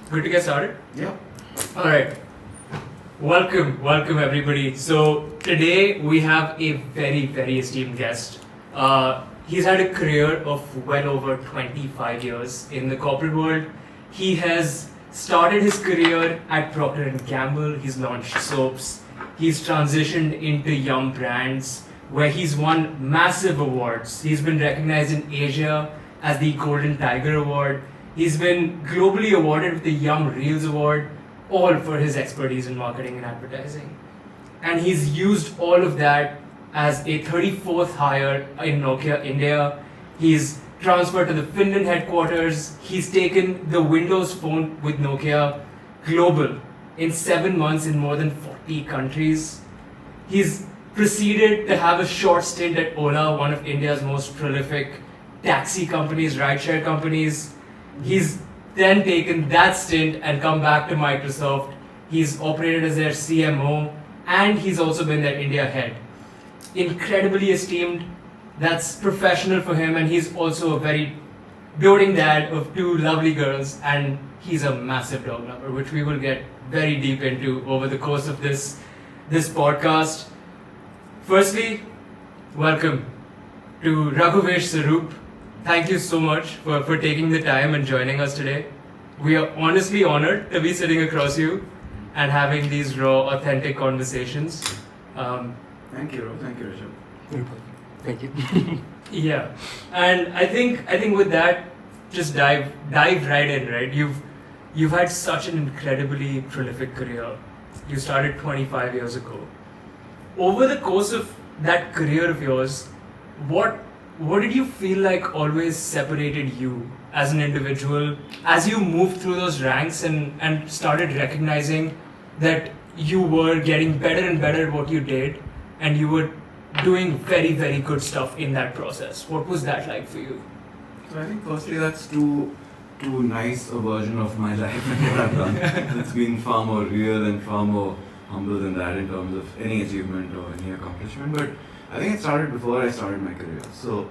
Good to get started? Yeah. Alright. Welcome everybody. So today we have a very esteemed guest. He's had a career of well over 25 years in the corporate world. He has started his career at Procter & Gamble. He's launched soaps. He's transitioned into Yum Brands, where he's won massive awards. He's been recognized in Asia as the Golden Tiger Award. He's been globally awarded with the Yum Reels Award, all for his expertise in marketing and advertising. And he's used all of that as a 34th hire in Nokia India. He's transferred to the Finland headquarters. He's taken the Windows Phone with Nokia global in 7 months in more than 40 countries. He's proceeded to have a short stint at Ola, one of India's most prolific taxi companies, rideshare companies. He's then taken that stint and come back to Microsoft. He's operated as their CMO, and he's also been their India head. Incredibly esteemed. That's professional for him, and he's also a very doting dad of 2 lovely girls, and he's a massive dog lover, which we will get very deep into over the course of this podcast. Firstly, welcome to Raghuvesh Sarup. Thank you so much for taking the time and joining us today. We are honestly honored to be sitting across you and having these raw, authentic conversations. Thank you, Rishabh. Thank you. Yeah, and I think with that, just dive right in. Right, you've had such an incredibly prolific career. You started 25 years ago. Over the course of that career of yours, what did you feel like always separated you as an individual as you moved through those ranks and started recognizing that you were getting better and better at what you did and you were doing very good stuff in that process? What was that like for you? So I think firstly that's too nice a version of my life and what I've done. It's been far more real and far more humble than that in terms of any achievement or any accomplishment. But I think it started before I started my career. So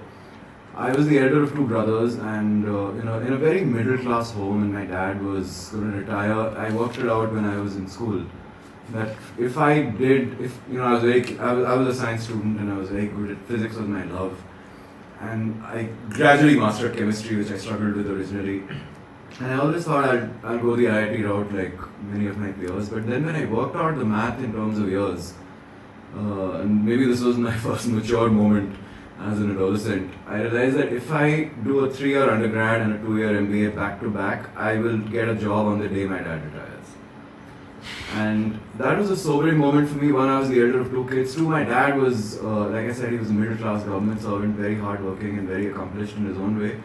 I was the elder of 2 brothers, and in a very middle class home, and my dad was going to retire. I worked it out when I was in school that if I was a science student and I was very good at physics, was my love, and I gradually mastered chemistry, which I struggled with originally. And I always thought I'll go the IIT route like many of my peers. But then when I worked out the math in terms of years, and maybe this was my first mature moment as an adolescent, I realized that if I do a 3-year undergrad and a 2-year MBA back to back, I will get a job on the day my dad retires. And that was a sobering moment for me. One, I was the elder of 2 kids. 2, my dad was, like I said, he was a middle class government servant, very hardworking and very accomplished in his own way.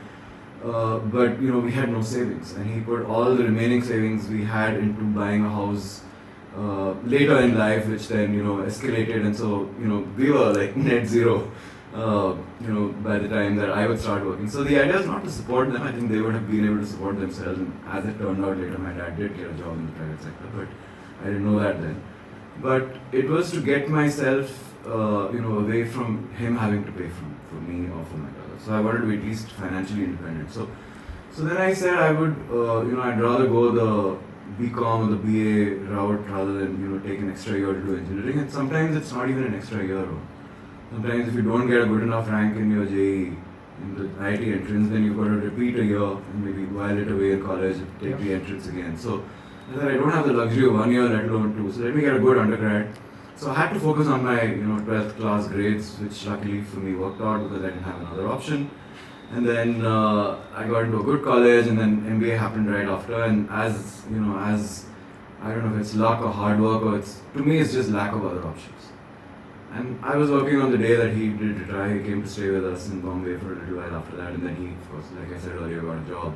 But we had no savings, and he put all the remaining savings we had into buying a house later in life, which then escalated, and so we were like net zero by the time that I would start working. So the idea is not to support them. I think they would have been able to support themselves, and as it turned out later, my dad did get a job in the private sector, but I didn't know that then. But it was to get myself away from him having to pay for me or for my brother. So I wanted to be at least financially independent. So then I said I would, I'd rather go the BCom or the BA route rather than take an extra year to do engineering. And sometimes it's not even an extra year. Sometimes if you don't get a good enough rank in your JEE, in the IIT entrance, then you've got to repeat a year and maybe while it away in college, take the entrance again. So I said I don't have the luxury of 1 year, let alone 2. So let me get a good undergrad. So I had to focus on my 12th class grades, which luckily for me worked out because I didn't have another option. And then I got into a good college, and then MBA happened right after. And as I don't know if it's luck or hard work, or to me it's just lack of other options. And I was working on the day that he did retire. He came to stay with us in Bombay for a little while after that, and then he, of course, like I said earlier, got a job.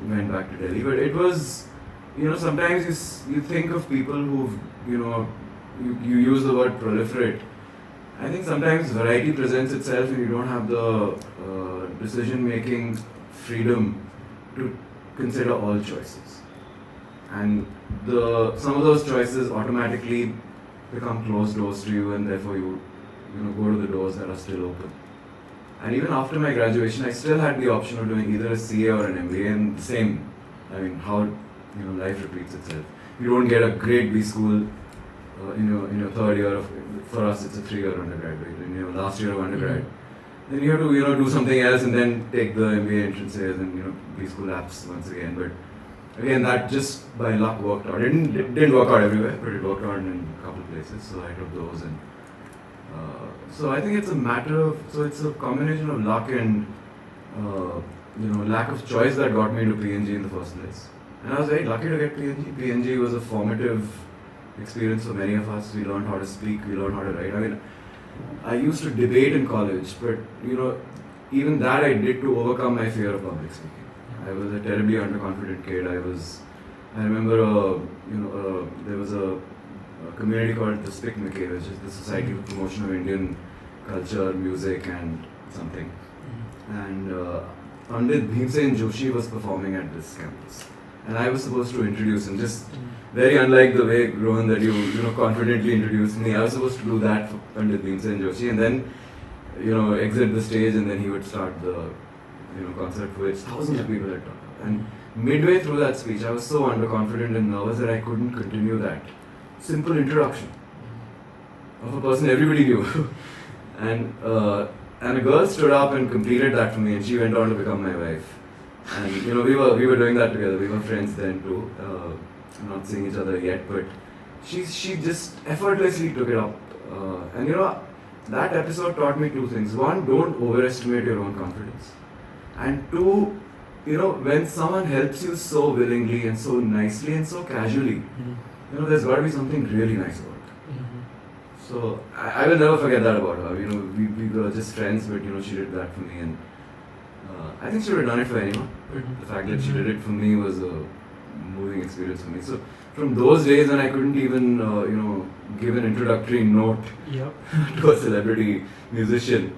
Went back to Delhi. But it was, sometimes you think of people who've, you use the word proliferate. I think sometimes variety presents itself and you don't have the decision-making freedom to consider all choices. And some of those choices automatically become closed doors to you, and therefore you go to the doors that are still open. And even after my graduation, I still had the option of doing either a CA or an MBA, and the same. I mean, how life repeats itself. You don't get a great B school in your third year of. For us, it's a 3-year undergraduate. In your last year of undergrad, then you have to do something else and then take the MBA entrances and B school apps once again. But again, that just by luck worked out. It didn't work out everywhere, but it worked out in a couple of places. So I took those, and so I think it's a matter of it's a combination of luck and lack of choice that got me into P&G in the first place. And I was very lucky to get P&G. P&G was a formative experience for many of us. We learned how to speak, we learned how to write. I mean, I used to debate in college, but even that I did to overcome my fear of public speaking. I was a terribly underconfident kid. I remember there was a community called the SPIC-McKay, which is the Society for Promotion of Indian Culture, Music and something. And Pandit Bhimsen Joshi was performing at this campus. And I was supposed to introduce him, just very unlike the way, Rohan, that you confidently introduced me. I was supposed to do that for Pandit Bhimsen Joshi and then, exit the stage, and then he would start the, concert for which thousands of people had turned up. And midway through that speech, I was so underconfident and nervous that I couldn't continue that simple introduction of a person everybody knew. And a girl stood up and completed that for me, and she went on to become my wife. And we were doing that together. We were friends then too. Not seeing each other yet, but she just effortlessly took it up. And that episode taught me two things. One, don't overestimate your own confidence. And two, when someone helps you so willingly and so nicely and so casually, there's got to be something really nice about it. So I will never forget that about her. We were just friends, but she did that for me, and I think she would have done it for anyone. But the fact that she did it for me was a moving experience for me. So from those days when I couldn't even give an introductory note to a celebrity musician,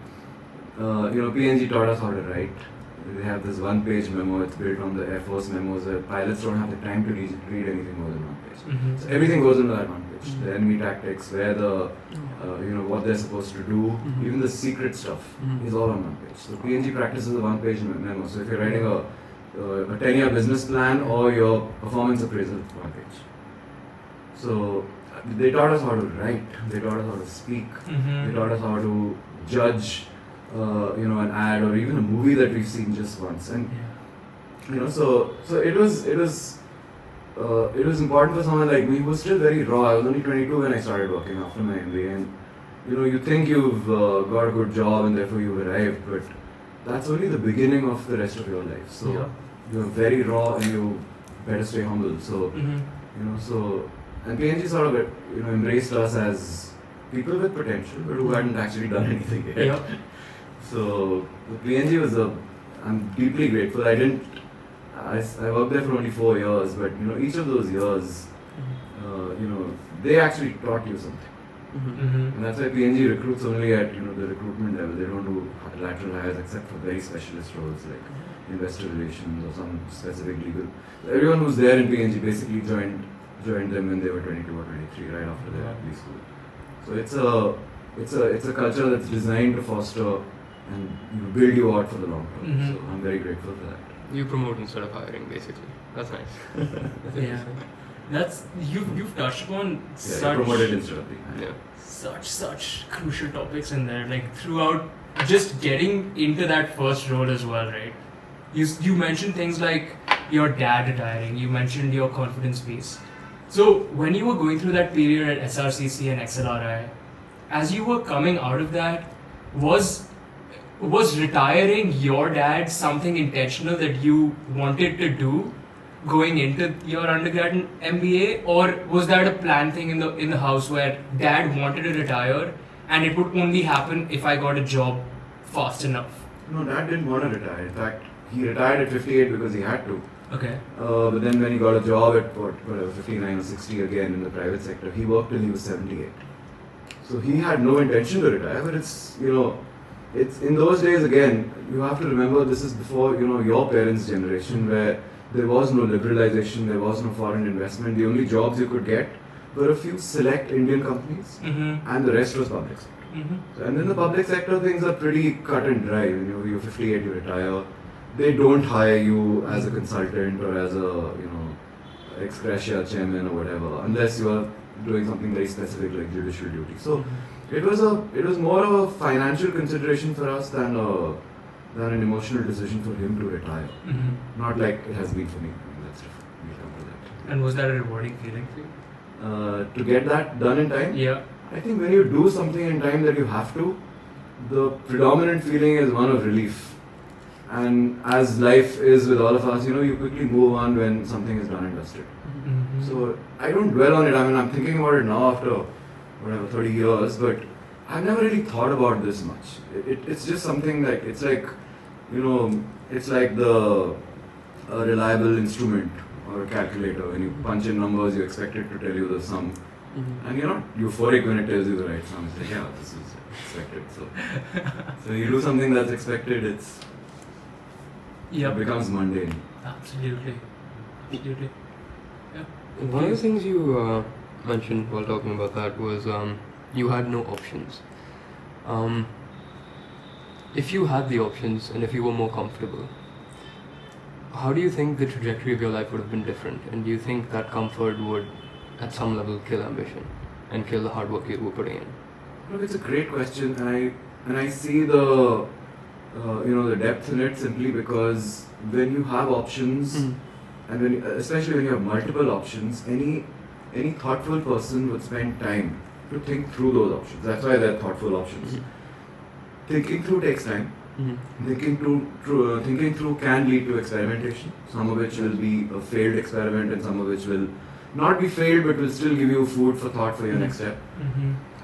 P&G taught us how to write. They have this one-page memo. It's built on the Air Force memos where pilots don't have the time to read anything more than one page. So everything goes into that one page. The enemy tactics, where the what they're supposed to do, even the secret stuff is all on one page. So P&G practices a one-page memo. So if you're writing a 10-year business plan or your performance appraisal, one page. So they taught us how to write. They taught us how to speak. They taught us how to judge. An ad or even a movie that we've seen just once, and so it was important for someone like me who was still very raw. I was only 22 when I started working after my MBA, and you think you've got a good job and therefore you've arrived, but that's only the beginning of the rest of your life. So you're very raw and you better stay humble. So and P&G sort of embraced us as people with potential, but who hadn't actually done anything yet. So the P&G I'm deeply grateful. I worked there for only 4 years, but each of those years, they actually taught you something. And that's why P&G recruits only at the recruitment level. They don't do lateral hires except for very specialist roles like investor relations or some specific legal. Everyone who's there in P&G basically joined them when they were 22 or 23, right after their B school. So it's a culture that's designed to foster and build you out for the long term. So I'm very grateful for that. You promote instead of hiring, basically. That's nice. That's you've touched upon such promoted instead of being such crucial topics in there. Like throughout, just getting into that first role as well, right? You mentioned things like your dad retiring. You mentioned your confidence piece. So when you were going through that period at SRCC and XLRI, as you were coming out of that, was retiring your dad something intentional that you wanted to do going into your undergrad and MBA, or was that a planned thing in the house where dad wanted to retire and it would only happen if I got a job fast enough? No, dad didn't want to retire. In fact, he retired at 58 because he had to. Okay. But then when he got a job at 59 or 60 again in the private sector, he worked till he was 78. So he had no intention to retire, but it's in those days again, you have to remember this is before, your parents' generation where there was no liberalization, there was no foreign investment. The only jobs you could get were a few select Indian companies and the rest was public sector. Mm-hmm. And in the public sector, things are pretty cut and dry. You're 58, you retire. They don't hire you as a consultant or as a ex gratia chairman or whatever, unless you are doing something very specific like judicial duty. So it was more of a financial consideration for us than an emotional decision for him to retire. Mm-hmm. Not like it has been for me. We'll come to that. And was that a rewarding feeling for you? To get that done in time? Yeah. I think when you do something in time that you have to, the predominant feeling is one of relief. And as life is with all of us, you quickly move on when something is done and dusted. Mm-hmm. So I don't dwell on it. I mean, I'm thinking about it now after 30 years, but I've never really thought about this much. It's just something like, it's like the reliable instrument or a calculator. When you punch in numbers, you expect it to tell you the sum. Mm-hmm. And you're not euphoric when it tells you the right sum. It's like, yeah, this is expected. So you do something that's expected, it becomes mundane. Absolutely. Yeah. One of the things you mentioned while talking about that was you had no options. If you had the options and if you were more comfortable, how do you think the trajectory of your life would have been different? And do you think that comfort would, at some level, kill ambition and kill the hard work you were putting in? Look, it's a great question, and I see the the depth in it simply because when you have options, and especially when you have multiple options, any thoughtful person would spend time to think through those options. That's why they're thoughtful options. Thinking through takes time. Thinking through can lead to experimentation, some of which will be a failed experiment and some of which will not be failed but will still give you food for thought for your next step.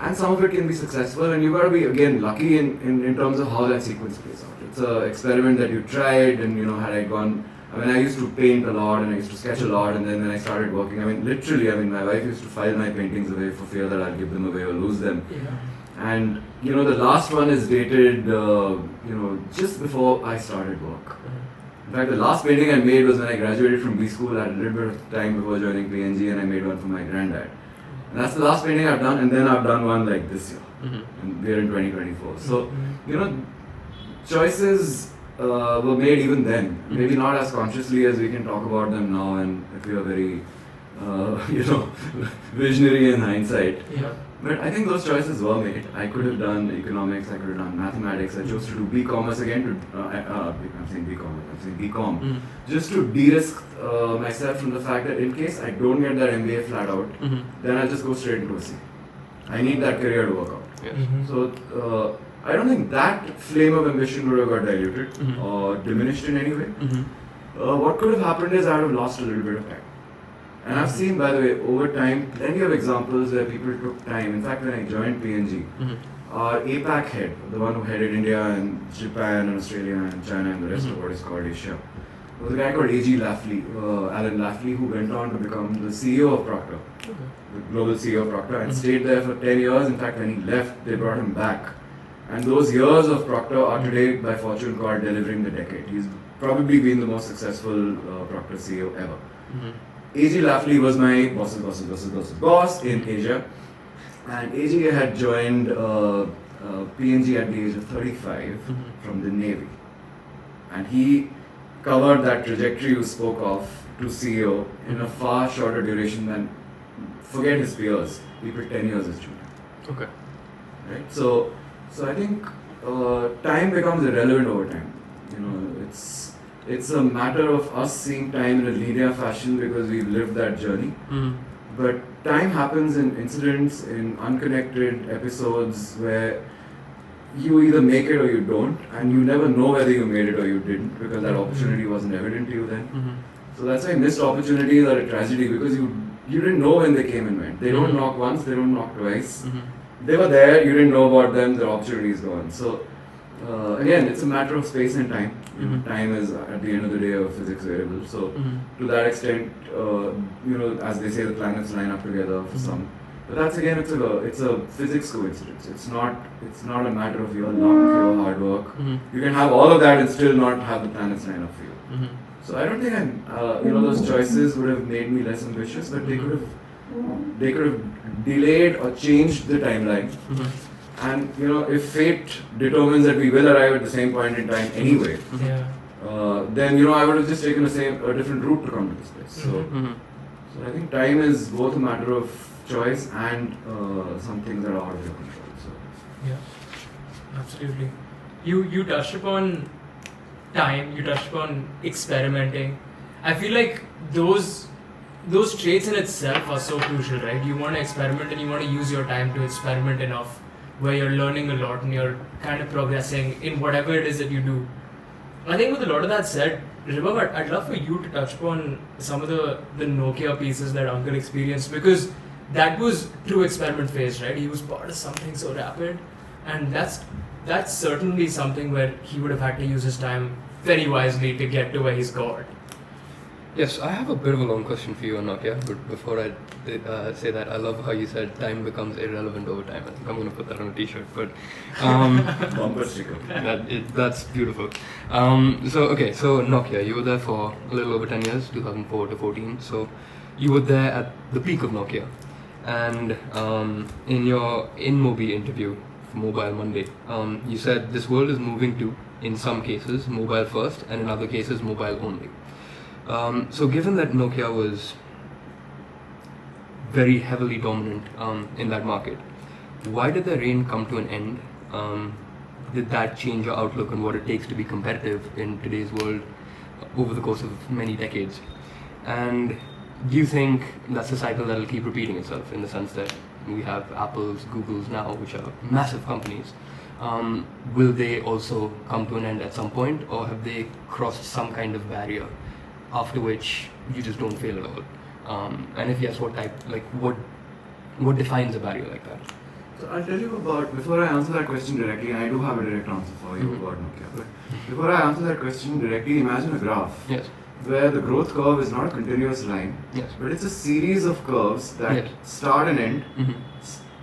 And some of it can be successful, and you've got to be, again, lucky in terms of how that sequence plays out. It's an experiment that you tried, and I used to paint a lot and I used to sketch a lot, and then when I started working, my wife used to file my paintings away for fear that I'll give them away or lose them. Yeah. And the last one is dated just before I started work. In fact, the last painting I made was when I graduated from B school. I had a little bit of time before joining P&G, and I made one for my granddad. And that's the last painting I've done, and then I've done one like this year. And we're in 2024. So, choices were made even then. Maybe not as consciously as we can talk about them now, and if we are very, visionary in hindsight. Yeah. But I think those choices were made. I could have done economics, I could have done mathematics. I chose to do B-commerce again. I'm saying B-commerce, I'm saying B-com. Just to de-risk myself from the fact that in case I don't get that MBA flat out, then I'll just go straight into a C. I need that career to work out. Yes. So I don't think that flame of ambition would have got diluted or diminished in any way. What could have happened is I would have lost a little bit of time. And I've seen, by the way, over time, plenty of examples where people took time. In fact, when I joined P&G, our APAC head, the one who headed India and Japan and Australia and China and the rest of what is called Asia, was a guy called A.G. Lafley, Alan Lafley, who went on to become the CEO of Procter, the global CEO of Procter, and stayed there for 10 years. In fact, when he left, they brought him back. And those years of Procter are today, by Fortune, called delivering the decade. He's probably been the most successful Procter CEO ever. A.G. Lafley was my boss in Asia, and A.G. had joined P&G at the age of 35 from the Navy, and he covered that trajectory you spoke of to CEO in a far shorter duration than, forget his peers, people 10 years his junior. Okay. Right? So I think time becomes irrelevant over time. It's a matter of us seeing time in a linear fashion because we've lived that journey. But time happens in incidents, in unconnected episodes where you either make it or you don't, and you never know whether you made it or you didn't because that opportunity wasn't evident to you then. So that's why missed opportunities are a tragedy because you didn't know when they came and went. They don't knock once, they don't knock twice. They were there, you didn't know about them, the opportunity is gone. So again, it's a matter of space and time. Time is at the end of the day a physics variable. So to that extent, as they say, the planets line up together for some. But that's again, it's a physics coincidence. It's not a matter of your luck, your hard work. You can have all of that and still not have the planets line up for you. So I don't think those choices would have made me less ambitious, but they could have delayed or changed the timeline. And if fate determines that we will arrive at the same point in time anyway, Yeah. then I would have just taken a different route to come to this place. So, so I think time is both a matter of choice and some things that are out of your control. So. Yeah, absolutely. You touched upon time. You touched upon experimenting. I feel like those traits in itself are so crucial, right? You want to experiment and you want to use your time to experiment enough where you're learning a lot and you're kind of progressing in whatever it is that you do. I think with a lot of that said, Ribam, I'd love for you to touch upon some of the Nokia pieces that Uncle experienced, because that was true experiment phase, right? He was part of something so rapid, and that's certainly something where he would have had to use his time very wisely to get to where he's got. Yes, I have a bit of a long question for you on Nokia, but before I say that, I love how you said time becomes irrelevant over time. I think I'm going to put that on a t-shirt, but Bumper sticker. that's beautiful. So Nokia, you were there for a little over 10 years, 2004 to 14, so you were there at the peak of Nokia, and in your InMobi interview for Mobile Monday, you said this world is moving to, in some cases, mobile first, and in other cases, mobile only. So given that Nokia was very heavily dominant in that market, why did the reign come to an end? Did that change your outlook on what it takes to be competitive in today's world over the course of many decades? And do you think that's a cycle that will keep repeating itself, in the sense that we have Apples, Googles now, which are massive companies? Will they also come to an end at some point, or have they crossed some kind of barrier after which you just don't fail at all? And if yes, what type, what defines a barrier like that? So I'll tell you about, before I answer that question directly, I do have a direct answer for you about Nokia, but before I answer that question directly, imagine a graph where the growth curve is not a continuous line, but it's a series of curves that start and end,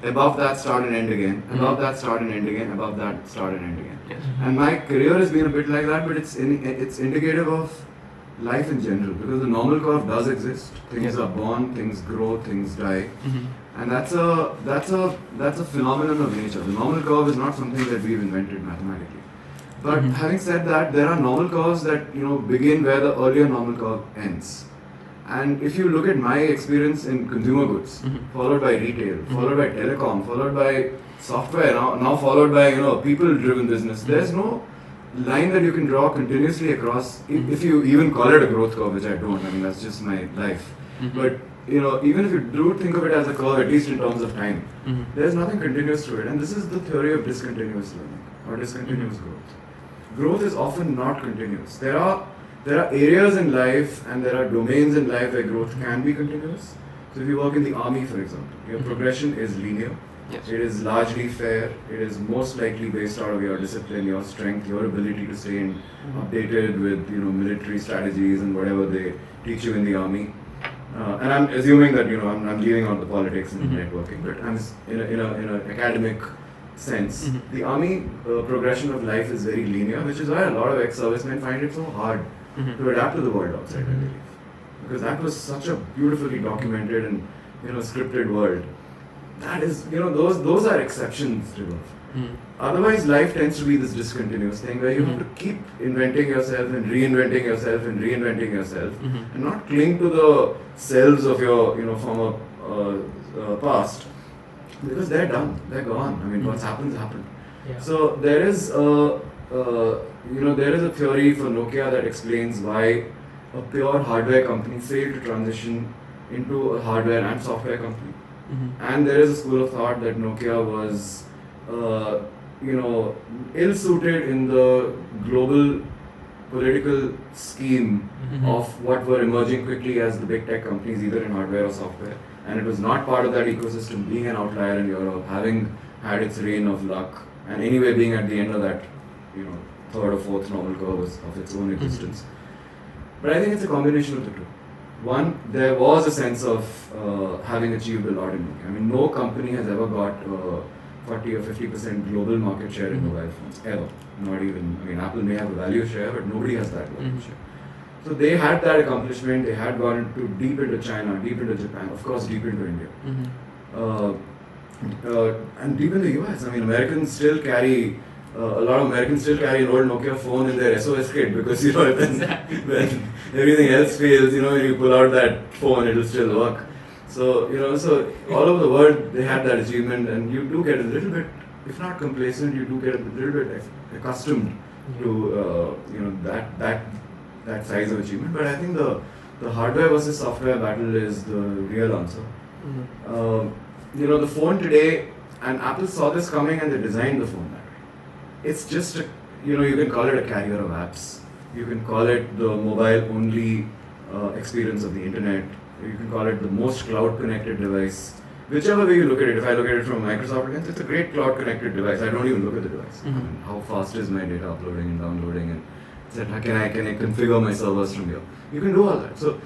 above that start and end again, above that start and end again, above that start and end again. And my career has been a bit like that, but it's indicative of life in general, because the normal curve does exist. Things are born, things grow, things die, and that's a phenomenon of nature. The normal curve is not something that we've invented mathematically. But having said that, there are normal curves that begin where the earlier normal curve ends. And if you look at my experience in consumer goods, followed by retail, followed by telecom, followed by software, now followed by people-driven business, there's no line that you can draw continuously across, if you even call it a growth curve, which I don't. I mean, that's just my life. But even if you do think of it as a curve, at least in terms of time, there's nothing continuous to it. And this is the theory of discontinuous learning or discontinuous growth. Growth is often not continuous. There are areas in life and there are domains in life where growth can be continuous. So if you work in the army, for example, your progression is linear. It is largely fair. It is most likely based out of your discipline, your strength, your ability to stay updated with military strategies and whatever they teach you in the army. And I'm assuming that I'm leaving out the politics and networking, but I'm in an academic sense. The army progression of life is very linear, which is why a lot of ex-servicemen find it so hard to adapt to the world outside, I believe, because that was such a beautifully documented and scripted world. That is, those are exceptions, Raghuv. Otherwise, life tends to be this discontinuous thing where you have to keep inventing yourself and reinventing yourself and reinventing yourself, and not cling to the selves of your, former past, because they're done, they're gone. I mean, what's happened. Yeah. So there is a theory for Nokia that explains why a pure hardware company failed to transition into a hardware and software company. And there is a school of thought that Nokia was, ill-suited in the global political scheme of what were emerging quickly as the big tech companies, either in hardware or software. And it was not part of that ecosystem, being an outlier in Europe, having had its reign of luck, and anyway being at the end of that, third or fourth normal curve of its own existence. But I think it's a combination of the two. One, there was a sense of having achieved a lot in Nokia. I mean, no company has ever got 40 or 50% global market share in mobile phones, ever. Not even, Apple may have a value share, but nobody has that value share. So they had that accomplishment, they had gone deep into China, deep into Japan, of course deep into India. and deep in the US, I mean, Americans still carry. A lot of Americans still carry an old Nokia phone in their SOS kit because when everything else fails, you pull out that phone, it'll still work. So so all over the world they had that achievement, and you do get a little bit, if not complacent, you do get a little bit accustomed to that size of achievement. But I think the hardware versus software battle is the real answer. The phone today, and Apple saw this coming and they designed the phone that way. It's just you can call it a carrier of apps. You can call it the mobile-only experience of the internet. You can call it the most cloud-connected device. Whichever way you look at it, if I look at it from Microsoft lens, it's a great cloud-connected device. I don't even look at the device. I mean, how fast is my data uploading and downloading, and can I configure my servers from here? You can do all that. So,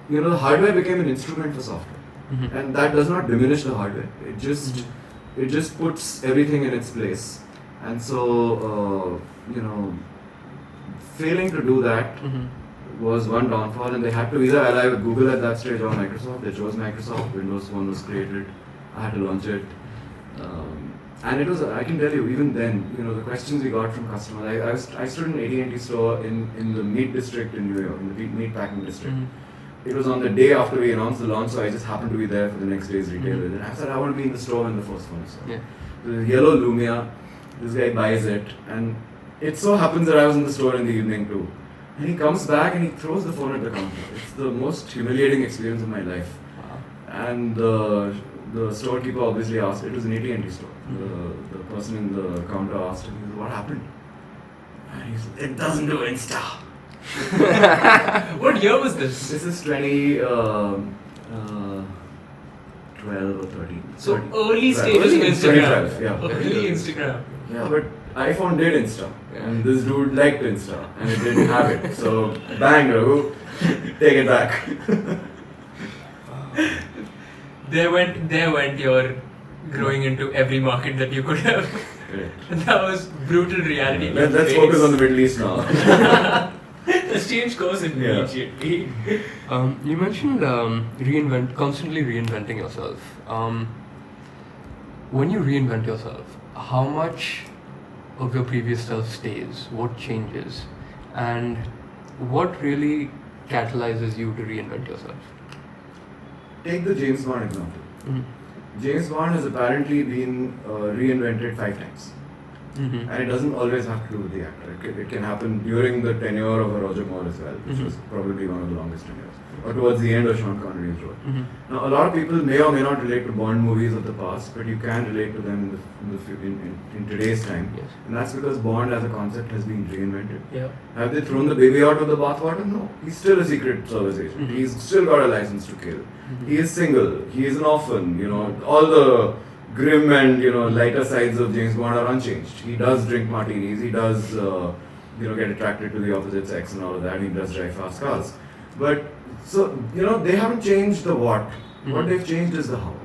the hardware became an instrument for software, and that does not diminish the hardware. It just puts everything in its place. And so, failing to do that was one downfall, and they had to either ally with Google at that stage or Microsoft. They chose Microsoft. Windows Phone was created. I had to launch it. And it was, I can tell you, even then, the questions we got from customers. I stood in an AT&T store in the meat district in New York, in the meat packing district. It was on the day after we announced the launch, so I just happened to be there for the next day's retail visit. I said, I want to be in the store when the first phone is sold. Yeah. The yellow Lumia. This guy buys it, and it so happens that I was in the store in the evening too. And he comes back and he throws the phone at the counter. It's the most humiliating experience of my life. Wow. And the storekeeper obviously asked, it was an AT&T store. The person in the counter asked him, what happened? And he said, it doesn't do Insta. What year was this? This is 2012 or 13. So early stages of Instagram. 2012, yeah. Early Instagram. Yeah, but iPhone did Insta, and this dude liked Insta, and it didn't have it. So, bang, Raghu, take it back. There went your growing into every market that you could have. Correct. That was brutal reality. Let's focus on the Middle East now. Let's change course immediately. You mentioned constantly reinventing yourself. When you reinvent yourself, how much of your previous self stays? What changes? And what really catalyzes you to reinvent yourself? Take the James Bond example. James Bond has apparently been reinvented 5 times. And it doesn't always have to do with the actor. It can happen during the tenure of a Roger Moore as well, which was probably one of the longest tenures. Or towards the end of Sean Connery's role. Now, a lot of people may or may not relate to Bond movies of the past, but you can relate to them in today's time. Yes. And that's because Bond as a concept has been reinvented. Yeah. Have they thrown the baby out with the bathwater? No. He's still a Secret Service agent. He's still got a license to kill. He is single. He is an orphan. All the grim and lighter sides of James Bond are unchanged. He does drink martinis. He does get attracted to the opposite sex and all of that. He does drive fast cars. But so they haven't changed the what. What they've changed is the how.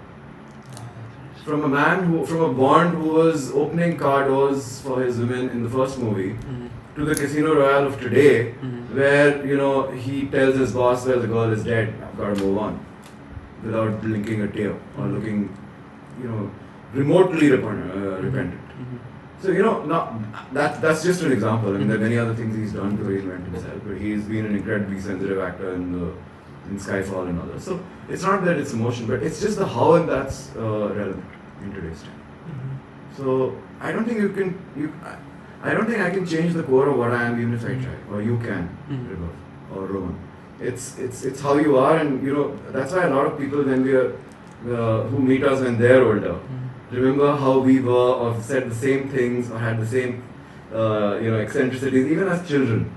From a Bond who was opening car doors for his women in the first movie, to the Casino Royale of today, where he tells his boss, well, the girl is dead. I've got to move on, without blinking a tear or looking remotely repentant. So now that's just an example. I mean, there are many other things he's done to reinvent himself. But he's been an incredibly sensitive actor in Skyfall and others. So it's not that it's emotion, but it's just the how, and that's relevant in today's time. So I don't think I don't think I can change the core of what I am, even if I try, or you can, River or Roman. It's how you are, and that's why a lot of people when we are who meet us when they're older. Remember how we were, or said the same things, or had the same, eccentricities, even as children.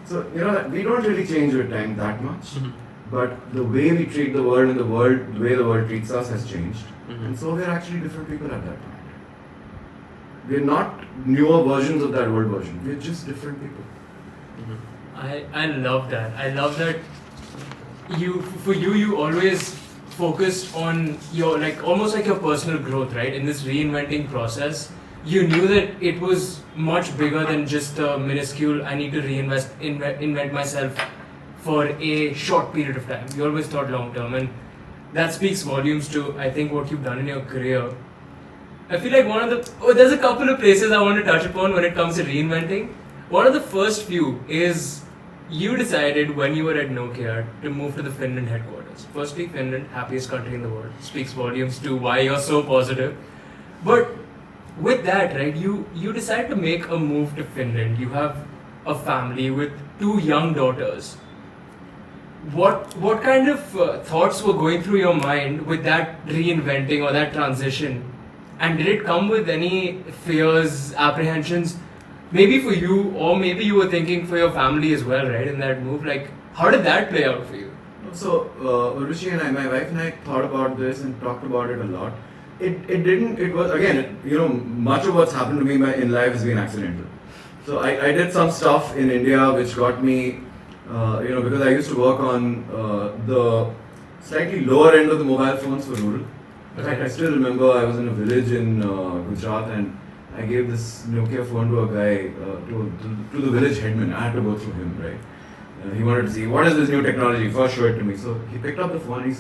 So, we don't really change with time that much, but the way we treat the world and the way the world treats us has changed. And so we're actually different people at that point. We're not newer versions of that old version. We're just different people. I love that. I love that you always focused on your almost like your personal growth, right? In this reinventing process, you knew that it was much bigger than just a minuscule, I need to invent myself for a short period of time. You always thought long term, and that speaks volumes to, I think, what you've done in your career. I feel like there's a couple of places I want to touch upon when it comes to reinventing. One of the first few is you decided when you were at Nokia to move to the Finland headquarters. Firstly, Finland, happiest country in the world, speaks volumes to why you're so positive. But with that, right, you decide to make a move to Finland. You have a family with 2 young daughters. What kind of thoughts were going through your mind with that reinventing or that transition? And did it come with any fears, apprehensions? Maybe for you, or maybe you were thinking for your family as well, right, in that move? Like, how did that play out for you? So, Urvashi and I, my wife and I thought about this and talked about it a lot. It was, again, much of what's happened to me in life has been accidental. So I did some stuff in India which got me, because I used to work on the slightly lower end of the mobile phones for rural. In fact, I still remember I was in a village in Gujarat and I gave this Nokia phone to a guy, to the village headman. I had to go through him, right? He wanted to see, what is this new technology? First show it to me. So he picked up the phone,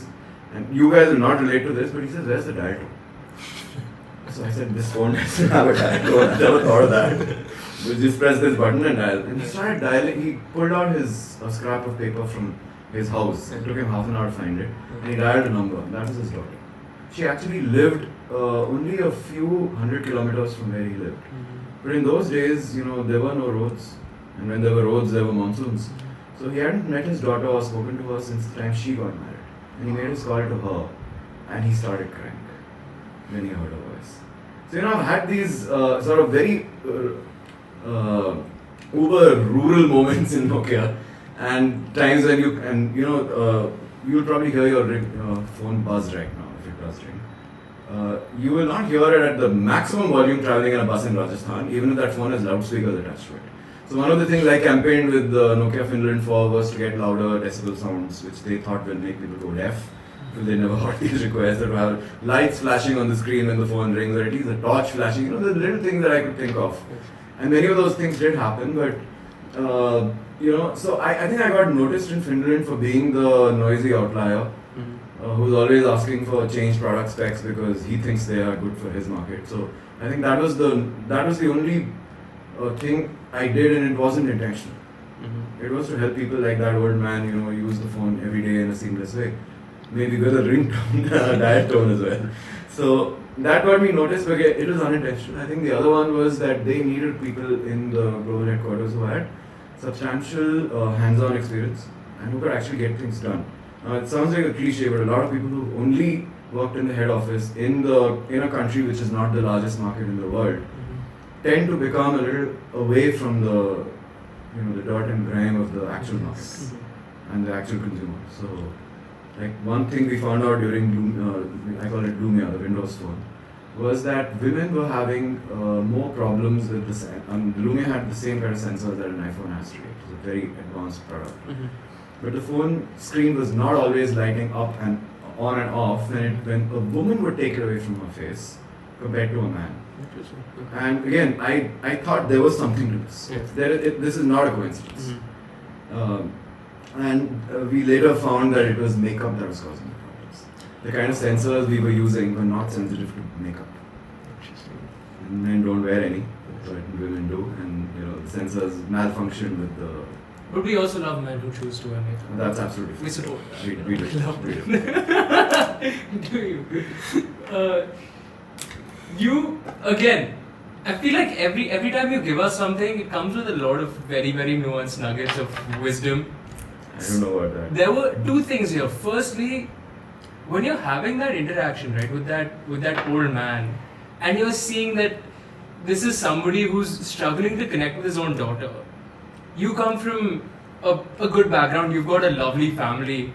and you guys will not relate to this, but he says, where's the dial tone? So I said, this phone has to have a dial tone. I never thought of that. We just press this button and dial. And he started dialing. He pulled out a scrap of paper from his house. It took him half an hour to find it. And he dialed a number. That was his daughter. She actually lived only a few 100 kilometers from where he lived. But in those days, there were no roads. And when there were roads, there were monsoons. So he hadn't met his daughter or spoken to her since the time she got married. And he made his call to her. And he started crying when he heard her voice. So, I've had these sort of very uber rural moments in Nokia, and times when you'll probably hear your phone buzz right now if it does ring. You will not hear it at the maximum volume traveling in a bus in Rajasthan, even if that phone has loudspeakers attached to it. So one of the things I campaigned with Nokia Finland for was to get louder decibel sounds, which they thought will make people go deaf. Because they never heard these requests, that to have lights flashing on the screen when the phone rings, or at least a torch flashing, the little things that I could think of. And many of those things did happen, but so I think I got noticed in Finland for being the noisy outlier, who's always asking for changed product specs because he thinks they are good for his market. So I think that was the only thing I did, and it wasn't intentional. It was to help people like that old man, use the phone every day in a seamless way. Maybe with a ringtone, dial tone as well. So that got me noticed, but it was unintentional. I think the other one was that they needed people in the global headquarters who had substantial hands-on experience and who could actually get things done. It sounds like a cliche, but a lot of people who only worked in the head office in a country which is not the largest market in the world tend to become a little away from the dirt and grime of the actual market and the actual consumer. So, like one thing we found out during I call it Lumia, the Windows phone, was that women were having more problems with the Lumia had the same kind of sensors that an iPhone has today. It was a very advanced product. But the phone screen was not always lighting up and on and off when a woman would take it away from her face compared to a man. Interesting. And again, I thought there was something to this. Yeah. This is not a coincidence. And we later found that it was makeup that was causing the problems. The kind of sensors we were using were not sensitive to makeup. Interesting. And men don't wear any, but women do, and the sensors malfunction with the. But we also love men who choose to wear makeup. That's absolutely fine. We support that. We do. Love We do. Do you again, I feel like every time you give us something, it comes with a lot of very, very nuanced nuggets of wisdom. I don't know about that. There were two things here. Firstly, when you're having that interaction, right, with that old man, and you're seeing that this is somebody who's struggling to connect with his own daughter. You come from a good background, you've got a lovely family.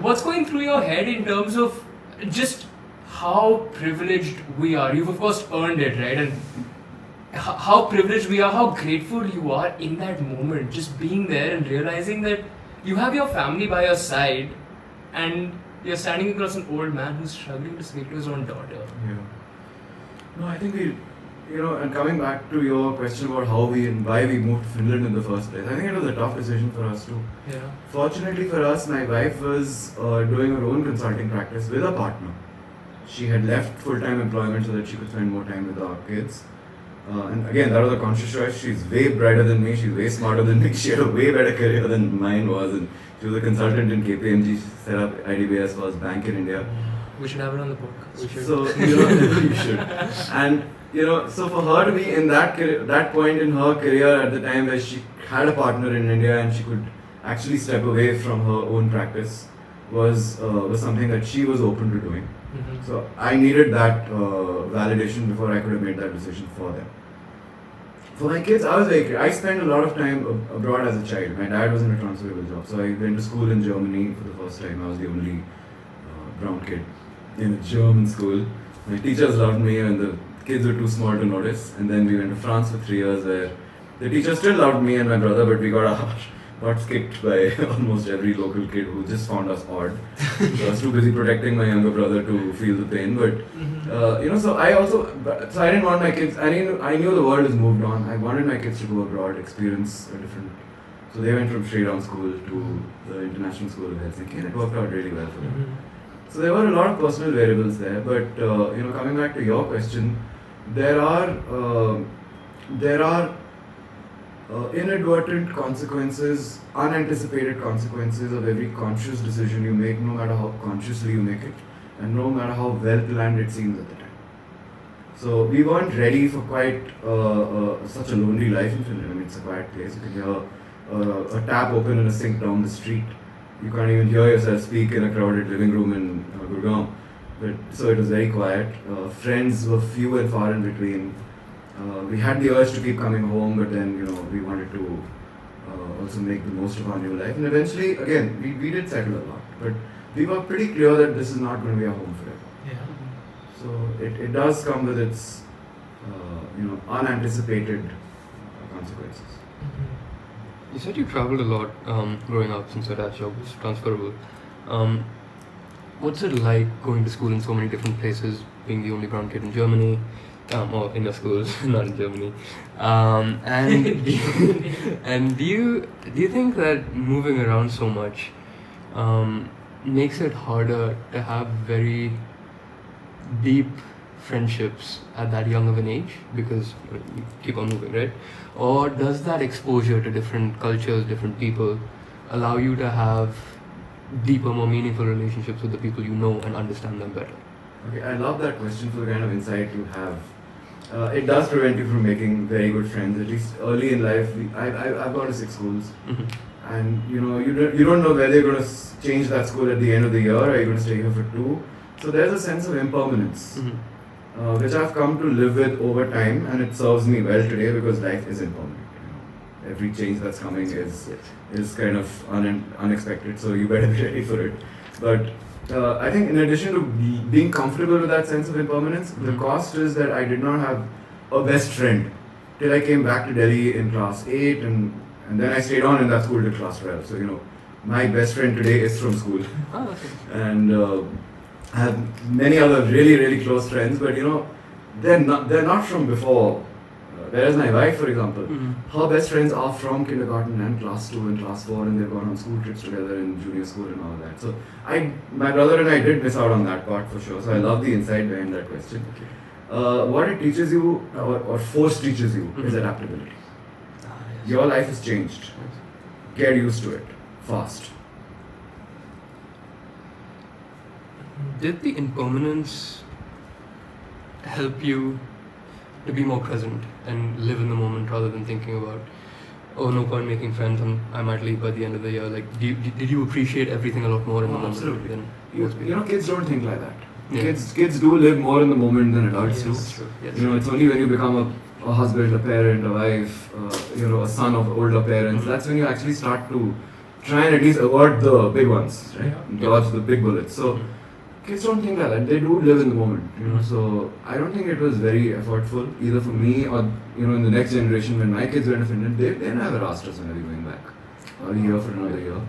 What's going through your head in terms of just how privileged we are? You've of course earned it, right? And how privileged we are, how grateful you are in that moment, just being there and realizing that you have your family by your side and you're standing across an old man who's struggling to speak to his own daughter. Yeah. No, I think and coming back to your question about how we and why we moved to Finland in the first place, I think it was a tough decision for us too. Yeah. Fortunately for us, my wife was doing her own consulting practice with a partner. She had left full-time employment so that she could spend more time with our kids. And again, that was a conscious choice. She's way brighter than me. She's way smarter than me. She had a way better career than mine was. And she was a consultant in KPMG, set up IDBS, was bank in India. We should have it on the podcast. We should. So, you should. And, so for her to be in that point in her career at the time where she had a partner in India and she could actually step away from her own practice was something that she was open to doing. Mm-hmm. So I needed that validation before I could have made that decision for them. For my kids, I spent a lot of time abroad as a child. My dad was in a transferable job, so I went to school in Germany for the first time. I was the only brown kid in a German school. My teachers loved me and the kids were too small to notice. And then we went to France for 3 years where the teachers still loved me and my brother, but we got our butts kicked by almost every local kid who just found us odd. So I was too busy protecting my younger brother to feel the pain. But so I didn't want my kids. I knew the world has moved on. I wanted my kids to go abroad, experience a different. So they went from straight down school to the international school of Helsinki, and it worked out really well for them. Mm-hmm. So there were a lot of personal variables there. But coming back to your question, there are inadvertent consequences, unanticipated consequences of every conscious decision you make, no matter how consciously you make it, and no matter how well planned it seems at the time. So we weren't ready for quite such a lonely life in Finland. I mean, it's a quiet place. You can hear a tap open in a sink down the street. You can't even hear yourself speak in a crowded living room in Gurgaon. So it was very quiet. Friends were few and far in between. We had the urge to keep coming home, but then we wanted to also make the most of our new life. And eventually, again, we did settle a lot, but we were pretty clear that this is not going to be our home forever. Yeah. So it does come with its unanticipated consequences. Mm-hmm. You said you traveled a lot growing up since your dad's job was transferable. What's it like going to school in so many different places, being the only brown kid in Germany? Or in your schools, not in Germany. And do you think that moving around so much makes it harder to have very deep friendships at that young of an age because you keep on moving, right? Or does that exposure to different cultures, different people, allow you to have deeper, more meaningful relationships with the people you know and understand them better? Okay, I love that question for the kind of insight you have. It does prevent you from making very good friends. At least early in life, I've gone to 6 schools, and you don't know whether you're going to change that school at the end of the year or you're going to stay here for 2. So there's a sense of impermanence, which I've come to live with over time, and it serves me well today because life is impermanent. Every change that's coming is kind of unexpected, so you better be ready for it. But I think in addition to being comfortable with that sense of impermanence, the cost is that I did not have a best friend till I came back to Delhi in class 8 and then I stayed on in that school till class 12. So, my best friend today is from school. Oh, okay. And I have many other really, really close friends, but they're not from before. Whereas my wife, for example, her best friends are from kindergarten and class 2 and class 4, and they've gone on school trips together in junior school and all that. So my brother and I did miss out on that part for sure. So I love the insight behind that question. Okay. What it teaches you, or force teaches you, is adaptability. Yes. Your life has changed. Get used to it fast. Did the impermanence help you to be more present and live in the moment rather than thinking about, oh, no point making friends and I might leave by the end of the year? Like, did you appreciate everything a lot more in the moment Absolutely. than most people? Kids don't think like that. Yeah. Kids do live more in the moment than adults do. That's true. Yes. It's only when you become a husband, a parent, a wife, a son of older parents, that's when you actually start to try and at least avoid the big ones, right? Yeah. Dodge the big bullets. So kids don't think like that. They do live in the moment, So I don't think it was very effortful either for me or in the next generation when my kids went to Finland. They never asked us when are we going back or here for another year.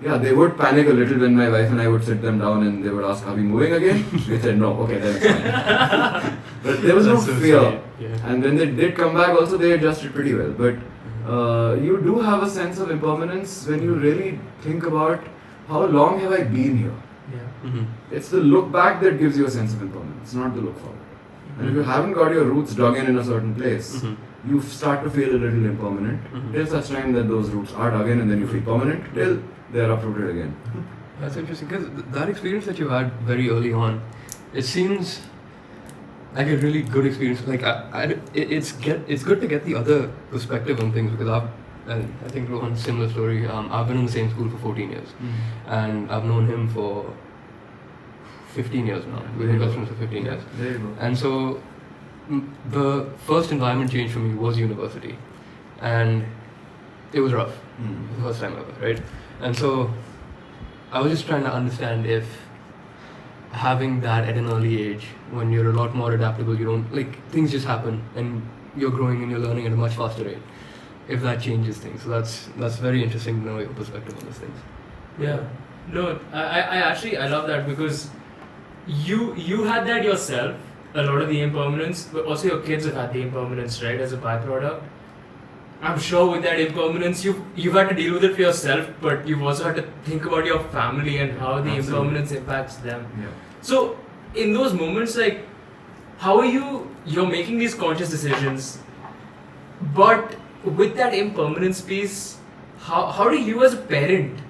yeah, they would panic a little when my wife and I would sit them down and they would ask, "Are we moving again?" We said, "No." Okay, then it's fine. But there was no That's so fear. sweet. Yeah. And when they did come back, also they adjusted pretty well. But you do have a sense of impermanence when you really think about how long have I been here. Yeah. Mhm. It's the look back that gives you a sense of impermanence, not the look forward. And if you haven't got your roots dug in a certain place, Mhm. you start to feel a little impermanent Mhm. till such time that those roots are dug in and then you feel permanent till they are uprooted again. That's interesting because that experience that you had very early on, it seems like a really good experience. Like it's good to get the other perspective on things because I think Rohan's similar story. I've been in the same school for 14 years, and I've known him for 15 years now. We've been customers for 15 years, There you go. and so the first environment change for me was university, and it was rough. The first time ever, right? And so I was just trying to understand if having that at an early age, when you're a lot more adaptable, you don't like things just happen and you're growing and you're learning at a much faster rate. If that changes things, so that's very interesting to know your perspective on these things. Yeah. No, I actually I love that because you had that yourself, a lot of the impermanence, but also your kids have had the impermanence, right, as a byproduct. I'm sure with that impermanence you've had to deal with it for yourself, but you've also had to think about your family and how the Absolutely. impermanence impacts them. Yeah. So in those moments, like, how are you're making these conscious decisions, but with that impermanence piece, how do you as a parent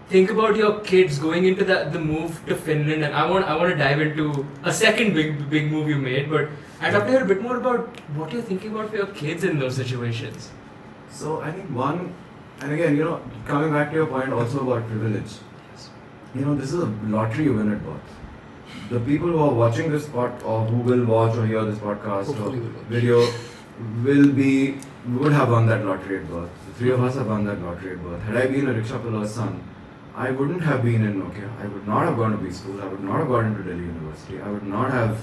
think about your kids going into the move to Finland? And I want to dive into a second big move you made, but I'd love to hear a bit more about what you're thinking about for your kids in those situations. So I think one, and again, coming back to your point also about privilege, this is a lottery you win at birth. The people who are watching this or who will watch or hear this podcast Hopefully or will watch. video would have won that lottery at birth. The three of us have won that lottery at birth. Had I been a rickshaw puller's son, I wouldn't have been in Nokia. I would not have gone to B school. I would not have gone into Delhi University. I would not have,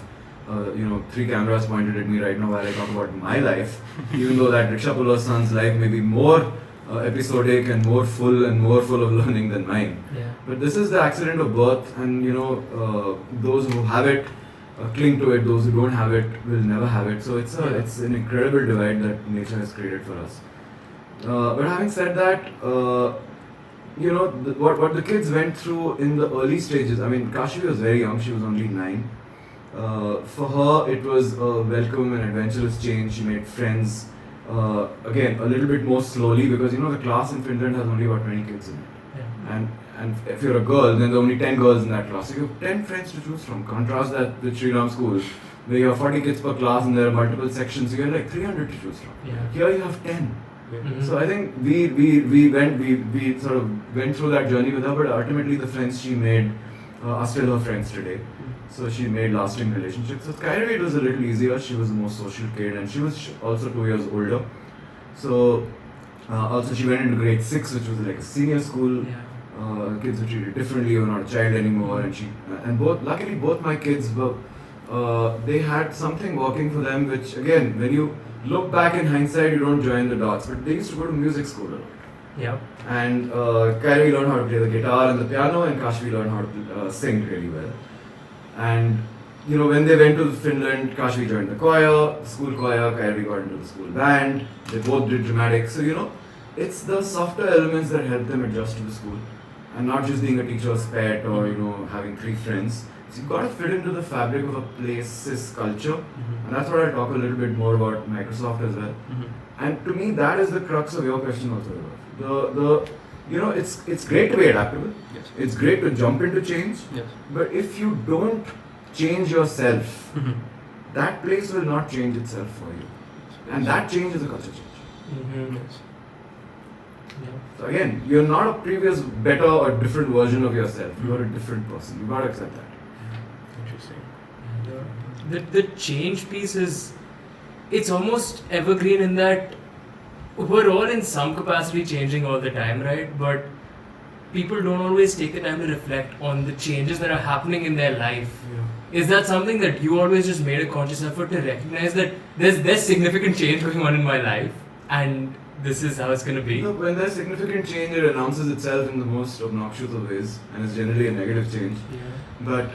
3 cameras pointed at me right now while I talk about my life. Even though that rickshaw puller's son's life may be more episodic and more full of learning than mine. Yeah. But this is the accident of birth, and those who have it cling to it. Those who don't have it will never have it. So it's an incredible divide that nature has created for us. But having said that, what the kids went through in the early stages. I mean, Kashi was very young; she was only 9. For her, it was a welcome and adventurous change. She made friends. Again, a little bit more slowly because the class in Finland has only about 20 kids in it. Yeah. And if you're a girl, then there are only 10 girls in that class. So you have 10 friends to choose from. Contrast that with Sri Ram School, where you have 40 kids per class and there are multiple sections. So you have like 300 to choose from. Yeah. Here you have 10. Mhm. So I think we sort of went through that journey with her, but ultimately the friends she made are still her friends today. So she made lasting relationships. With Kairi, it was a little easier. She was a more social kid, and she was also 2 years older. So also she went into grade 6, which was like a senior school. Yeah. Kids were treated differently. You were not a child anymore, and luckily both my kids were they had something working for them. Which again, when you look back in hindsight, you don't join the dots. But they used to go to music school a lot. Yeah. And Kairi learned how to play the guitar and the piano, and Kashvi learned how to sing really well. And when they went to Finland, Kashvi joined the choir, the school choir, Kairi got into the school band. They both did dramatics. So it's the softer elements that help them adjust to the school, and not just being a teacher's pet or having 3 friends. So you've got to fit into the fabric of a place's culture, and that's what I'll talk a little bit more about Microsoft as well. And to me, that is the crux of your question also. It's great to be adaptable. Yes. It's great to jump into change. Yes. But if you don't change yourself, that place will not change itself for you. And that change is a culture change. Mm-hmm. Yes. Yeah. So again, you're not a previous better or different version of yourself. You're a different person. You've got to accept that. Interesting. The change piece it's almost evergreen in that we're all in some capacity changing all the time, right? But people don't always take the time to reflect on the changes that are happening in their life. Yeah. Is that something that you always just made a conscious effort to recognize that there's significant change going on in my life, and this is how it's going to be. Look, when there's significant change, it announces itself in the most obnoxious of ways, and it's generally a negative change. Yeah. But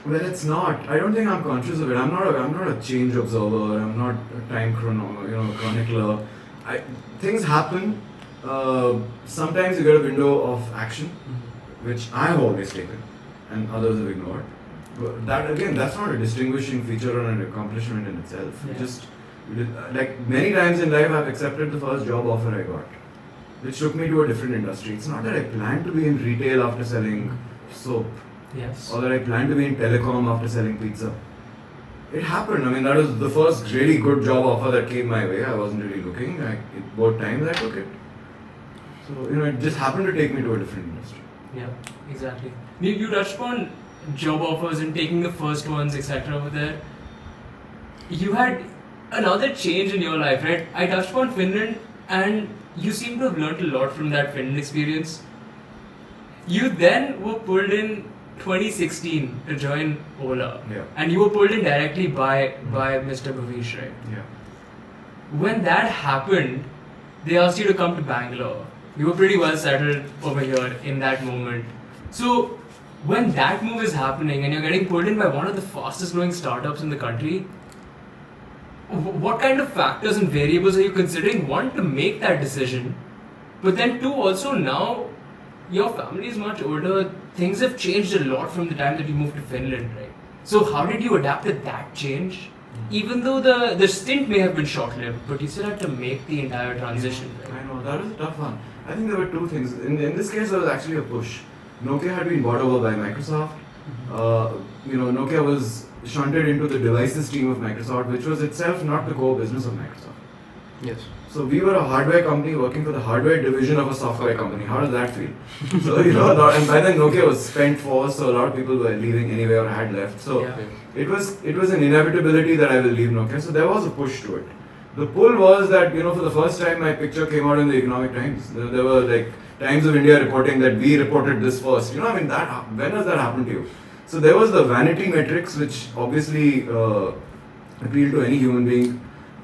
when it's not, I don't think I'm conscious of it. I'm not a change observer. I'm not a time chronicler. Things happen. Sometimes you get a window of action, which I have always taken, and others have ignored. But that's not a distinguishing feature or an accomplishment in itself. Yeah. Like many times in life, I've accepted the first job offer I got, which took me to a different industry. It's not that I planned to be in retail after selling soap, Yes. or that I planned to be in telecom after selling pizza. It happened. I mean, that was the first really good job offer that came my way. I wasn't really looking. Both times I took it. So, it just happened to take me to a different industry. Yeah, exactly. You touched upon job offers and taking the first ones, etc. over there. You had another change in your life, right? I touched upon Finland, and you seem to have learned a lot from that Finland experience. You then were pulled in 2016 to join Ola. Yeah. And you were pulled in directly by Mr. Bhavish, right? Yeah. When that happened, they asked you to come to Bangalore. You were pretty well settled over here in that moment. So, when that move is happening and you're getting pulled in by one of the fastest growing startups in the country, what kind of factors and variables are you considering? One, to make that decision, but then two, also now your family is much older. Things have changed a lot from the time that you moved to Finland, right? So how did you adapt to that change? Even though the stint may have been short-lived, but you still had to make the entire transition, right? I know, that was a tough one. I think there were two things. In this case, there was actually a push. Nokia had been bought over by Microsoft. Nokia was shunted into the devices team of Microsoft, which was itself not the core business of Microsoft. Yes. So we were a hardware company working for the hardware division of a software company. How does that feel? So and by then Nokia was spent force, so a lot of people were leaving anyway or had left. So Yeah. it was an inevitability that I will leave Nokia. So there was a push to it. The pull was that for the first time my picture came out in the Economic Times. There were like Times of India reporting that we reported this first. When does that happen to you? So there was the vanity metrics, which obviously appeal to any human being.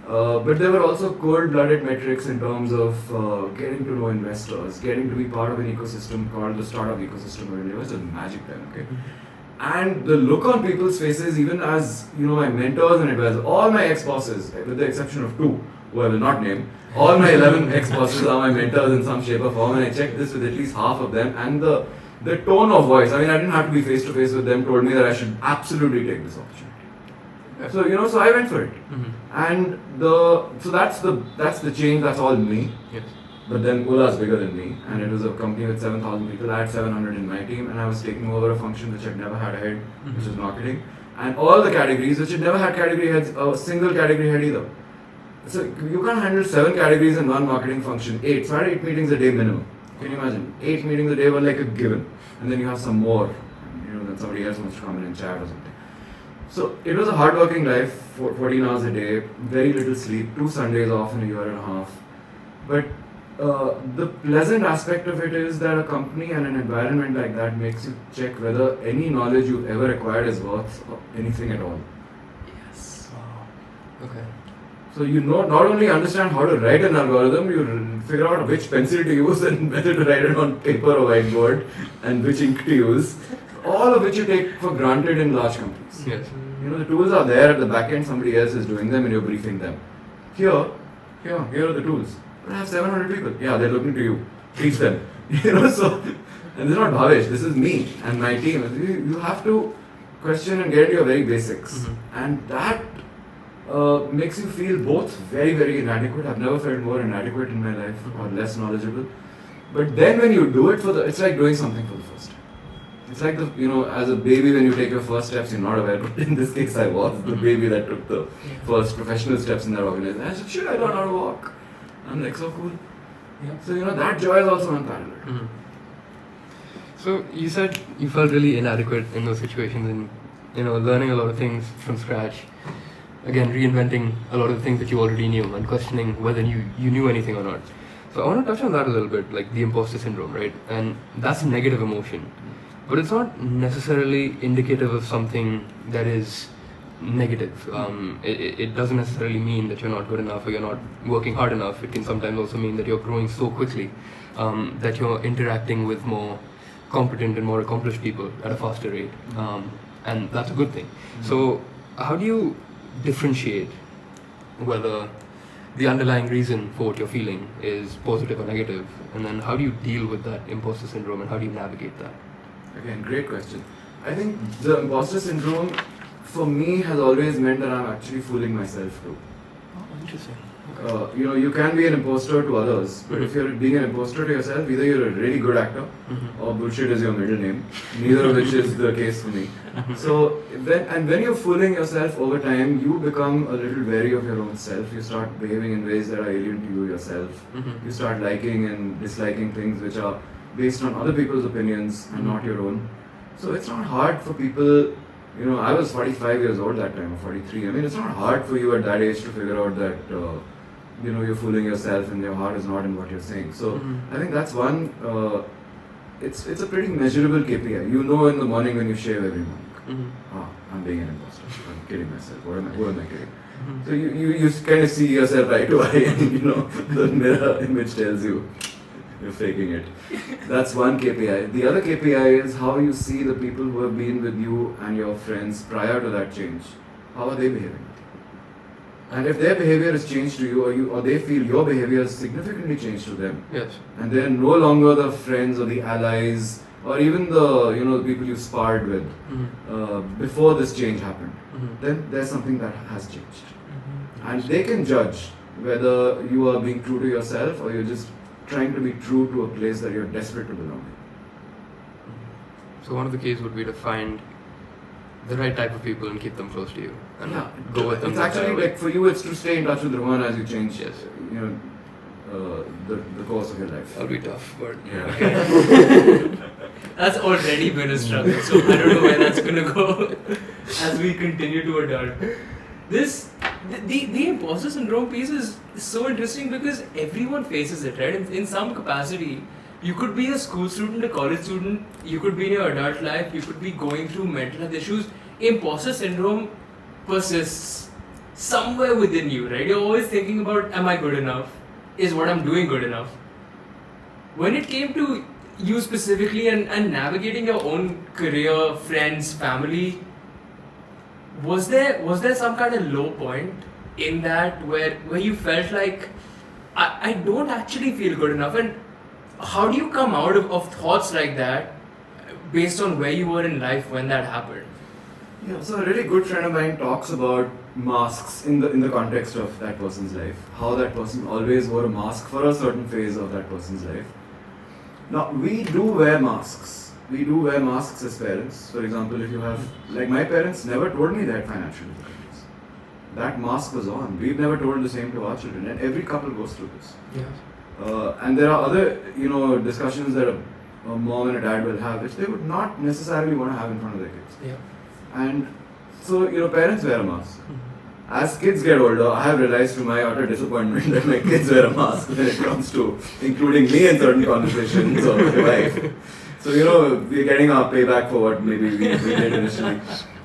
But there were also cold-blooded metrics in terms of getting to know investors, getting to be part of an ecosystem called the startup ecosystem of India. It was a magic time, okay? And the look on people's faces, even as my mentors and advisors, all my ex-bosses, with the exception of two, who I will not name, all my 11 ex-bosses are my mentors in some shape or form, and I checked this with at least half of them, and the tone of voice, I didn't have to be face-to-face with them, told me that I should absolutely take this opportunity. So, so I went for it. And so that's the change, that's all me. Yes. But then Ola is bigger than me, and it was a company with 7,000 people. I had 700 in my team, and I was taking over a function which I'd never had a head, which was marketing. And all the categories, which had never had category heads, a single category head either. So you can't handle 7 categories in one marketing function, 8. So I had 8 meetings a day minimum. Can you imagine? 8 meetings a day were like a given. And then you have some more, then somebody else wants to come in and chat or something. So it was a hard-working life, 14 hours a day, very little sleep, 2 Sundays off in a year and a half. But the pleasant aspect of it is that a company and an environment like that makes you check whether any knowledge you've ever acquired is worth anything at all. Yes. Wow. Okay. So you not only understand how to write an algorithm, you figure out which pencil to use and whether to write it on paper or whiteboard and which ink to use. All of which you take for granted in large companies. Yes. The tools are there at the back end, somebody else is doing them and you're briefing them. Here are the tools. But I have 700 people. Yeah, they're looking to you. Teach them. So, and this is not Bhavesh, this is me and my team. You have to question and get into your very basics. And that makes you feel both very, very inadequate. I've never felt more inadequate in my life or less knowledgeable. But then when you do it it's like doing something for the first time. It's like as a baby when you take your first steps, you're not aware, but in this case I was the baby that took the first professional steps in that organization. I said, shit, I don't know how to walk. I'm like, so cool. Yeah. So, that joy is also unparalleled. So you said you felt really inadequate in those situations and, learning a lot of things from scratch. Again, reinventing a lot of the things that you already knew and questioning whether you knew anything or not. So I want to touch on that a little bit, like the imposter syndrome, right? And that's a negative emotion. But it's not necessarily indicative of something that is negative. It doesn't necessarily mean that you're not good enough or you're not working hard enough. It can sometimes also mean that you're growing so quickly that you're interacting with more competent and more accomplished people at a faster rate, and that's a good thing. So how do you differentiate whether the underlying reason for what you're feeling is positive or negative, and then how do you deal with that imposter syndrome and how do you navigate that? Again, great question. I think the imposter syndrome for me has always meant that I'm actually fooling myself too. Oh, interesting. You can be an imposter to others, but if you're being an imposter to yourself, either you're a really good actor or bullshit is your middle name, neither of which is the case for me. So, when you're fooling yourself over time, you become a little wary of your own self. You start behaving in ways that are alien to you yourself. You start liking and disliking things which are based on other people's opinions and not your own. So it's not hard for people, I was 45 years old that time, or 43. I mean, it's not hard for you at that age to figure out that, you're fooling yourself and your heart is not in what you're saying. So I think that's one, it's a pretty measurable KPI. You know in the morning when you shave every morning, I'm being an imposter, I'm kidding myself, who am I kidding? So you kind of see yourself eye to eye and the mirror image tells you you're faking it. That's one KPI. The other KPI is how you see the people who have been with you and your friends prior to that change. How are they behaving? And if their behavior has changed to you, or they feel your behavior has significantly changed to them, Yes. and they're no longer the friends or the allies or even the people you sparred with before this change happened, then there's something that has changed. And they can judge whether you are being true to yourself or you're just trying to be true to a place that you're desperate to belong in. So one of the keys would be to find the right type of people and keep them close to you and go with them. It's actually like for you, it's to stay in touch with Rohan as you change, Yes. the course of your life. That'll be tough, but That's already been a struggle, so I don't know where that's gonna go as we continue to adult. The imposter syndrome piece is so interesting because everyone faces it, right? In some capacity, you could be a school student, a college student, you could be in your adult life, you could be going through mental health issues. Imposter syndrome persists somewhere within you, right? You're always thinking about, am I good enough? Is what I'm doing good enough? When it came to you specifically and navigating your own career, friends, family, was there some kind of low point in that where you felt like I don't actually feel good enough? And how do you come out of thoughts like that based on where you were in life when that happened? Yeah, so a really good friend of mine talks about masks in the context of that person's life. How that person always wore a mask for a certain phase of that person's life. Now, we do wear masks. We do wear masks as parents. For example, if you have, like my parents never told me they had financial difficulties. That mask was on. We've never told the same to our children, and every couple goes through this. Yes. And there are other, discussions that a mom and a dad will have, which they would not necessarily want to have in front of their kids. Yeah. And so, parents wear a mask. As kids get older, I have realized to my utter disappointment that my kids wear a mask when it comes to including me in certain conversations or my wife. So, we're getting our payback for what maybe we did initially.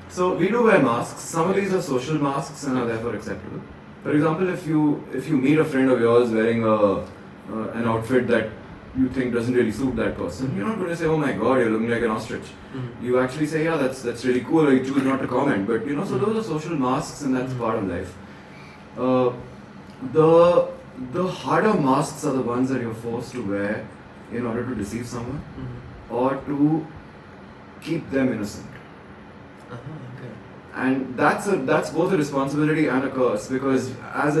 So, we do wear masks. Some of these are social masks and are therefore acceptable. For example, if you meet a friend of yours wearing an outfit that you think doesn't really suit that person, you're not going to say, oh my god, you're looking like an ostrich. You actually say, yeah, that's really cool, or you choose not to comment. But so those are social masks and that's part of life. The harder masks are the ones that you're forced to wear in order to deceive someone or to keep them innocent. Okay. And that's both a responsibility and a curse, because as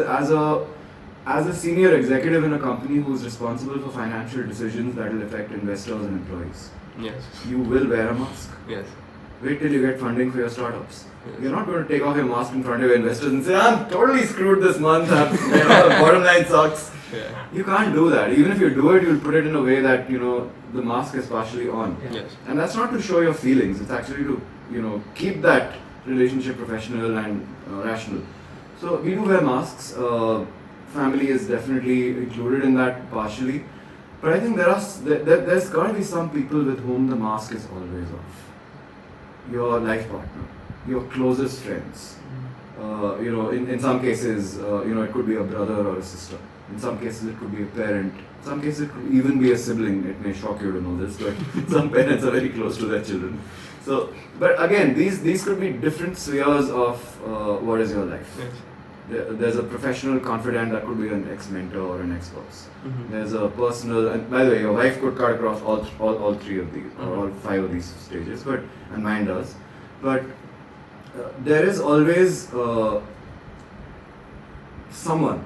a senior executive in a company who's responsible for financial decisions that will affect investors and employees, Yes. you will wear a mask. Yes. Wait till you get funding for your startups. Yes. You're not going to take off your mask in front of your investors and say, I'm totally screwed this month, the bottom line sucks. Yeah. You can't do that. Even if you do it, you'll put it in a way that, the mask is partially on. Yes. And that's not to show your feelings, it's actually to, keep that relationship professional and rational. So we do wear masks. Family is definitely included in that partially. But I think there's got to be some people with whom the mask is always off. Your life partner, your closest friends. In some cases, it could be a brother or a sister. In some cases, it could be a parent. In some cases, it could even be a sibling. It may shock you to know this, but some parents are very close to their children. So, but again, these could be different spheres of what is your life. Yes. There's a professional confidant that could be an ex-mentor or an ex-boss. Mm-hmm. There's a personal, and by the way, your wife could cut across all three of these, or all five of these stages, and mine does. But there is always someone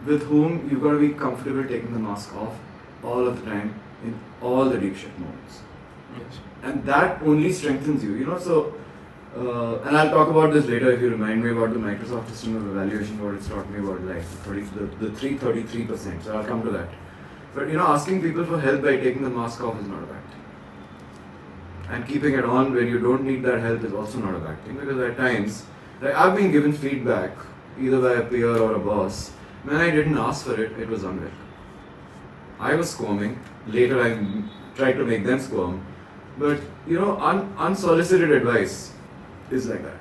with whom you've got to be comfortable taking the mask off all of the time in all the deep shit moments. Yes. And that only strengthens you, so and I'll talk about this later if you remind me about the Microsoft system of evaluation, what it's taught me about life, the 333%, so I'll come to that. But asking people for help by taking the mask off is not a bad thing. And keeping it on when you don't need that help is also not a bad thing, because at times, like I've been given feedback either by a peer or a boss, when I didn't ask for it, it was unwelcome. I was squirming, later I tried to make them squirm, but unsolicited advice is like that.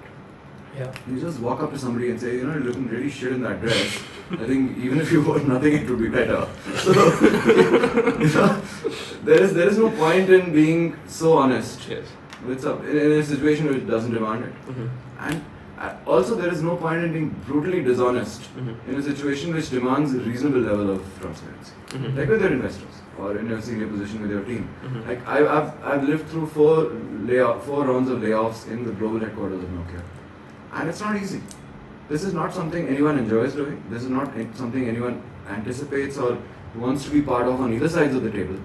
Yeah. You just walk up to somebody and say, you're looking really shit in that dress. I think even if you wore nothing, it would be better. So, there is no point in being so honest. Yes. In a situation which doesn't demand it. Mm-hmm. And also, there is no point in being brutally dishonest in a situation which demands a reasonable level of transparency. Mm-hmm. Like with your investors or in a senior position with your team. Mm-hmm. Like I've lived through four rounds of layoffs in the global headquarters of Nokia, and it's not easy. This is not something anyone enjoys doing. This is not something anyone anticipates or wants to be part of on either sides of the table.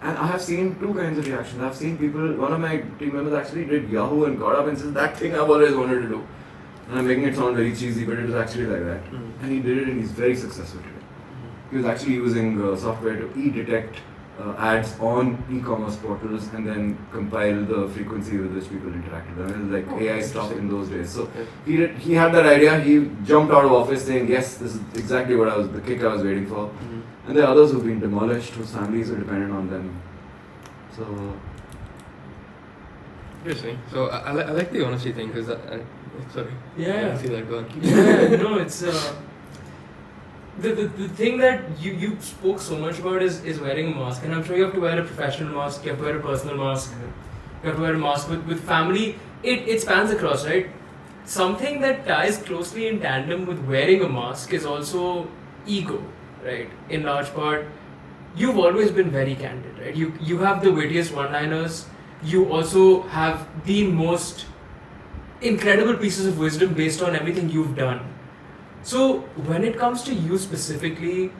And I have seen two kinds of reactions. I've seen people, one of my team members actually did Yahoo and got up and says, that thing I've always wanted to do. And I'm making it sound very cheesy, but it was actually like that. Mm-hmm. And he did it and he's very successful today. He was actually using software to detect ads on e-commerce portals and then compile the frequency with which people interacted with them. It was like AI stuff in those days. So he had that idea, he jumped out of office saying, yes, this is exactly the kick I was waiting for. Mm-hmm. And there are others who've been demolished, whose families are dependent on them. So... Interesting. So I like the honesty thing because sorry. Yeah. I see that going. Yeah, no, it's the thing that you spoke so much about is wearing a mask, and I'm sure you have to wear a professional mask, you have to wear a personal mask, you have to wear a mask with family. It spans across, right? Something that ties closely in tandem with wearing a mask is also ego, right? In large part, you've always been very candid, right? You have the wittiest one-liners. You also have the most incredible pieces of wisdom based on everything you've done. So when it comes to you specifically,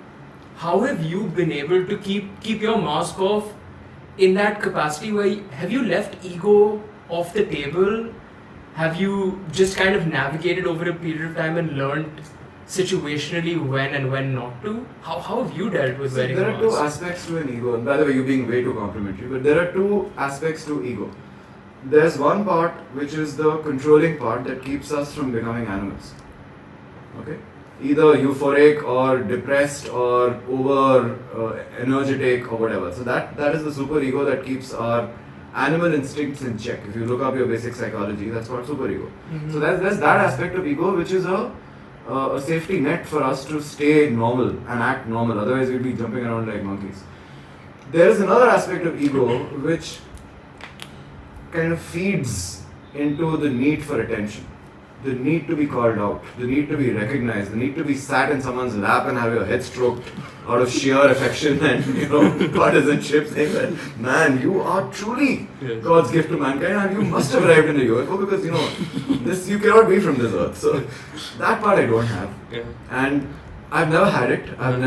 how have you been able to keep your mask off in that capacity? Have you left ego off the table? Have you just kind of navigated over a period of time and learned situationally when and when not to? How have you dealt with wearing a mask? There are two aspects to an ego, and by the way, you're being way too complimentary, but there are two aspects to ego. There's one part which is the controlling part that keeps us from becoming animals. Okay? Either euphoric or depressed or over energetic or whatever. So that is the superego that keeps our animal instincts in check. If you look up your basic psychology, that's what superego. Mm-hmm. So there's that aspect of ego which is a safety net for us to stay normal and act normal. Otherwise, we'd be jumping around like monkeys. There is another aspect of ego which kind of feeds into the need for attention, the need to be called out, the need to be recognized, the need to be sat in someone's lap and have your head stroked out of sheer affection and partisanship, saying that, man, you are truly God's gift to mankind and you must have arrived in the UFO because you cannot be from this earth. So that part I don't have, and I've never had it. I've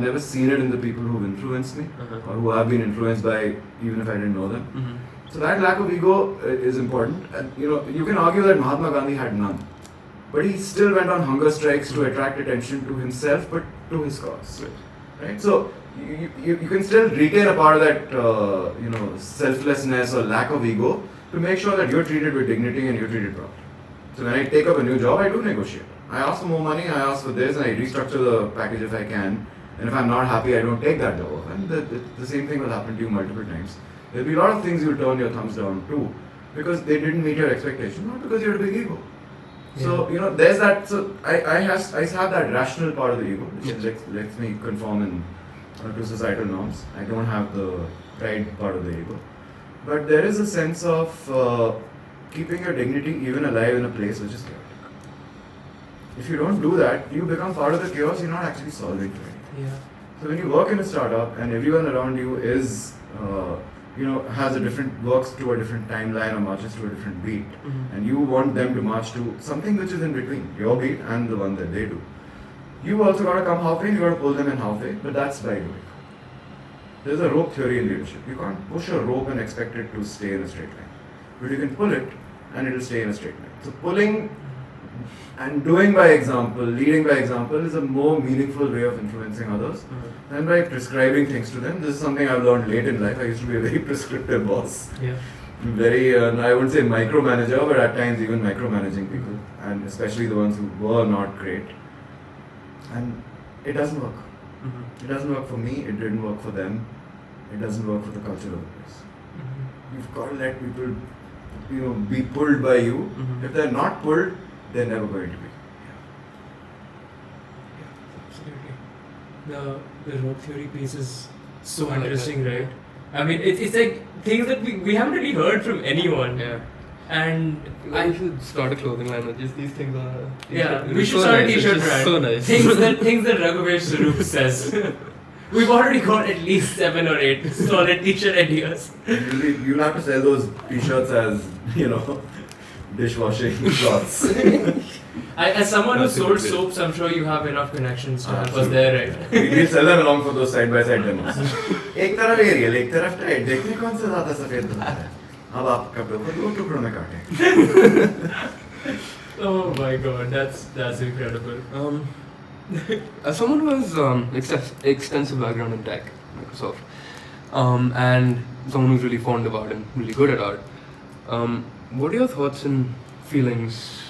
never seen it in the people who've influenced me or who have been influenced by, even if I didn't know them. Mm-hmm. So that lack of ego is important. And, you can argue that Mahatma Gandhi had none, but he still went on hunger strikes to attract attention to himself, but to his cause. Right? So you can still retain a part of that selflessness or lack of ego to make sure that you're treated with dignity and you're treated properly. So when I take up a new job, I do negotiate. I ask for more money, I ask for this, and I restructure the package if I can. And if I'm not happy, I don't take that job. And the same thing will happen to you multiple times. There'll be a lot of things you'll turn your thumbs down to. because they didn't meet your expectation, not because you had a big ego. So, there's that. So, I have that rational part of the ego, which lets me conform to societal norms. I don't have the pride part of the ego. But there is a sense of keeping your dignity even alive in a place which is chaotic. If you don't do that, you become part of the chaos, you're not actually solving for anything. Yeah. So when you work in a startup and everyone around you is, works to a different timeline or marches to a different beat, and you want them to march to something which is in between, your beat and the one that they do. You also got to come halfway, you got to pull them in halfway, but that's by doing. There's a rope theory in leadership. You can't push a rope and expect it to stay in a straight line. But you can pull it and it will stay in a straight line. So pulling and doing by example, leading by example is a more meaningful way of influencing others than by prescribing things to them. This is something I've learned late in life. I used to be a very prescriptive boss. Yeah. Very, I wouldn't say micromanager, but at times even micromanaging people, and especially the ones who were not great. And it doesn't work. It doesn't work for me, it didn't work for them, it doesn't work for the culture of the place. You've got to let people, be pulled by you. If they're not pulled, they're never going to be. Absolutely. The rope theory piece is so interesting, right? I mean, it's like things that we haven't really heard from anyone. Yeah. And I should start a clothing line with just these things on a yeah, we should start a t-shirt brand. So nice. Things that Raghuvesh Sarup says. We've already got at least 7 or 8 solid t-shirt ideas. You'll have to sell those t-shirts as, dishwashing cloths. As someone who sold soaps, I'm sure you have enough connections to help us there, right? We'll sell them along for those side-by-side demos. एक तरफ aerial, एक तरफ tight, देखने कौन सा ज़्यादा सफ़ेद बनता है? अब आप कपड़ों को 2 टुकड़ों में काटें. Oh my god, that's incredible. As someone who has extensive background in tech, Microsoft, and someone who's really fond of art and really good at art, what are your thoughts and feelings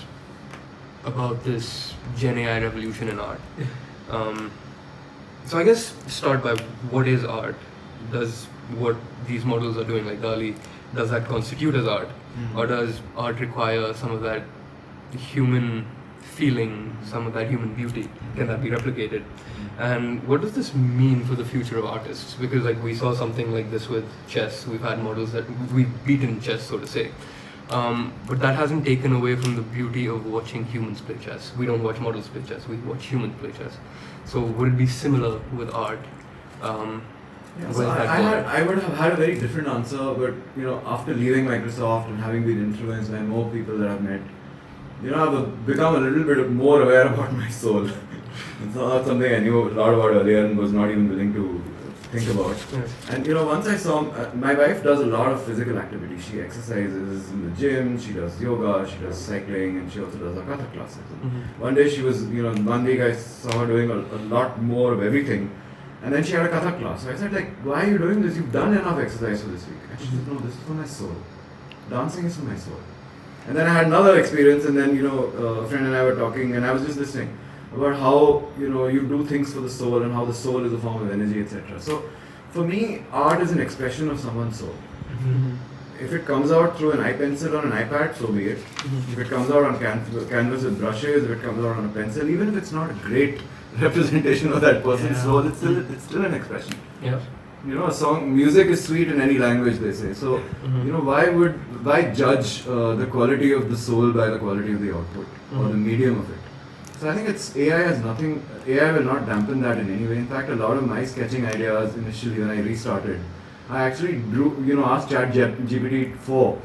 about this Gen AI revolution in art? So I guess start by what is art? Does what these models are doing, like DALL-E, does that constitute as art? Or does art require some of that human feeling, some of that human beauty? Can that be replicated? And what does this mean for the future of artists? Because we saw something like this with chess. We've had models that we've beaten chess, so to say. But that hasn't taken away from the beauty of watching humans play chess. We don't watch models play chess, we watch humans play chess. So would it be similar with art? So I would have had a very different answer, but after leaving Microsoft and having been influenced by more people that I've met, I've become a little bit more aware about my soul. It's not something I knew a lot about earlier and was not even willing to think about. Yes. And once I saw, my wife does a lot of physical activity. She exercises in the gym, she does yoga, she does cycling, and she also does Katha classes. One day she was, 1 week I saw her doing a lot more of everything. And then she had a Katha class. So I said, why are you doing this? You've done enough exercise for this week. And she said, no, this is for my soul. Dancing is for my soul. And then I had another experience, and then, a friend and I were talking, and I was just listening about how, you do things for the soul, and how the soul is a form of energy, etc. So, for me, art is an expression of someone's soul. If it comes out through an iPencil on an iPad, so be it. If it comes out on canvas with brushes, if it comes out on a pencil, even if it's not a great representation of that person's soul, it's still an expression. Yeah. Music is sweet in any language, they say. So, why judge the quality of the soul by the quality of the output or the medium of it? So I think AI will not dampen that in any way. In fact, a lot of my sketching ideas initially when I restarted, I actually asked ChatGPT-4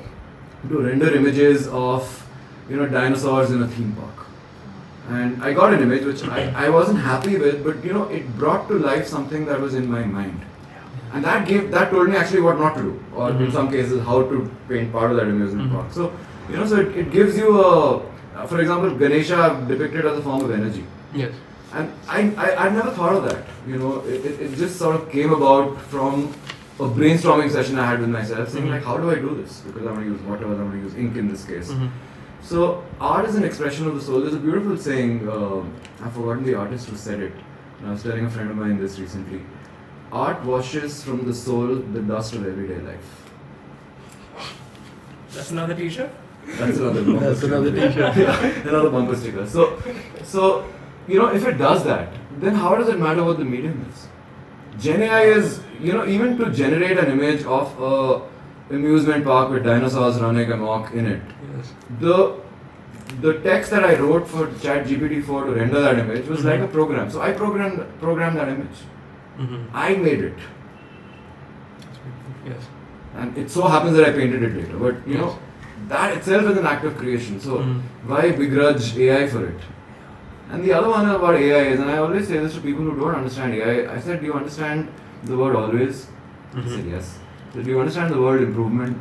to render images of, dinosaurs in a theme park. And I got an image which I wasn't happy with, but it brought to life something that was in my mind. And that told me actually what not to do, or in some cases how to paint part of that image in the park. So, so it gives you for example, Ganesha depicted as a form of energy. Yes. And I've never thought of that. It just sort of came about from a brainstorming session I had with myself, saying how do I do this? Because I want to use water, I want to use ink in this case. So art is an expression of the soul. There's a beautiful saying, I've forgotten the artist who said it. I was telling a friend of mine this recently. Art washes from the soul the dust of everyday life. That's another t-shirt? That's another bumper That's sticker. another t-shirt. Yeah, another bumper sticker. So, if it does that, then how does it matter what the medium is? Gen AI is, even to generate an image of a amusement park with dinosaurs running amok in it, Yes. the text that I wrote for ChatGPT-4 to render that image was like a program. So I programmed that image. I made it. Yes. And it so happens that I painted it later. But Yes. that itself is an act of creation. So Mhm. why begrudge AI for it? And the other one about AI is, and I always say this to people who don't understand AI, I said, do you understand the word always? They said yes. So do you understand the word improvement?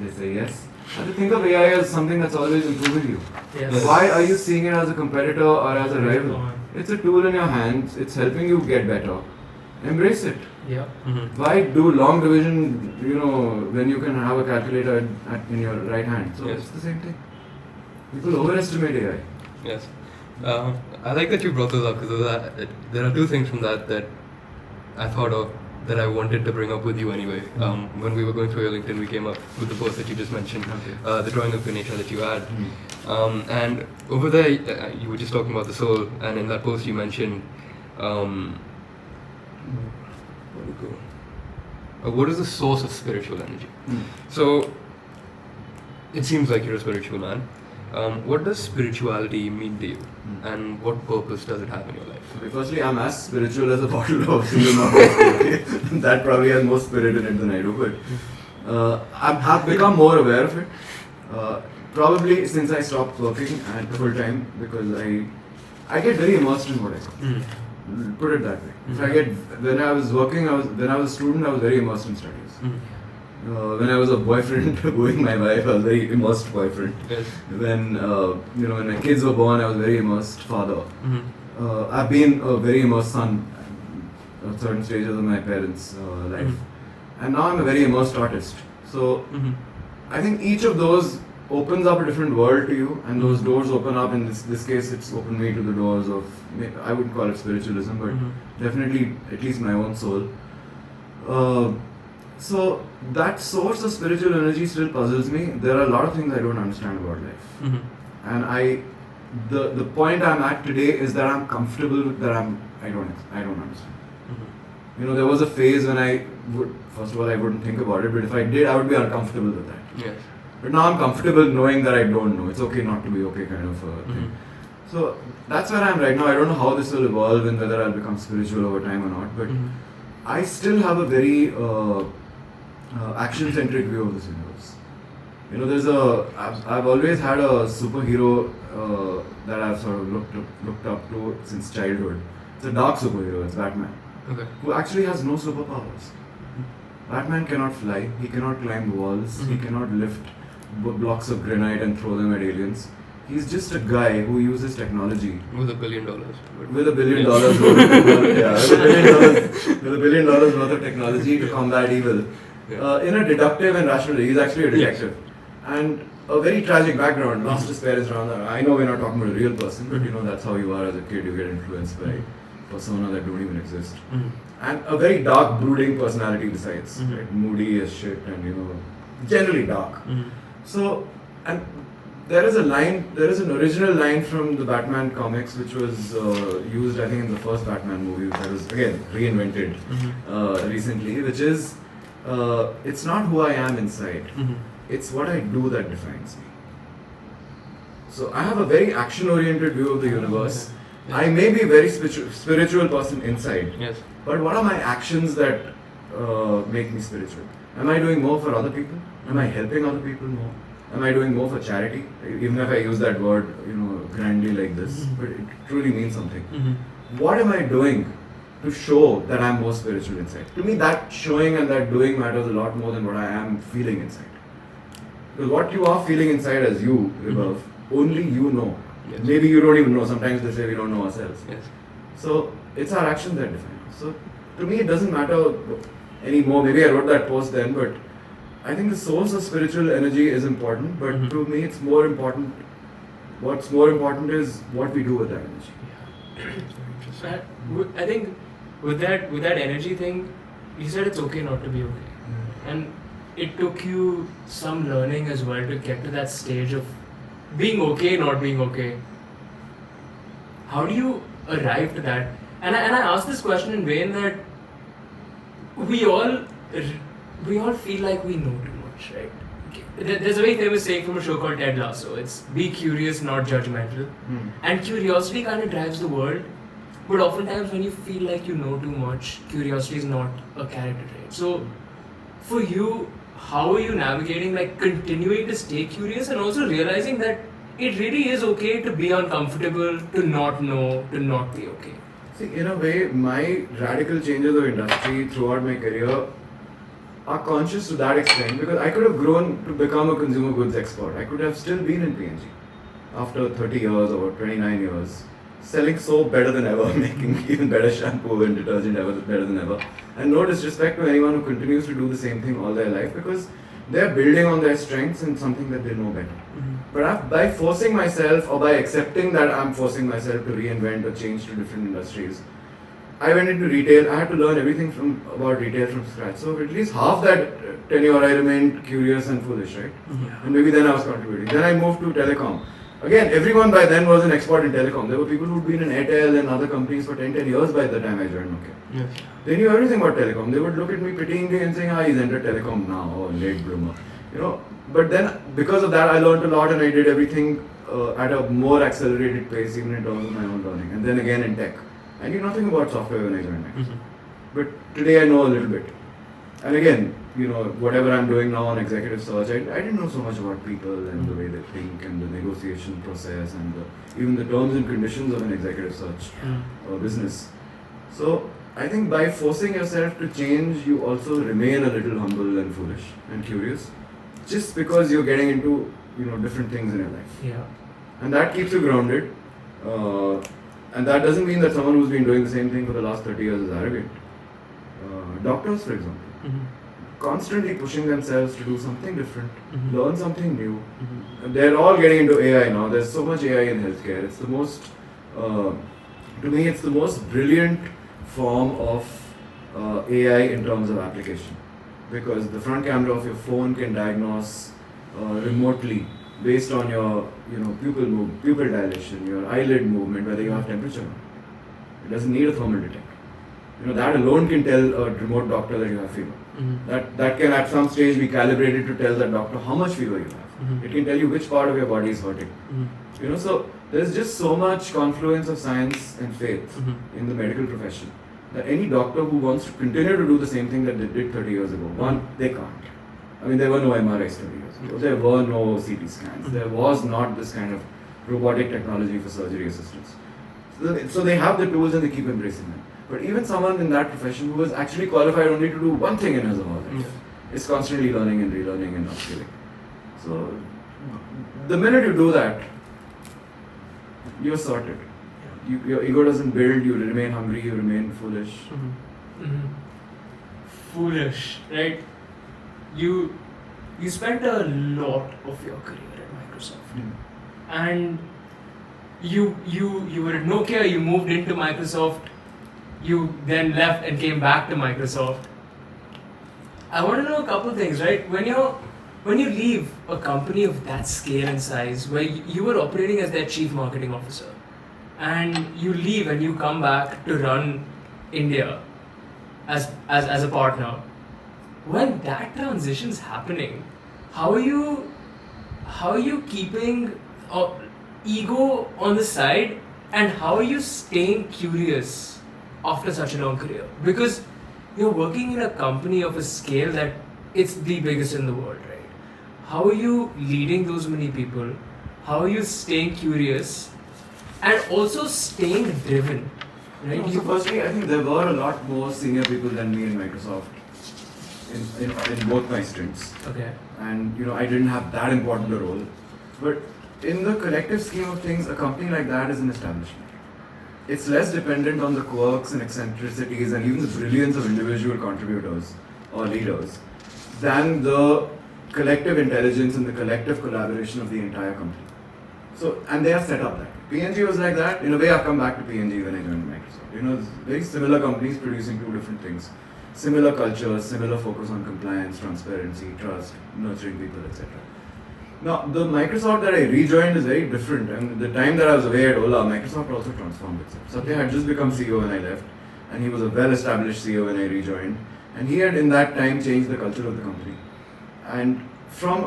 They say yes. And to think of AI as something that's always improving you. Yes. Why are you seeing it as a competitor or as a rival? It's a tool in your hands. It's helping you get better. Embrace it. Yeah. Why do long division, when you can have a calculator in your right hand? So Yes. it's the same thing. People overestimate AI. Yes. I like that you brought those up because there are two things from that I thought of that I wanted to bring up with you anyway. When we were going through your LinkedIn, we came up with the post that you just mentioned, Okay. the drawing of Ganesha that you had. And over there, you were just talking about the soul, and in that post you mentioned, what is the source of spiritual energy? So, it seems like you're a spiritual man. What does spirituality mean to you, and what purpose does it have in your life? Okay, firstly, I'm as spiritual as a bottle of single malt whiskey. Okay? That probably has more spirit in it than I do, but I've become more aware of it. Probably since I stopped working at full time, because I get very immersed in what I do. Put it that way. If I when I was working, when I was a student, I was very immersed in studies. When I was a boyfriend wooing my wife, I was very immersed boyfriend. Yes. When when my kids were born, I was very immersed father. I've been a very immersed son at certain stages of my parents' life, and now I'm a very immersed artist. So I think each of those opens up a different world to you, and those doors open up. In this case, it's opened me to the doors of, I wouldn't call it spiritualism, but definitely at least my own soul. So that source of spiritual energy still puzzles me. There are a lot of things I don't understand about life, and the point I'm at today is that I'm comfortable with that. I don't understand. There was a phase when I would, first of all, I wouldn't think about it, but if I did, I would be uncomfortable with that. Yes. But now I'm comfortable knowing that I don't know. It's okay not to be okay, kind of thing. So that's where I am right now. I don't know how this will evolve and whether I'll become spiritual over time or not. But I still have a very action-centric view of this universe. I've always had a superhero that I've sort of looked up to since childhood. It's a dark superhero. It's Batman, who actually has no superpowers. Batman cannot fly. He cannot climb walls. He cannot lift blocks of granite and throw them at aliens. He's just a guy who uses technology. With $1 billion. With $1 billion worth of technology. Yeah, with $1 billion worth of technology to combat evil. In a deductive and rational way. He's actually a detective. And a very tragic background. Lost his parents around that. I know we're not talking about a real person, but that's how you are as a kid. You get influenced by persona that don't even exist. And a very dark, brooding personality besides. Right? Moody as shit and generally dark. So, and there is an original line from the Batman comics which was used, I think, in the first Batman movie, that was again reinvented recently, which is, it's not who I am inside, it's what I do that defines me. So I have a very action-oriented view of the universe. I may be a very spiritual person inside, but what are my actions that make me spiritual? Am I doing more for other people? Am I helping other people more? Am I doing more for charity? Even if I use that word, grandly like this, but it truly means something. What am I doing to show that I'm more spiritual inside? To me, that showing and that doing matters a lot more than what I am feeling inside. Because what you are feeling inside as you, Vibhav, only you know. Yes. Maybe you don't even know. Sometimes they say we don't know ourselves. Yes. So it's our actions that define us. So to me, it doesn't matter anymore. Maybe I wrote that post then, but I think the source of spiritual energy is important. But to me, it's more important. What's more important is what we do with that energy. I think with that energy thing, you said it's okay not to be okay, and it took you some learning as well to get to that stage of being okay, not being okay. How do you arrive to that? And I ask this question in vain that we all feel like we know too much, right? There's a very famous saying from a show called Ted Lasso. It's be curious, not judgmental. And curiosity kind of drives the world. But oftentimes when you feel like you know too much, curiosity is not a character trait. So for you, how are you navigating like continuing to stay curious and also realizing that it really is okay to be uncomfortable, to not know, to not be okay? See, in a way, my radical changes of industry throughout my career are conscious to that extent, because I could have grown to become a consumer goods expert. I could have still been in P&G after 30 years or 29 years, selling soap better than ever, making even better shampoo and detergent better than ever. And no disrespect to anyone who continues to do the same thing all their life, because they're building on their strengths in something that they know better. But by forcing myself, or by accepting that I'm forcing myself to reinvent or change to different industries, I went into retail. I had to learn everything about retail from scratch. So at least half that tenure I remained curious and foolish, right? And maybe then I was contributing. Then I moved to telecom. Again, everyone by then was an expert in telecom. There were people who'd been in Airtel and other companies for 10 years by the time I joined Nokia. Yes. They knew everything about telecom. They would look at me pityingly and saying, he's entered telecom now, or late bloomer. But then because of that I learned a lot, and I did everything at a more accelerated pace, even in terms of my own learning. And then again in tech. I knew nothing about software when I joined Microsoft. But today I know a little bit. And again, whatever I'm doing now on executive search, I didn't know so much about people and the way they think and the negotiation process and even the terms and conditions of an executive search business. So I think by forcing yourself to change, you also remain a little humble and foolish and curious, just because you're getting into different things in your life. Yeah. And that keeps you grounded. And that doesn't mean that someone who's been doing the same thing for the last 30 years is arrogant. Doctors, for example, constantly pushing themselves to do something different, learn something new. They're all getting into AI now. There's so much AI in healthcare. It's the most, to me, it's the most brilliant form of AI in terms of application, because the front camera of your phone can diagnose remotely based on your pupil dilation, your eyelid movement, whether you have temperature or not. It doesn't need a thermal detector. That alone can tell a remote doctor that you have fever. That can at some stage be calibrated to tell that doctor how much fever you have. It can tell you which part of your body is hurting. So there's just so much confluence of science and faith in the medical profession that any doctor who wants to continue to do the same thing that they did 30 years ago, one, they can't. I mean, there were no MRIs 30 years ago. There were no CT scans. There was not this kind of robotic technology for surgery assistance. So they have the tools and they keep embracing them. But even someone in that profession who was actually qualified only to do one thing in his or her life is constantly learning and relearning and upskilling. So the minute you do that, you're sorted. Your ego doesn't build, you remain hungry, you remain foolish. Foolish, right? You spent a lot of your career at Microsoft, and you were at Nokia. You moved into Microsoft. You then left and came back to Microsoft. I want to know a couple things, right? When you leave a company of that scale and size, where you were operating as their chief marketing officer, and you leave and you come back to run India as a partner. When that transition's happening, how are you keeping ego on the side, and how are you staying curious after such a long career? Because you're working in a company of a scale that it's the biggest in the world, right? How are you leading those many people? How are you staying curious and also staying driven, right? So firstly, I think there were a lot more senior people than me in Microsoft in both my stints. Okay. And I didn't have that important a role. But in the collective scheme of things, a company like that is an establishment. It's less dependent on the quirks and eccentricities and even the brilliance of individual contributors or leaders than the collective intelligence and the collective collaboration of the entire company. So, and they are set up that way. P&G was like that. In a way, I've come back to P&G when I joined Microsoft. Very similar companies producing two different things. similar cultures, similar focus on compliance, transparency, trust, nurturing people, etc. Now, the Microsoft that I rejoined is very different. And the time that I was away at Ola, Microsoft also transformed itself. Satya had just become CEO when I left, and he was a well-established CEO when I rejoined. And he had, in that time, changed the culture of the company. And from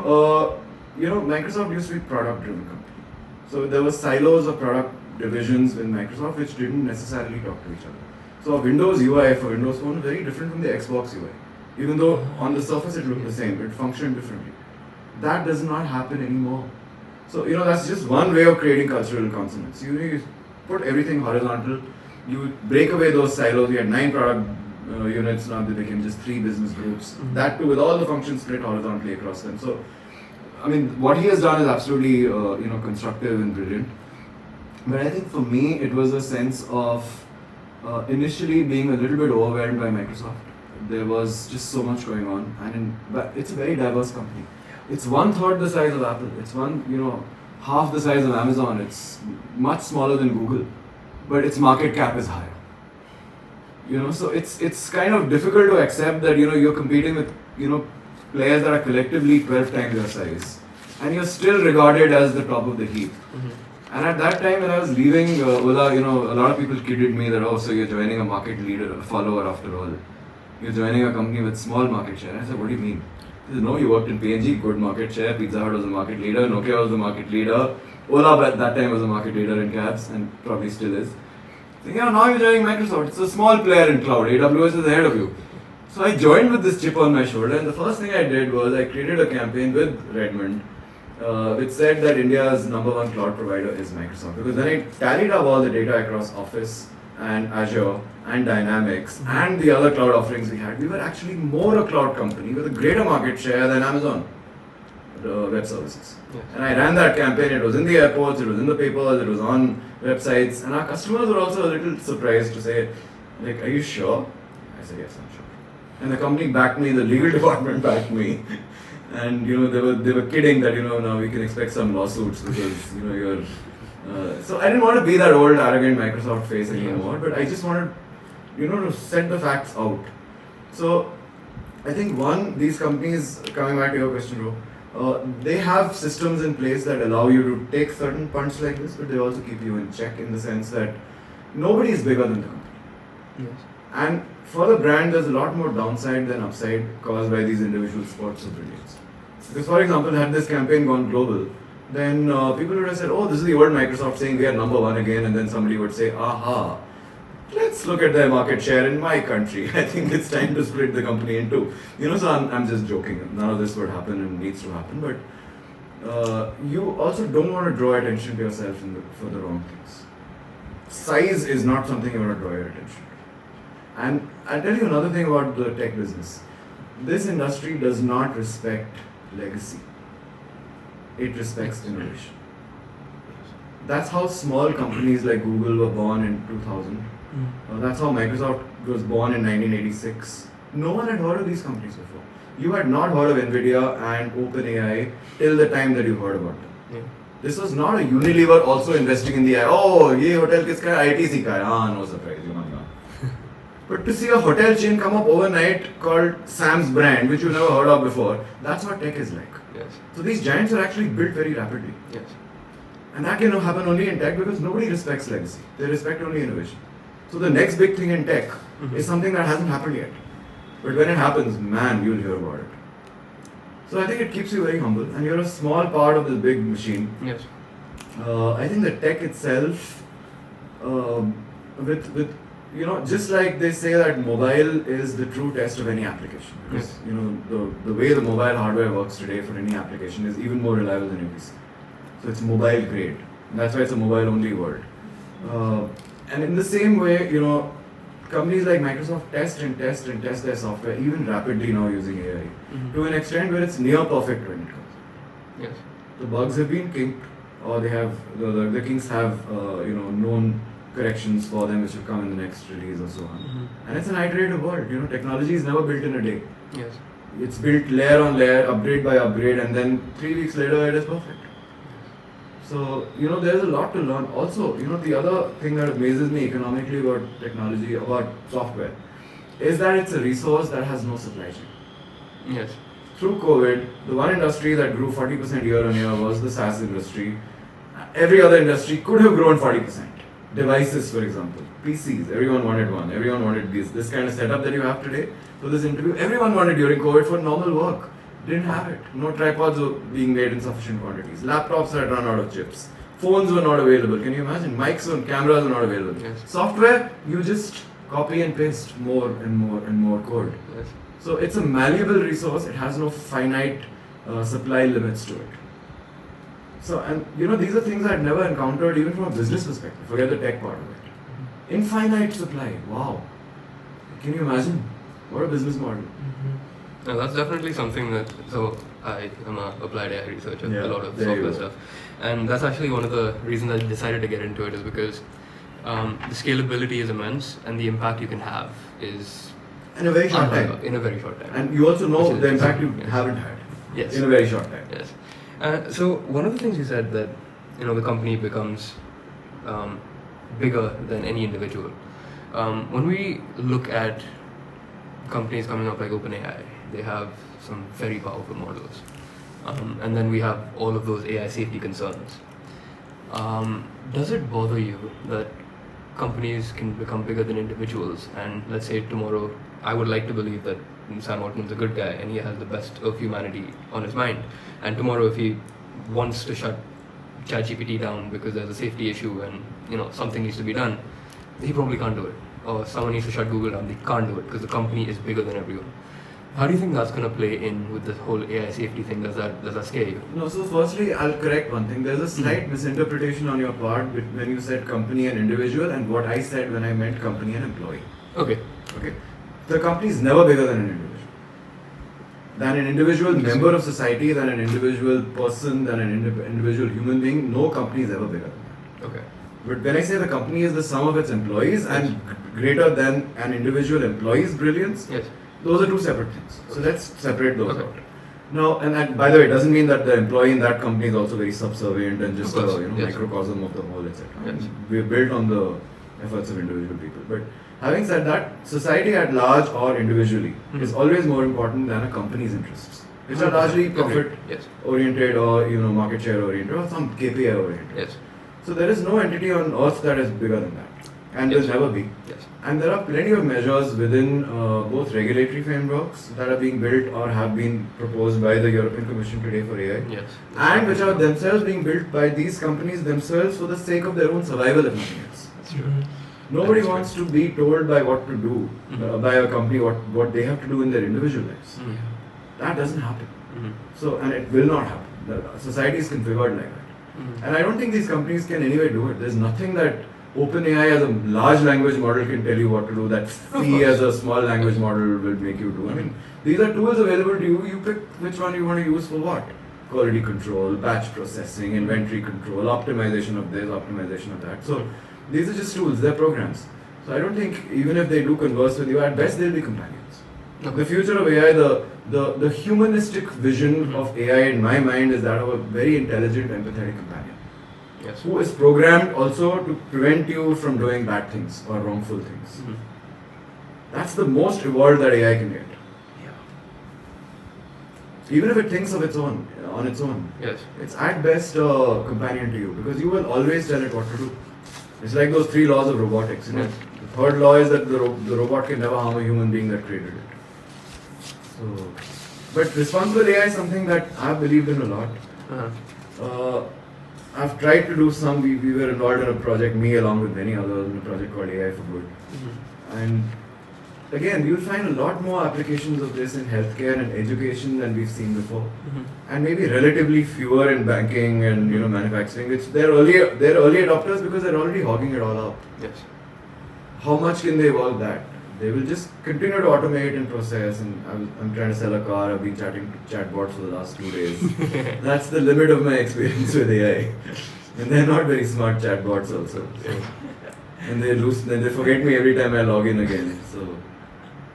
Microsoft used to be product-driven company. So there were silos of product divisions in Microsoft which didn't necessarily talk to each other. So a Windows UI for Windows Phone is very different from the Xbox UI. Even though on the surface it looked the same, it functioned differently. That does not happen anymore. So, that's just one way of creating cultural consonance. You put everything horizontal, you break away those silos. We had 9 product units, now they became just 3 business groups. That too, with all the functions split horizontally across them. So, what he has done is absolutely, constructive and brilliant. But I think for me, it was a sense of initially being a little bit overwhelmed by Microsoft. There was just so much going on, but it's a very diverse company. It's 1/3 the size of Apple. It's half the size of Amazon. It's much smaller than Google, but its market cap is higher. So it's kind of difficult to accept that you're competing with players that are collectively 12 times your size, and you're still regarded as the top of the heap. And at that time when I was leaving Ola, a lot of people kidded me that, oh, so you're joining a market leader, a follower after all. You're joining a company with small market share. I said, what do you mean? He said, no, you worked in P&G, good market share. Pizza Hut was a market leader. Nokia was the market leader. Ola at that time was a market leader in cabs and probably still is. So, now you're joining Microsoft. It's a small player in cloud. AWS is ahead of you. So I joined with this chip on my shoulder, and the first thing I did was I created a campaign with Redmond which said that India's #1 cloud provider is Microsoft. Because then I tallied up all the data across Office and Azure and Dynamics and the other cloud offerings we had. We were actually more a cloud company with a greater market share than Amazon Web Services. Yes. And I ran that campaign. It was in the airports, it was in the papers, it was on websites, and our customers were also a little surprised to say, are you sure? I said, yes, I'm sure. And the company backed me, the legal department backed me. And they were kidding that now we can expect some lawsuits because you're. So I didn't want to be that old arrogant Microsoft face anymore, but I just wanted to set the facts out. So I think these companies, coming back to your question, they have systems in place that allow you to take certain punts like this, but they also keep you in check in the sense that nobody is bigger than the company. Yes. And for the brand, there's a lot more downside than upside caused by these individual spots of brilliance. Because, for example, had this campaign gone global, then people would have said, oh, this is the old Microsoft saying we are #1 again, and then somebody would say, aha, let's look at their market share in my country. I think it's time to split the company in two. So I'm just joking. None of this would happen and needs to happen, but you also don't want to draw attention to yourself for the wrong things. Size is not something you want to draw your attention to. And I'll tell you another thing about the tech business. This industry does not respect legacy. It respects innovation. That's how small companies like Google were born in 2000. That's how Microsoft was born in 1986. No one had heard of these companies before. You had not heard of Nvidia and OpenAI till the time that you heard about them. Yeah. This was not a Unilever also investing in the AI. Oh, ye hotel kiska hai? IT सीखा है. No surprise, But to see a hotel chain come up overnight called Sam's Brand, which you never heard of before, that's what tech is like. Yes. So these giants are actually built very rapidly. Yes. And that can happen only in tech because nobody respects legacy. They respect only innovation. So the next big thing in tech is something that hasn't happened yet. But when it happens, man, you'll hear about it. So I think it keeps you very humble, and you're a small part of this big machine. Yes. I think the tech itself, with just like they say that mobile is the true test of any application. Because the way the mobile hardware works today for any application is even more reliable than your PC. So it's mobile grade. And that's why it's a mobile only world. And in the same way, companies like Microsoft test their software even rapidly now using AI to an extent where it's near perfect when it comes. Yes. The bugs have been kinked, or they have the kinks have known corrections for them which will come in the next release or so on. And it's an iterative world. Technology is never built in a day. Yes. It's built layer on layer, upgrade by upgrade, and then 3 weeks later it is perfect. So, there's a lot to learn. Also, the other thing that amazes me economically about technology, about software, is that it's a resource that has no supply chain. Yes. Through COVID, the one industry that grew 40% year on year was the SaaS industry. Every other industry could have grown 40%. Devices, for example, PCs, everyone wanted one. Everyone wanted this kind of setup that you have today for this interview. Everyone wanted during COVID for normal work. Didn't have it. No tripods were being made in sufficient quantities. Laptops had run out of chips. Phones were not available. Can you imagine? Mics and cameras were not available. Yes. Software, you just copy and paste more and more and more code. Yes. So it's a malleable resource. It has no finite supply limits to it. So, and these are things I'd never encountered even from a business perspective. Forget the tech part of it. Infinite supply. Wow. Can you imagine? What a business model. Now that's definitely something that, so I am a applied AI researcher, Yeah, a lot of there you software go. stuff. And that's actually one of the reasons I decided to get into it is because the scalability is immense and the impact you can have is In a very short unheard time. of in a very short time. And you also know Which is the impact you interesting, yes. haven't had. Yes. In a very short time. Yes. So one of the things you said that the company becomes bigger than any individual. When we look at companies coming up like OpenAI, they have some very powerful models, and then we have all of those AI safety concerns. Does it bother you that companies can become bigger than individuals? And let's say tomorrow, I would like to believe that Sam Altman's a good guy and he has the best of humanity on his mind. And tomorrow, if he wants to shut ChatGPT down because there's a safety issue and something needs to be done, he probably can't do it. Or someone needs to shut Google down, they can't do it because the company is bigger than everyone. How do you think that's going to play in with the whole AI safety thing? Does that scare you? No, so firstly, I'll correct one thing. There's a slight misinterpretation on your part when you said company and individual and what I said when I meant company and employee. Okay. Okay? The company is never bigger than an individual. Than an individual member of society, than an individual person, than an individual human being, no company is ever bigger than that. Okay. But when I say the company is the sum of its employees and greater than an individual employee's brilliance, Yes. those are two separate things. So let's separate those Okay. out. Now, and by the way, it doesn't mean that the employee in that company is also very subservient and just Of a course, yes. microcosm of the whole, etc. Yes. We're built on the efforts of individual people. But having said that, society at large or individually is always more important than a company's interests, which are largely profit Yes. oriented or market share oriented or some KPI oriented. Yes. So there is no entity on earth that is bigger than that, and Yes. will never be. Yes. And there are plenty of measures within both regulatory frameworks that are being built or have been proposed by the European Commission today for AI, Yes. and which are themselves being built by these companies themselves for the sake of their own survival, if nothing else. That's true. Nobody That's wants to be told by what to do by a company what they have to do in their individual lives. That doesn't happen. So, and it will not happen. The society is configured like that. And I don't think these companies can anyway do it. There's nothing that OpenAI as a large language model can tell you what to do, that Phi as a small language model will make you do. I mean, these are tools available to you. You pick which one you want to use for what. Quality control, batch processing, inventory control, optimization of this, optimization of that. So these are just tools, they're programs. So I don't think even if they do converse with you, at best they'll be companions. The future of AI, the humanistic vision of AI in my mind is that of a very intelligent, empathetic companion. Yes. Who is programmed also to prevent you from doing bad things or wrongful things. That's the most evolved that AI can get. Even if it thinks of its own, on its own, Yes. it's at best a companion to you because you will always tell it what to do. It's like those 3 laws of robotics. Yes. The third law is that the robot can never harm a human being that created it. So, but responsible AI is something that I've believed in a lot. I've tried to do some. We were involved in a project, me along with many others, in a project called AI for Good. And again, you'll find a lot more applications of this in healthcare and education than we've seen before, and maybe relatively fewer in banking and manufacturing. Which they're early adopters because they're already hogging it all up. Yes. How much can they evolve that? They will just continue to automate and process. And I'm trying to sell a car. I've been chatting to chatbots for the last 2 days. That's the limit of my experience with AI. And they're not very smart chatbots also. So. And they forget me every time I log in again. So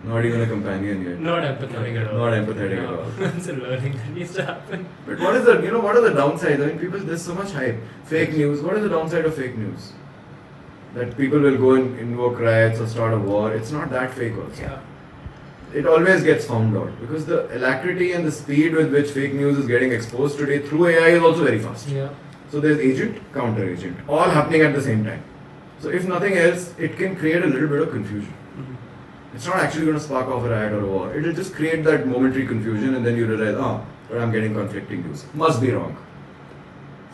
not even a companion yet. Not empathetic at all. Not empathetic at all. It's a learning that needs to happen. But what are the downsides? I mean, there's so much hype. Fake news. What is the downside of fake news? That people will go and invoke riots or start a war. It's not that fake also. Yeah. it always gets found out because the alacrity and the speed with which fake news is getting exposed today through AI is also very fast. Yeah. So there's agent, counter agent, all happening at the same time. So if nothing else, it can create a little bit of confusion. It's not actually going to spark off a riot or a war. It'll just create that momentary confusion, and then you realize, but I'm getting conflicting news. Must be wrong.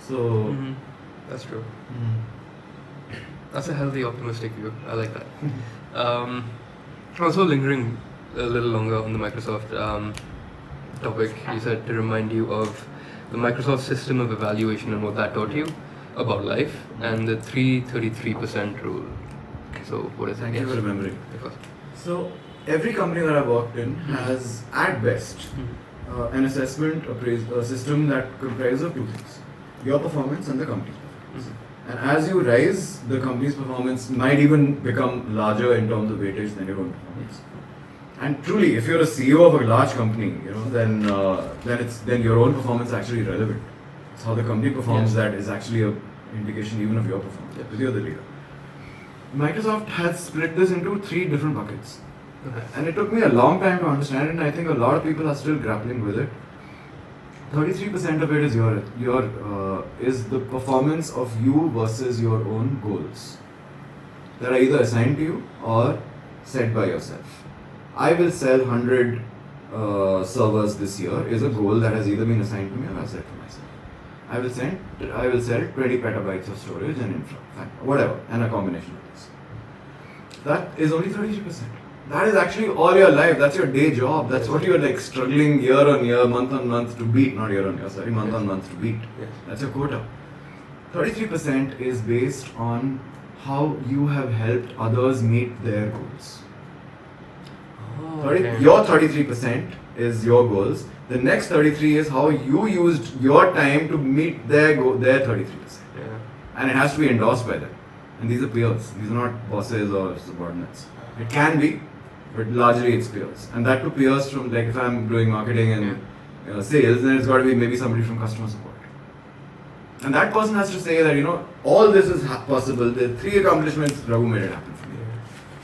So That's true. That's a healthy, optimistic view. I like that. Also, lingering a little longer on the Microsoft topic, you said to remind you of the Microsoft system of evaluation and what that taught you about life, and the 333% rule. So, what is that? Thank you for remembering. Of course. So every company that I've worked in has, at best, an assessment a system that comprises of two things: your performance and the company's performance. And as you rise, the company's performance might even become larger in terms of weightage than your own performance. And truly, if you're a CEO of a large company, then your own performance is actually relevant. It's how the company performs that is actually an indication even of your performance, because you're the leader. Microsoft has split this into 3 different buckets. And it took me a long time to understand it, and I think a lot of people are still grappling with it. 33% of it is the performance of you versus your own goals that are either assigned to you or set by yourself. I will sell 100 servers this year is a goal that has either been assigned to me or I've set for myself. I will sell 20 petabytes of storage and infra, whatever, and a combination of this. That is only 33%. That is actually all your life. That's your day job. That's what you're like struggling year on year, month on month to beat. Not year on year, sorry, month on month to beat. That's your quota. 33% is based on how you have helped others meet their goals. Your 33% is your goals. The next 33 is how you used your time to meet their 33%. And it has to be endorsed by them. And these are peers. These are not bosses or subordinates. It can be, but largely it's peers. And that to peers from, like if I'm doing marketing and sales, then it's got to be maybe somebody from customer support. And that person has to say that, all this is possible. The 3 accomplishments, Raghu made it happen for me.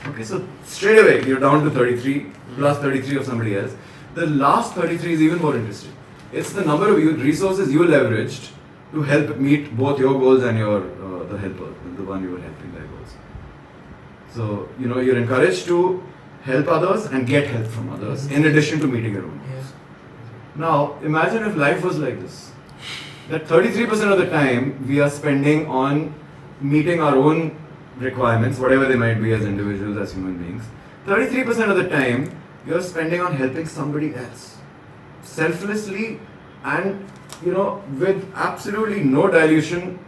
Okay, so straight away, you're down to 33, plus 33 of somebody else. The last 33 is even more interesting. It's the number of resources you leveraged to help meet both your goals and the helper, the one you were helping their goals. So, you're encouraged to help others and get help from others in addition to meeting your own goals. Now, imagine if life was like this. That 33% of the time we are spending on meeting our own requirements, whatever they might be as individuals, as human beings. 33% of the time you're spending on helping somebody else. Selflessly and, with absolutely no dilution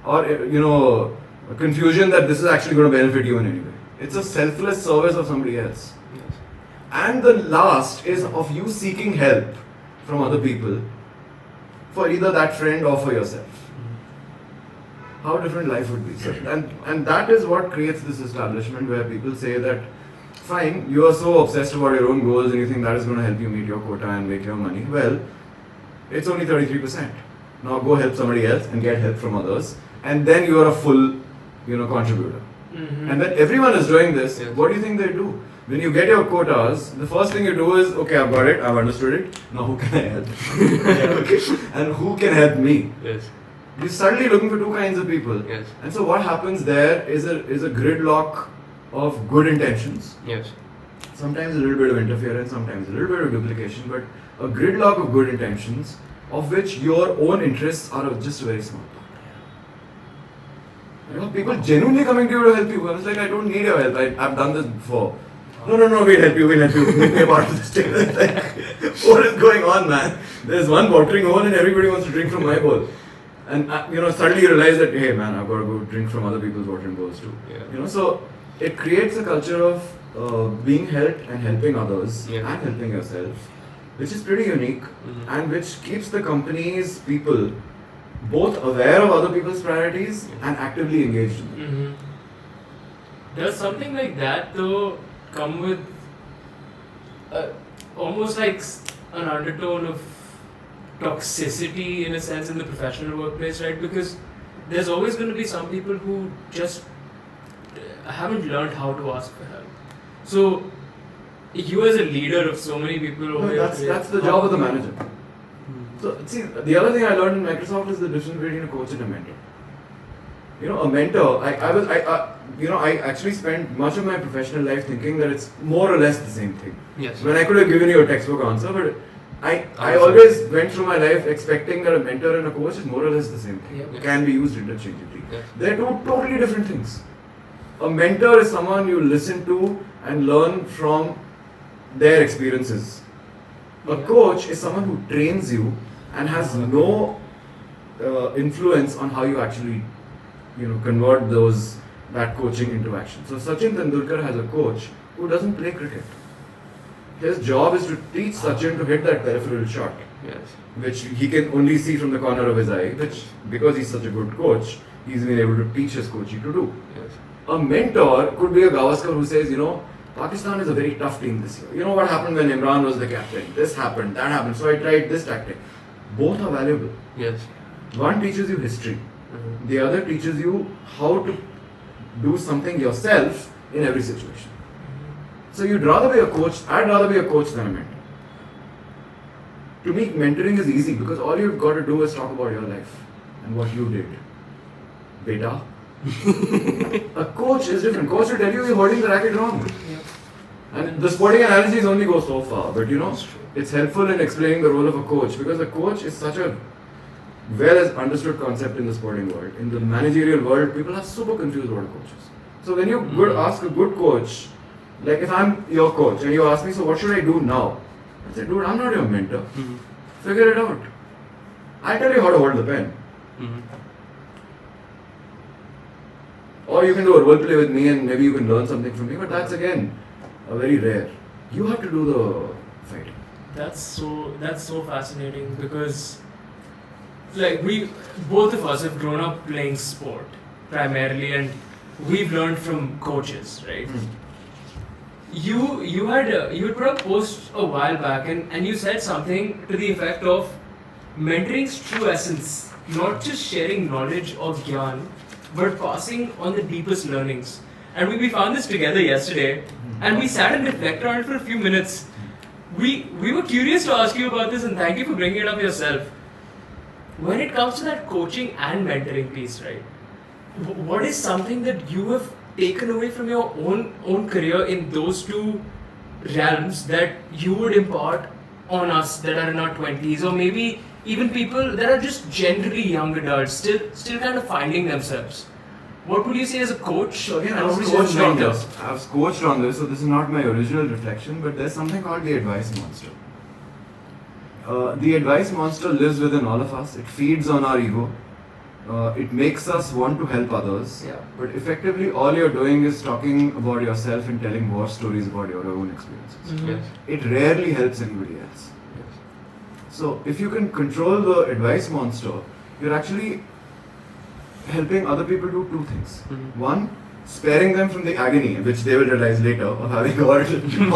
or, confusion that this is actually going to benefit you in any way. It's a selfless service of somebody else. Yes. And the last is of you seeking help from other people for either that friend or for yourself. How different life would be. So, and that is what creates this establishment where people say that, fine, you are so obsessed about your own goals and you think that is going to help you meet your quota and make your money. Well, it's only 33%. Now go help somebody else and get help from others, and then you are a full, contributor. And when everyone is doing this, what do you think they do? When you get your quotas, the first thing you do is, okay, I've got it, I've understood it, now who can I help? Okay? And who can help me? Yes. You're suddenly looking for 2 kinds of people. Yes. And so what happens there is a gridlock of good intentions. Yes. Sometimes a little bit of interference, sometimes a little bit of duplication, but a gridlock of good intentions, of which your own interests are just a very small part. People genuinely coming to you to help you. I was like, I don't need your help. I've done this before. No, we'll help you. Make me a part of this thing. Like, what is going on, man? There's one watering hole and everybody wants to drink from my bowl. And suddenly you realize that, hey man, I've got to go drink from other people's watering bowls too. So it creates a culture of being helped and helping others and helping yourself, which is pretty unique and which keeps the company's people both aware of other people's priorities and actively engaged in them. Does something like that though come with almost like an undertone of toxicity in a sense in the professional workplace, right? Because there's always going to be some people who just haven't learned how to ask for help. So you as a leader of so many people over No, here. that's the job of the manager. So see, the other thing I learned in Microsoft is the difference between a coach and a mentor. You know, a mentor. I actually spent much of my professional life thinking that it's more or less the same thing. Yes. When I could have given you a textbook answer, but I always went through my life expecting that a mentor and a coach is more or less the same thing. Yep. Can be used interchangeably. Yes. They're two totally different things. A mentor is someone you listen to and learn from their experiences. A coach is someone who trains you and has no influence on how you actually, convert that coaching into action. So Sachin Tendulkar has a coach who doesn't play cricket. His job is to teach Sachin to hit that peripheral shot, Yes. which he can only see from the corner of his eye, which because he's such a good coach, he's been able to teach his coachee to do. Yes. A mentor could be a Gavaskar who says, Pakistan is a very tough team this year. You know what happened when Imran was the captain? This happened, that happened, so I tried this tactic. Both are valuable. Yes. One teaches you history. Mhm. The other teaches you how to do something yourself in every situation. So I'd rather be a coach than a mentor. To me, mentoring is easy because all you've got to do is talk about your life and what you did. Beta. A coach is different. Coach will tell you you're holding the racket wrong. And the sporting analogies only go so far, but it's helpful in explaining the role of a coach because a coach is such a well understood concept in the sporting world. In the managerial world, people are super confused about coaches. So when you ask a good coach, like if I'm your coach and you ask me, so what should I do now? I say, dude, I'm not your mentor. Figure it out. I'll tell you how to hold the pen. Or you can do a role play with me and maybe you can learn something from me, but that's again a very rare. You have to do the fighting. That's so fascinating because like we both of us have grown up playing sport primarily and we've learned from coaches, right? You had put a post a while back and you said something to the effect of mentoring's true essence, not just sharing knowledge or gyan, but passing on the deepest learnings. And we found this together yesterday and we sat and reflected on it for a few minutes. We were curious to ask you about this and thank you for bringing it up yourself. When it comes to that coaching and mentoring piece, right? What is something that you have taken away from your own career in those two realms that you would impart on us that are in our 20s or maybe even people that are just generally young adults still kind of finding themselves? What would you say as a coach? So again, and I what was would you say as a coached on mentor? this. I was coached on this, so this is not my original reflection, but there's something called the advice monster. The advice monster lives within all of us. It feeds on our ego. It makes us want to help others. Yeah. But effectively, all you're doing is talking about yourself and telling war stories about your own experiences. Mhm. Yes. It rarely helps anybody else. So if you can control the advice monster, you're actually helping other people do two things. One, sparing them from the agony, which they will realize later, of having heard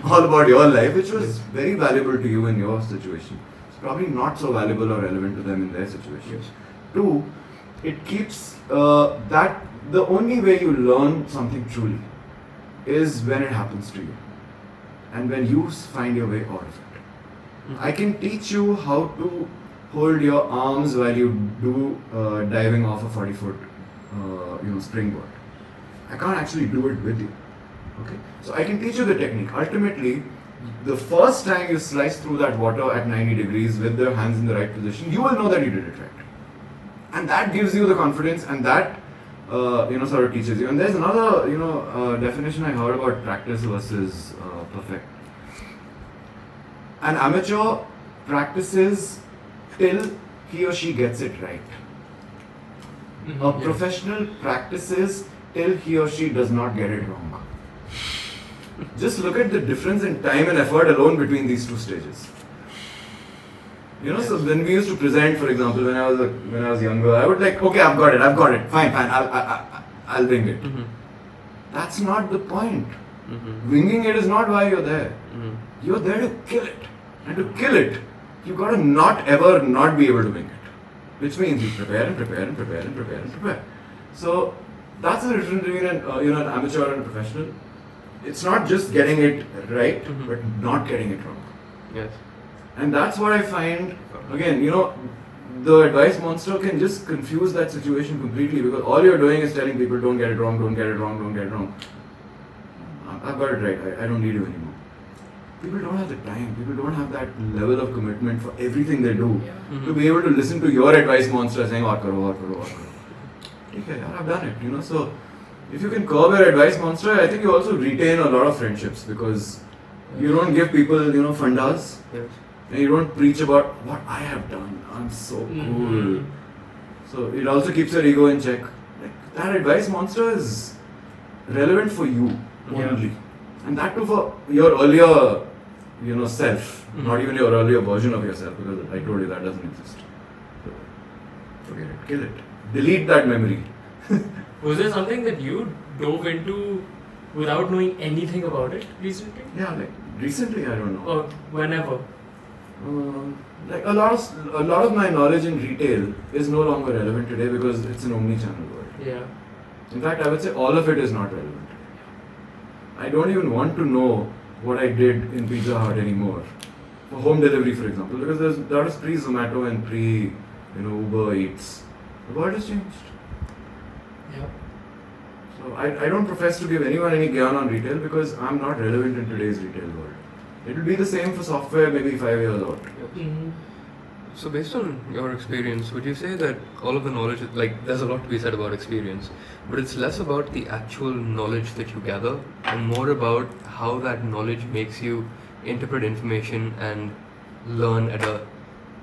all about your life, which was very valuable to you in your situation. It's probably not so valuable or relevant to them in their situation. Yes. Two, it keeps that the only way you learn something truly is when it happens to you and when you find your way out of it. I can teach you how to hold your arms while you do diving off a 40-foot springboard. I can't actually do it with you. Okay? So I can teach you the technique. Ultimately, the first time you slice through that water at 90 degrees with the hands in the right position, you will know that you did it right. And that gives you the confidence and that sort of teaches you. And there's another definition I heard about practice versus perfect. An amateur practices till he or she gets it right. A professional practices till he or she does not get it wrong. Just look at the difference in time and effort alone between these two stages. So when we used to present, for example, when I was younger, I would like, okay, I've got it, fine, I'll bring it. That's not the point. Winging it is not why you're there. You're there to kill it. And to kill it, you've got to not ever not be able to wing it. Which means you prepare and prepare and prepare and prepare and prepare. So that's the difference between an amateur and a professional. it's not just getting it right, Mhm. but not getting it wrong. Yes. And that's what I find, again, the advice monster can just confuse that situation completely because all you're doing is telling people don't get it wrong, don't get it wrong, don't get it wrong. I've got it right, I don't need you anymore. People don't have the time, people don't have that level of commitment for everything they do Mhm. to be able to listen to your advice monster saying, aur karo, aur karo, aur karo. Okay, I've done it, so if you can curb your advice monster, I think you also retain a lot of friendships because you don't give people, fundas. Yes. And you don't preach about what I have done. I'm so cool. So it also keeps your ego in check. Like that advice monster is relevant for you Yeah. only, and that too for your earlier, self, not even your earlier version of yourself. Because I told you that doesn't exist. So forget it, kill it, delete that memory. Was there something that you dove into without knowing anything about it recently? Yeah, like recently, I don't know. Or whenever? Like a lot of my knowledge in retail is no longer relevant today because it's an omni-channel world. Yeah. In fact, I would say all of it is not relevant today. I don't even want to know what I did in Pizza Hut anymore. For home delivery, for example, because that was pre-Zomato and Uber Eats. The world has changed. Yeah. So I don't profess to give anyone any gyan on retail because I'm not relevant in today's retail world. It will be the same for software maybe 5 years out. Mm-hmm. So based on your experience, would you say that all of the knowledge, like there's a lot to be said about experience, but it's less about the actual knowledge that you gather and more about how that knowledge makes you interpret information and learn at a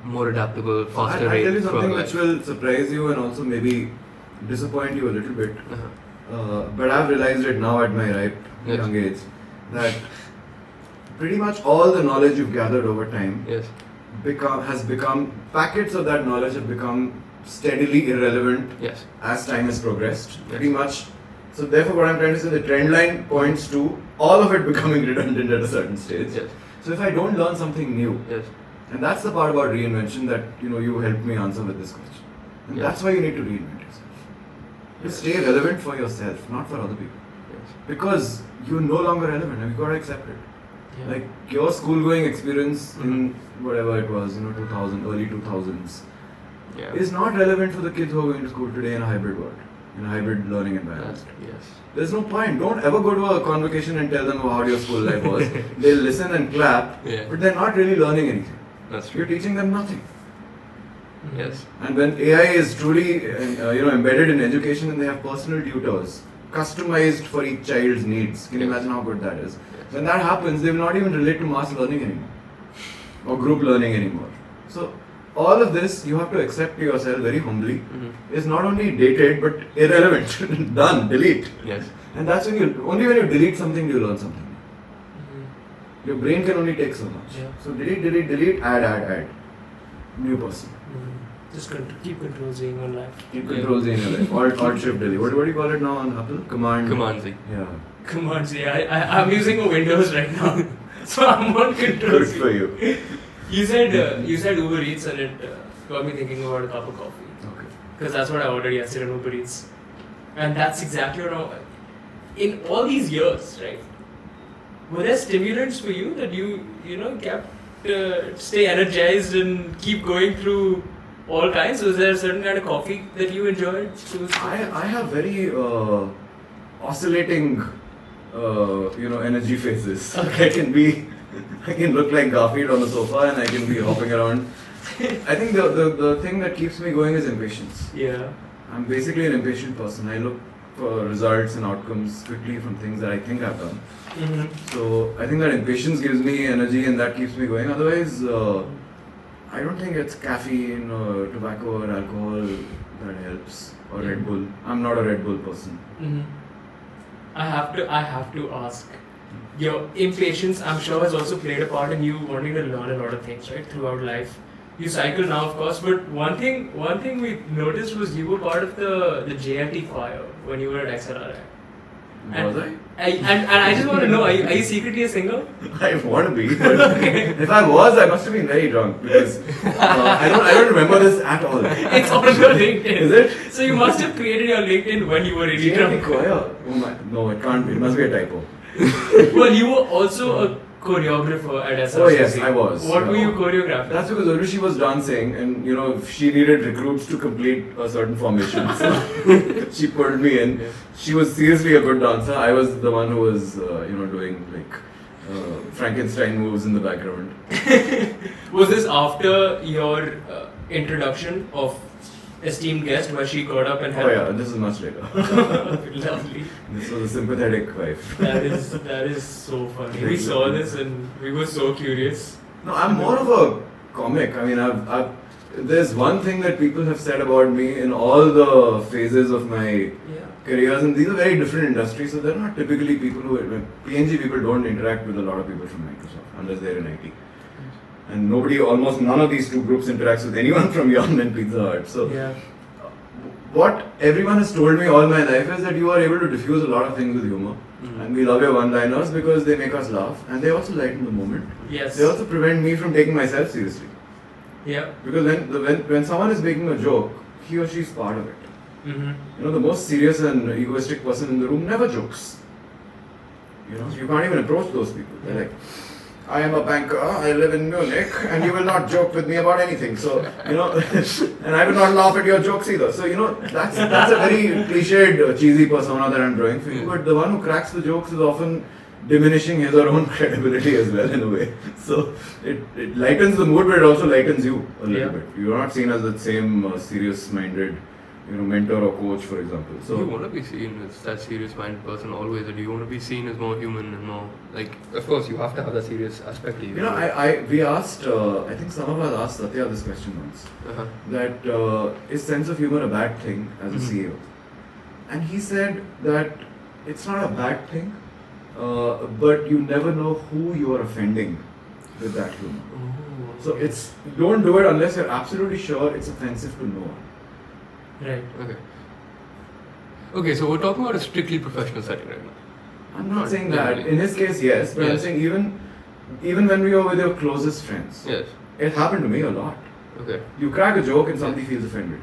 more adaptable, faster I'll rate tell you throughout something life? which will surprise you and also maybe disappoint you a little bit. Uh-huh. But I've realized it now at my ripe Yes. young age that pretty much all the knowledge you've gathered over time Yes. has become packets of that knowledge have become steadily irrelevant Yes. as time has progressed. Yes. Pretty much. So therefore, what I'm trying to say, the trend line points to all of it becoming redundant at a certain stage. Yes. So if I don't learn something new, Yes. and that's the part about reinvention that you helped me answer with this question. And Yes. that's why you need to reinvent yourself. To Yes. stay relevant for yourself, not for other people. Yes. Because you're no longer relevant and you've got to accept it. Yeah. Like your school going experience in whatever it was, 2000, early 2000s, Yeah. is not relevant for the kids who are going to school today in a hybrid world, in a hybrid learning environment. Yes. There's no point. Don't ever go to a convocation and tell them how your school life was. They'll listen and clap, Yeah. but they're not really learning anything. That's You're true. teaching them nothing. Yes. And when AI is truly, embedded in education and they have personal tutors, customized for each child's needs, can you Yes. imagine how good that is? Yes. When that happens, they will not even relate to mass learning anymore or group learning anymore. So all of this, you have to accept to yourself very humbly, Mhm. is not only dated but irrelevant. Done, delete. Yes. And that's only when you delete something do you learn something. Mhm. Your brain can only take so much. Yeah. So delete, add. New person. Mhm. Just keep control Z on life. Keep Yeah. controls in your life. Alt shift delete. What do you call it now on Apple? Command Z. Yeah. Come on, Z. I'm using a Windows right now, so I'm on control Good Z. for you. You said Uber Eats and it got me thinking about a cup of coffee Okay. because that's what I ordered yesterday on Uber Eats, and that's exactly what in all these years, right? Were there stimulants for you that you kept stay energized and keep going through all kinds? Was there a certain kind of coffee that you enjoyed? I have very oscillating energy phases. Okay. I can look like Garfield on the sofa and I can be hopping around. I think the thing that keeps me going is impatience. Yeah. I'm basically an impatient person. I look for results and outcomes quickly from things that I think I've done. Mm-hmm. So I think that impatience gives me energy and that keeps me going. Otherwise, I don't think it's caffeine or tobacco or alcohol that helps, or Red Bull. I'm not a Red Bull person. Mm-hmm. I have to ask. Your impatience, I'm sure, has also played a part in you wanting to learn a lot of things, right, throughout life. You cycle now, of course, but one thing we noticed was you were part of the JIT choir when you were at XLRI. Was I? And I just want to know, are you secretly a singer? I want to be, but if I was, I must have been very drunk because I don't remember this at all. It's on your LinkedIn. Is it? So you must have created your LinkedIn when you were really JIT drunk. choir? Oh my, no, it can't be. It must be a typo. Well, you were also a choreographer at SRCC. Oh yes, I was. What were you choreographing? That's because Urushi was dancing, and she needed recruits to complete a certain formation. So she pulled me in. Yeah. She was seriously a good dancer. I was the one who was, doing like Frankenstein moves in the background. Was this after your introduction of esteemed guest, where she got up and Oh helped? yeah, this is much later. Lovely. This was a sympathetic wife. That is so funny. We saw this and we were so curious. No, I'm more of a comic. I mean, there's one thing that people have said about me in all the phases of my Yeah. careers, and these are very different industries, so they're not typically people who. P&G people don't interact with a lot of people from Microsoft unless they're in IT. And almost none of these two groups interacts with anyone from Yum and Pizza Hut. So, Yeah. what everyone has told me all my life is that you are able to diffuse a lot of things with humor. Mm. And we love your one-liners because they make us laugh, and they also lighten the moment. Yes. They also prevent me from taking myself seriously. Yeah. Because when someone is making a joke, he or she is part of it. Mm-hmm. The most serious and egoistic person in the room never jokes. You can't even approach those people. They're like, I am a banker, I live in Munich, and you will not joke with me about anything. So, and I will not laugh at your jokes either. So, that's a very cliched, cheesy persona that I'm drawing for you. But the one who cracks the jokes is often diminishing his or her own credibility as well, in a way. So, it lightens the mood, but it also lightens you a little Yeah. bit. You're not seen as that same serious-minded, mentor or coach, for example. Do you So, want to be seen as that serious-minded person always, or do you want to be seen as more human and more like? Of course, you have to have that serious aspect to you. we asked, I think some of us asked Satya this question once. Uh-huh. That is sense of humor a bad thing as a Mhm. CEO? And he said that it's not a bad thing, but you never know who you are offending with that humor. Oh, So don't do it unless you're absolutely sure it's offensive to no one. Right. okay. Okay, so we're talking about a strictly professional setting right now. I'm not Not saying that. generally. In his case, yes, but I'm Yes. saying even when we are with your closest friends, Yes. it happened to me a lot. Okay. You crack a joke and somebody feels offended.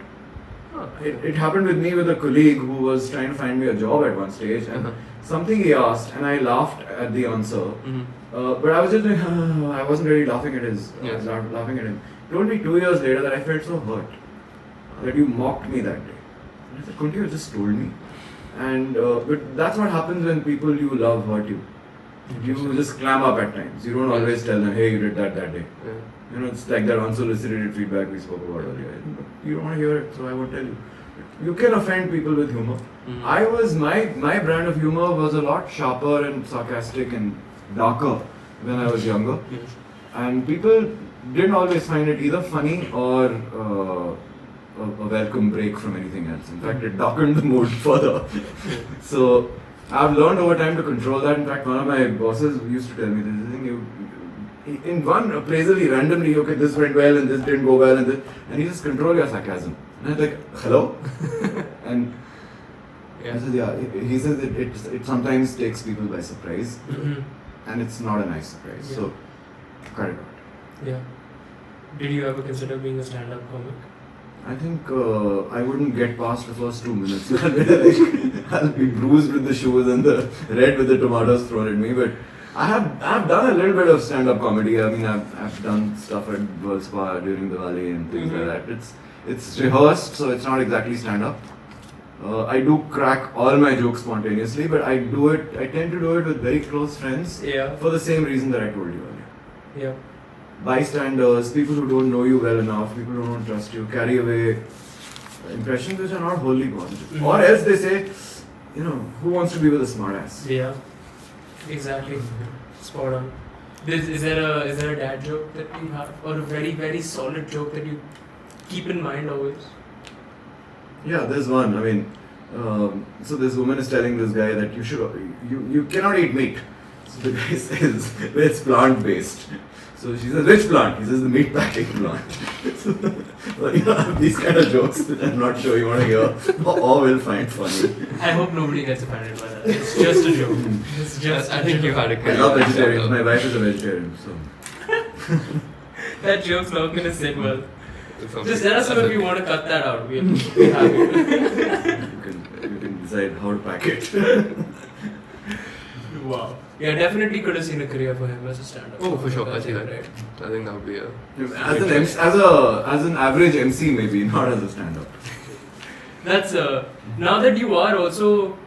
Oh, It happened with me with a colleague who was trying to find me a job at one stage, and Uh-huh. something he asked, and I laughed at the answer. Mhm. But I was just like, I wasn't really laughing at his. I Yes. was laughing at him. He told me 2 years later that I felt so hurt that you mocked me that day. And I said, couldn't you have just told me? And but that's what happens when people you love hurt you. You just clam up at times. You don't always tell them, hey, you did that day. Yeah. It's like that unsolicited feedback we spoke about earlier. You don't want to hear it, so I won't tell you. You can offend people with humor. Mhm. My brand of humor was a lot sharper and sarcastic and darker when I was younger. Yes. And people didn't always find it either funny or a welcome break from anything else. In fact, it darkened the mood further. So I've learned over time to control that. In fact, one of my bosses used to tell me this thing. In one appraisal, he randomly, okay, this went well and this didn't go well, and he just control your sarcasm. And I'm like, hello? And Yeah. he says, he says it sometimes takes people by surprise, Mm-hmm. and it's not a nice surprise. Yeah. So, cut it out. Yeah. Did you ever consider being a stand-up comic? I think I wouldn't get past the first 2 minutes. I'll be bruised with the shoes and the red with the tomatoes thrown at me. But I've done a little bit of stand-up comedy. I mean, I've done stuff at World Spa during Diwali and things Mhm. like that. It's rehearsed, so it's not exactly stand-up. I do crack all my jokes spontaneously, but I tend to do it with very close friends Yeah. for the same reason that I told you earlier. Yeah. Bystanders, people who don't know you well enough, people who don't trust you, carry away impressions which are not wholly positive. Mhm. Or else they say, who wants to be with a smartass? Yeah. Exactly. Spot on. Is there a dad joke that you have, or a very very solid joke that you keep in mind always? Yeah, there's one. I mean, so this woman is telling this guy that you cannot eat meat. So the guy says, well, it's plant based. So she says, which plant? He says, the meat packing plant. So, these kind of jokes that I'm not sure you want to hear or will find funny. I hope nobody gets offended by that. It's just a joke. It's just. I think you had a I love vegetarians. My wife is a vegetarian, so. That joke's not gonna sit well. It's something- Just let us know if you want to cut that out. We'll be happy. You can decide how to pack it. Wow. Yeah, definitely could have seen a career for him as a stand-up. Oh, for sure. I see that. Right. I think that would be a... As an average MC maybe, not as a stand-up. That's now that you are also,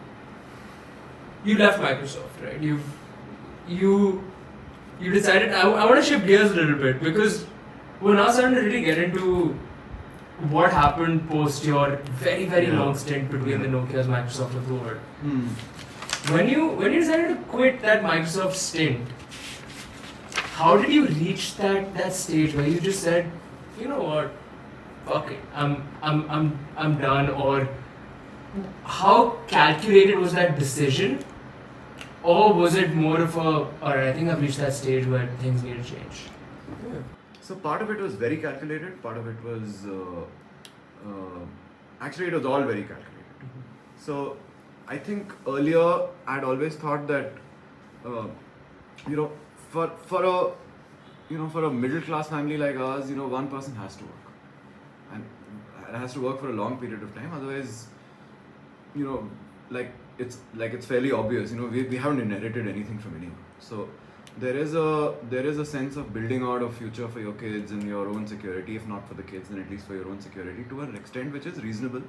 you left Microsoft, right? You decided. I want to shift gears a little bit because we're now starting to really get into what happened post your very long stint between the Nokia's, Microsoft of the world. When you decided to quit that Microsoft stint, how did you reach that stage where you just said, you know what, fuck it, I'm done? Or how calculated was that decision? Or was it more of alright, I think I've reached that stage where things need to change? Yeah. So part of it was very calculated, part of it was, actually it was all very calculated. So I think earlier I'd always thought that, for a middle class family like ours, one person has to work. And it has to work for a long period of time, otherwise, it's fairly obvious, we haven't inherited anything from anyone. So there is a sense of building out a future for your kids and your own security, if not for the kids, then at least for your own security to an extent which is reasonable.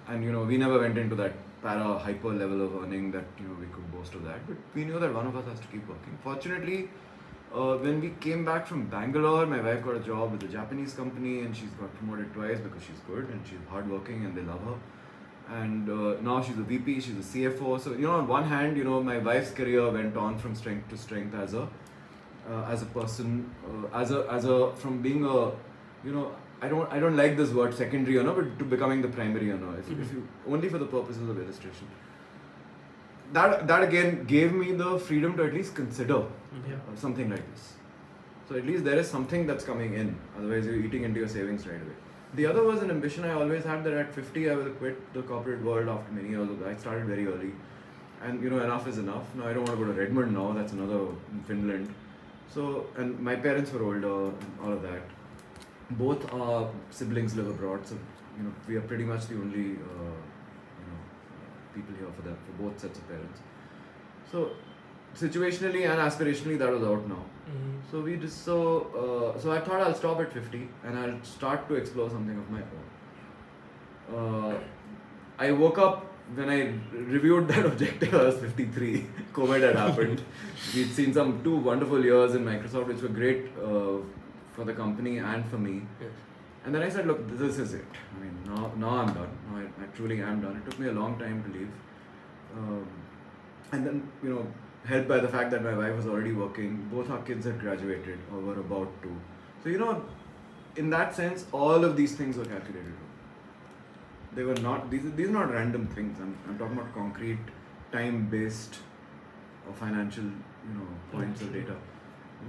And we never went into that hyper level of earning that we could boast of that, but we knew that one of us has to keep working. Fortunately, when we came back from Bangalore, my wife got a job with a Japanese company and she's got promoted twice because she's good and she's hardworking and they love her. And now she's a VP, she's a CFO. So on one hand, my wife's career went on from strength to strength as a person, from being a, I don't like this word secondary earner, but to becoming the primary earner. If you only for the purposes of illustration. That again gave me the freedom to at least consider something like this. So at least there is something that's coming in. Otherwise, you're eating into your savings right away. The other was an ambition I always had that at 50 I will quit the corporate world after many years ago. I started very early. And enough is enough. Now I don't want to go to Redmond now, that's another in Finland. So, and my parents were older and all of that. Both our siblings live abroad, so we are pretty much the only people here for both sets of parents. So situationally and aspirationally that was out now. So we just so I thought I'll stop at 50 and I'll start to explore something of my own. I woke up when I reviewed that objective. I was 53. COVID had happened. We'd seen some 2 wonderful years in Microsoft, which were great for the company and for me. Yes. And then I said, look, this is it. I mean, now I'm done. Now I truly am done. It took me a long time to leave. And then, helped by the fact that my wife was already working, both our kids had graduated or were about to. So, in that sense, all of these things were calculated. They were not, these are not random things. I'm talking about concrete, time-based or financial, points of data.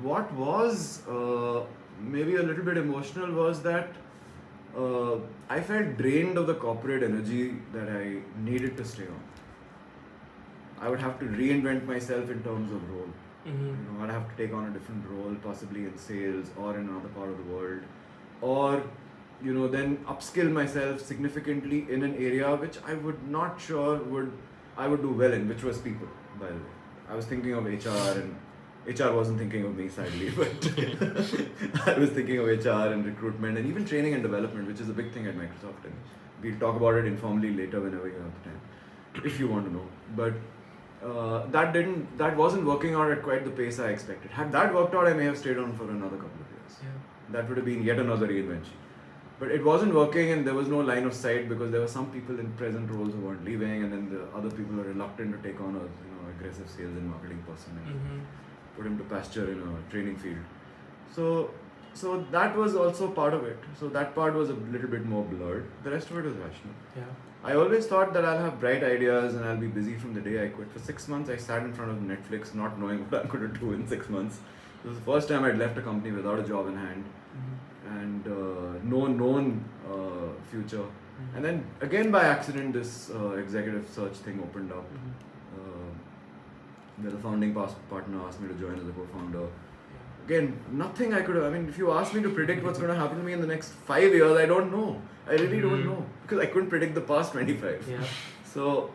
What was maybe a little bit emotional was that I felt drained of the corporate energy that I needed to stay on. I would have to reinvent myself in terms of role. I'd have to take on a different role, possibly in sales or in another part of the world, or then upskill myself significantly in an area which I would not sure I would do well in, which was people, by the way. I was thinking of HR, and HR wasn't thinking of me, sadly, but I was thinking of HR and recruitment and even training and development, which is a big thing at Microsoft, and we'll talk about it informally later whenever you have the time, if you want to know. But that wasn't working out at quite the pace I expected. Had that worked out, I may have stayed on for another couple of years. Yeah. That would have been yet another reinvention. But it wasn't working, and there was no line of sight because there were some people in present roles who weren't leaving, and then the other people were reluctant to take on a aggressive sales and marketing person and put him to pasture in a training field. So that was also part of it. So that part was a little bit more blurred. The rest of it was rational. Yeah. I always thought that I'll have bright ideas and I'll be busy from the day I quit. For 6 months, I sat in front of Netflix not knowing what I'm going to do in 6 months. It was the first time I'd left a company without a job in hand and no known future. And then again by accident, this executive search thing opened up. Where the founding partner asked me to join as a co-founder. Again, nothing I could have. I mean, if you ask me to predict what's going to happen to me in the next 5 years, I don't know. I really don't know. Because I couldn't predict the past 25. Yeah. So,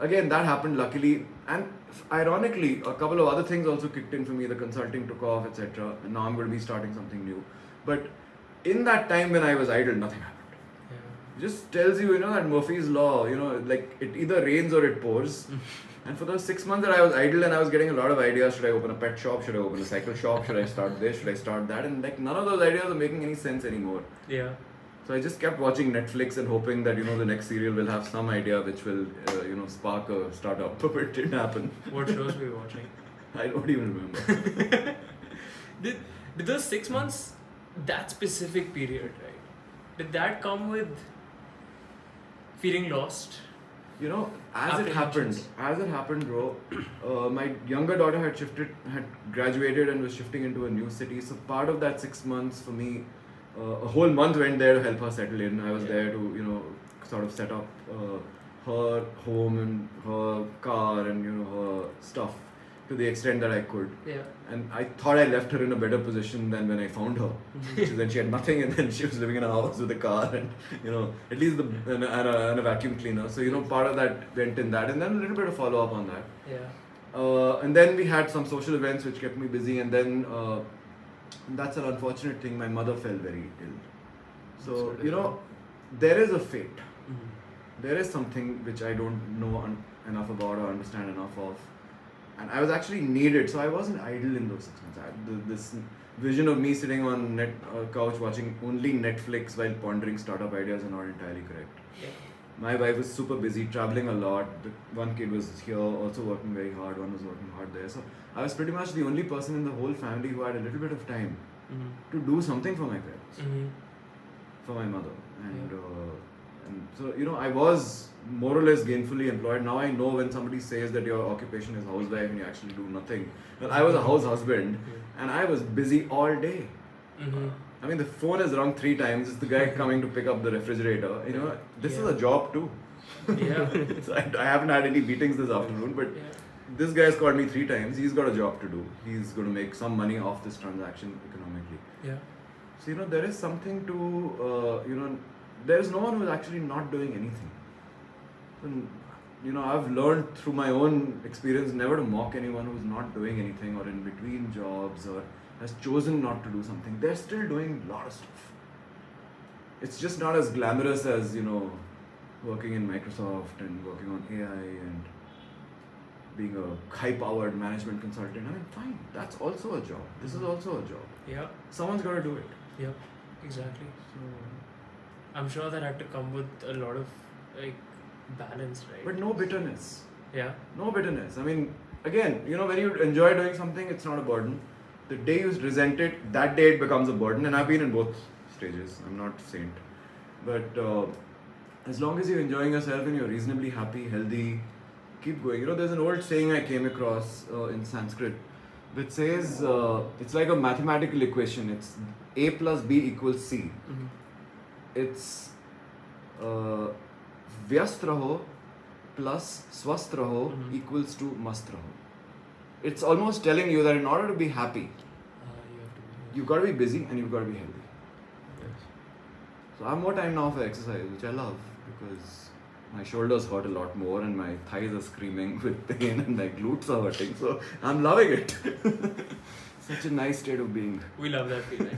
again, that happened luckily. And ironically, a couple of other things also kicked in for me. The consulting took off, etc. And now I'm going to be starting something new. But in that time when I was idle, nothing happened. It just tells you, that Murphy's Law, like it either rains or it pours. And for those 6 months that I was idle and I was getting a lot of ideas, should I open a pet shop, should I open a cycle shop, should I start this, should I start that? And like none of those ideas are making any sense anymore. Yeah. So I just kept watching Netflix and hoping that, the next serial will have some idea which will, spark a startup. But it didn't happen. What shows were you watching? I don't even remember. Did those 6 months, that specific period, right? Did that come with feeling lost? As it happened, bro, my younger daughter had graduated and was shifting into a new city. So part of that 6 months for me, a whole month went there to help her settle in. I was there to, sort of set up her home and her car and, her stuff to the extent that I could. Yeah. And I thought I left her in a better position than when I found her. Then she had nothing, and then she was living in a house with a car and, at least and a vacuum cleaner. So, part of that went in that, and then a little bit of follow up on that. Yeah. And then we had some social events which kept me busy, and then that's an unfortunate thing. My mother fell very ill. So, there is a fate. There is something which I don't know enough about or understand enough of. And I was actually needed, so I wasn't idle in those 6 months. This vision of me sitting on couch watching only Netflix while pondering startup ideas are not entirely correct. Yeah. My wife was super busy, traveling a lot. One kid was here, also working very hard. One was working hard there. So I was pretty much the only person in the whole family who had a little bit of time to do something for my parents, for my mother. And so, I was more or less gainfully employed. Now I know when somebody says that your occupation is housewife and you actually do nothing. Well, I was a house husband and I was busy all day. I mean, the phone has rung 3 times. It's the guy coming to pick up the refrigerator. This is a job too. Yeah. So I haven't had any meetings this afternoon, but this guy has called me 3 times. He's got a job to do. He's going to make some money off this transaction economically. Yeah. So, there is something to, there is no one who's actually not doing anything. And, I've learned through my own experience never to mock anyone who's not doing anything or in between jobs or has chosen not to do something. They're still doing a lot of stuff. It's just not as glamorous as, working in Microsoft and working on AI and being a high-powered management consultant. I mean, fine, that's also a job. This is also a job. Yeah. Someone's got to do it. Yeah, exactly. So I'm sure that had to come with a lot of balance, right? But no bitterness. Yeah. No bitterness. I mean, again, when you enjoy doing something, it's not a burden. The day you resent it, that day it becomes a burden. And I've been in both stages. I'm not a saint. But as long as you're enjoying yourself and you're reasonably happy, healthy, keep going. There's an old saying I came across in Sanskrit which says it's like a mathematical equation. It's A plus B equals C. It's व्यस्त रहो plus swasth raho equals to mast raho. It's almost telling you that in order to be happy, you've got to be busy and you've got to be healthy. Yes. So I have more time now for exercise, which I love because my shoulders hurt a lot more and my thighs are screaming with pain and my glutes are hurting. So I'm loving it. Such a nice state of being. We love that feeling.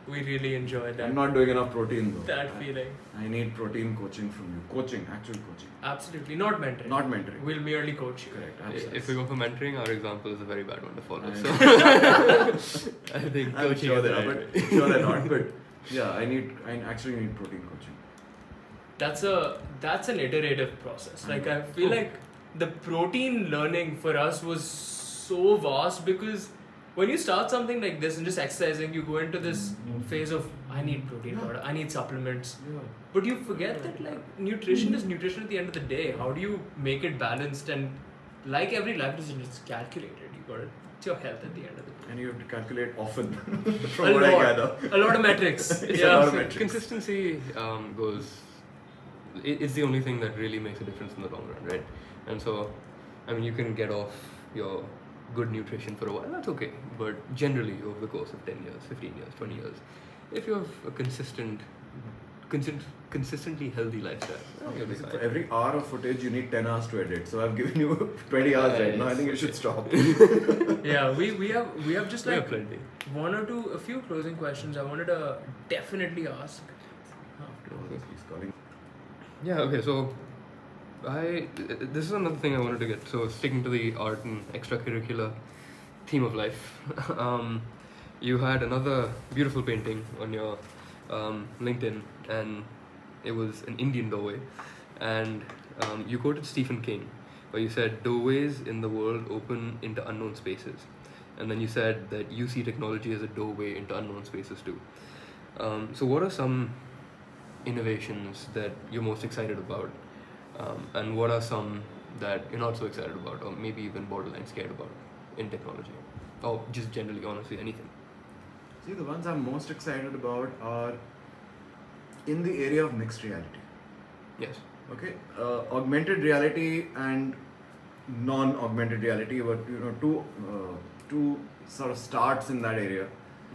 We really enjoy that. I'm not doing enough protein though. That feeling. I need protein coaching from you. Coaching, actual coaching. Absolutely. Not mentoring. Not mentoring. We'll merely coach you. Correct. Absolutely. If we go for mentoring, our example is a very bad one to follow. I So I think I'm coaching sure is they the are, right but way. sure they're not. But yeah, I actually need protein coaching. That's an iterative process. Like I feel like the protein learning for us was so vast because when you start something like this and just exercising, you go into this phase of I need protein powder, I need supplements. Yeah. But you forget that like nutrition is nutrition at the end of the day. How do you make it balanced? And like every life decision, it's calculated. You got it. It's your health at the end of the day. And you have to calculate often from what I gather. A lot of metrics. It's Yeah. a lot of metrics. Consistency goes. It's the only thing that really makes a difference in the long run, right? And so, I mean, you can get off your good nutrition for a while, that's okay. But generally, over the course of 10 years, 15 years, 20 years, if you have a consistent consistently healthy lifestyle, you'll be For fine. every hour of footage, you need 10 hours to edit. So I've given you 20 hours right now. I think you should stop. Yeah, we have just We have like plenty. a few closing questions I wanted to definitely ask. He's calling. Yeah, okay, so this is another thing I wanted to get. So, sticking to the art and extracurricular theme of life, you had another beautiful painting on your LinkedIn, and it was an Indian doorway. And you quoted Stephen King, where you said, "Doorways in the world open into unknown spaces." And then you said that you see technology as a doorway into unknown spaces too. So, what are some innovations that you're most excited about, and what are some that you're not so excited about, or maybe even borderline scared about in technology, or just generally, honestly, anything? See, the ones I'm most excited about are in the area of mixed reality. Yes. Okay, augmented reality and non-augmented reality were two sort of starts in that area.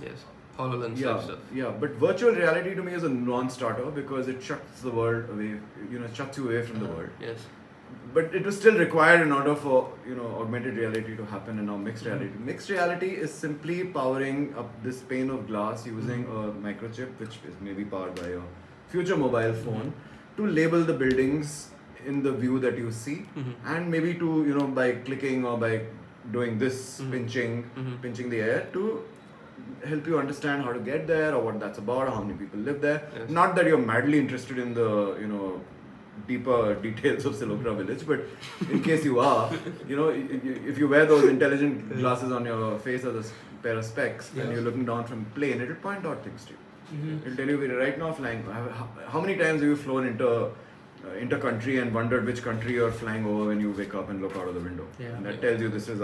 Yes. HoloLens Yeah, type stuff. yeah, but virtual reality to me is a non-starter because it shuts the world away. It shuts you away from the world. Yes. But it was still required in order for augmented reality to happen, and now mixed Mm-hmm. reality. Mixed reality is simply powering up this pane of glass using Mm-hmm. a microchip, which is maybe powered by your future mobile phone, to label the buildings in the view that you see, Mhm. and maybe to by clicking or by doing this Mhm. Mhm. pinching the air to help you understand how to get there or what that's about or how many people live there. Yes. Not that you're madly interested in the deeper details of Silokra village, but in case you are, if you wear those intelligent glasses on your face as a pair of specs and Yes. you're looking down from plane, it'll point out things to you. Mm-hmm. It'll tell you we're right now flying. How many times have you flown inter country and wondered which country you're flying over when you wake up and look out of the window? Yeah. And that Yeah. tells you this is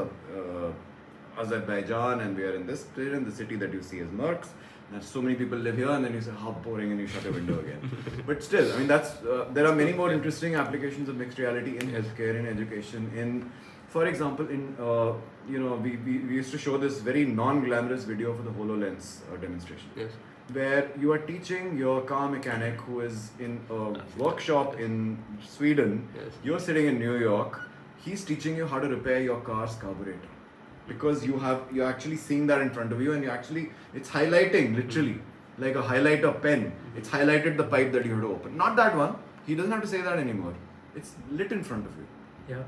Azerbaijan and we are in this place, and the city that you see is Merckx. And so many people live here, and then you say how boring, and you shut your window again. But still, I mean, there are many more interesting applications of mixed reality in healthcare, in education, for example, we used to show this very non-glamorous video for the HoloLens demonstration. Yes. Where you are teaching your car mechanic who is in a workshop in Sweden, Yes. you're sitting in New York, he's teaching you how to repair your car's carburetor. Because you're actually seeing that in front of you, and it's highlighting literally like a highlighter pen. It's highlighted the pipe that you have to open. Not that one. He doesn't have to say that anymore. It's lit in front of you. Yeah.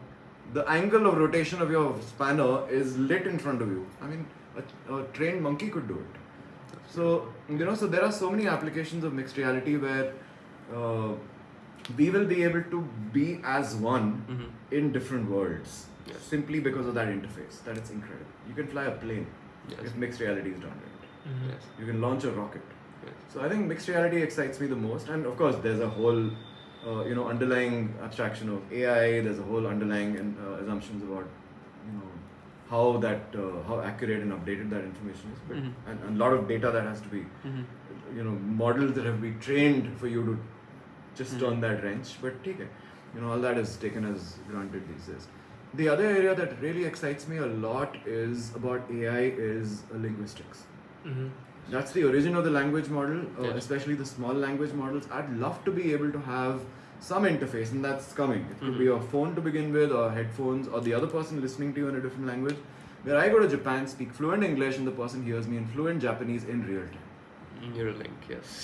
The angle of rotation of your spanner is lit in front of you. I mean, a trained monkey could do it. So so there are so many applications of mixed reality where we will be able to be as one Mhm. in different worlds. Yes. Simply because of that interface. That it's incredible. You can fly a plane Yes. if mixed reality is done right. Mm-hmm. Yes. You can launch a rocket. Yes. So I think mixed reality excites me the most, and of course there's a whole underlying abstraction of AI. There's a whole underlying assumptions about how accurate and updated that information is, but Mhm. and a lot of data that has to be Mhm. models that have been trained for you to just Mhm. turn that wrench. But take it, all that is taken as granted these days. The other area that really excites me a lot is about AI is linguistics. Mm-hmm. That's the origin of the language model, Yes. especially the small language models. I'd love to be able to have some interface, and that's coming. It could be a phone to begin with, or headphones, or the other person listening to you in a different language. Where I go to Japan, speak fluent English, and the person hears me in fluent Japanese in real time. Neuralink, yes.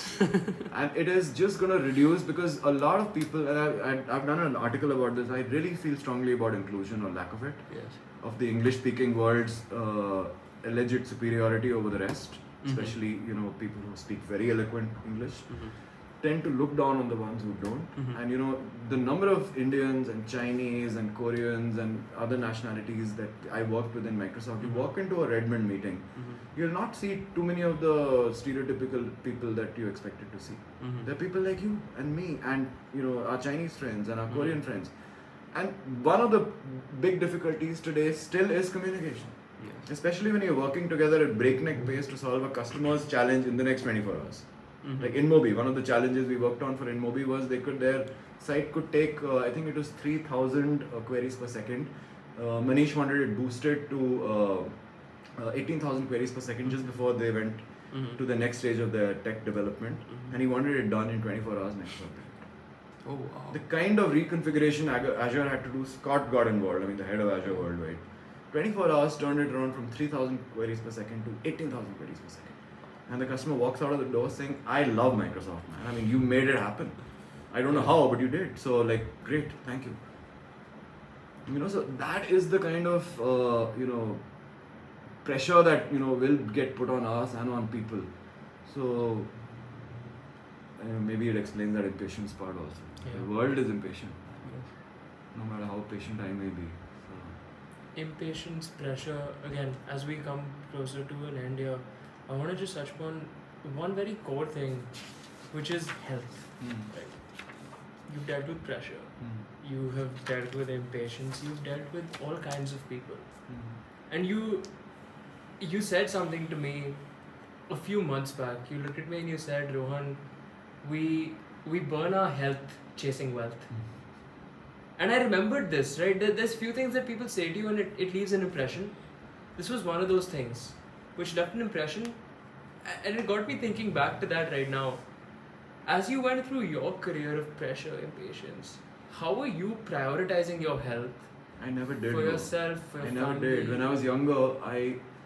And it is just going to reduce, because a lot of people, and I've done an article about this, I really feel strongly about inclusion or lack of it, Yes. of the English speaking world's alleged superiority over the rest, Mhm. especially people who speak very eloquent English Mhm. tend to look down on the ones who don't. Mhm. And the number of Indians and Chinese and Koreans and other nationalities that I worked with in Microsoft, you Mhm. walk into a Redmond meeting, Mhm. you'll not see too many of the stereotypical people that you expected to see. Mhm. There are people like you and me and our Chinese friends and our Mhm. Korean friends. And one of the big difficulties today still is communication. Yes. Especially when you're working together at breakneck pace to solve a customer's challenge in the next 24 hours. Mhm. Like InMobi, one of the challenges we worked on for InMobi was their site could take, I think it was 3,000 queries per second. Manish wanted it boosted to 18,000 queries per second just before they went to the next stage of their tech development, and he wanted it done in 24 hours next to Oh wow. the kind of reconfiguration Azure had to do, Scott got involved, I mean the head of Azure worldwide. 24 hours turned it around from 3,000 queries per second to 18,000 queries per second. And the customer walks out of the door saying, I love Microsoft, man. I mean, you made it happen. I don't know how, but you did. So, like, great, thank you. You know, so that is the kind of, pressure that, will get put on us and on people. So, maybe it explains that impatience part also. Yeah. The world is impatient, no matter how patient I may be. Impatience, pressure. Again, as we come closer to an end here, I want to just touch upon one very core thing, which is health. Right? You've dealt with pressure. You have dealt with impatience. You've dealt with all kinds of people. And you said something to me a few months back. You looked at me and you said, Rohan, we burn our health chasing wealth. And I remembered this, right? There's few things that people say to you and it leaves an impression. This was one of those things which left an impression, and it got me thinking back to that right now. As you went through your career of pressure, impatience, how were you prioritizing your health? I never did. For yourself, for your I never family? did. When I was younger,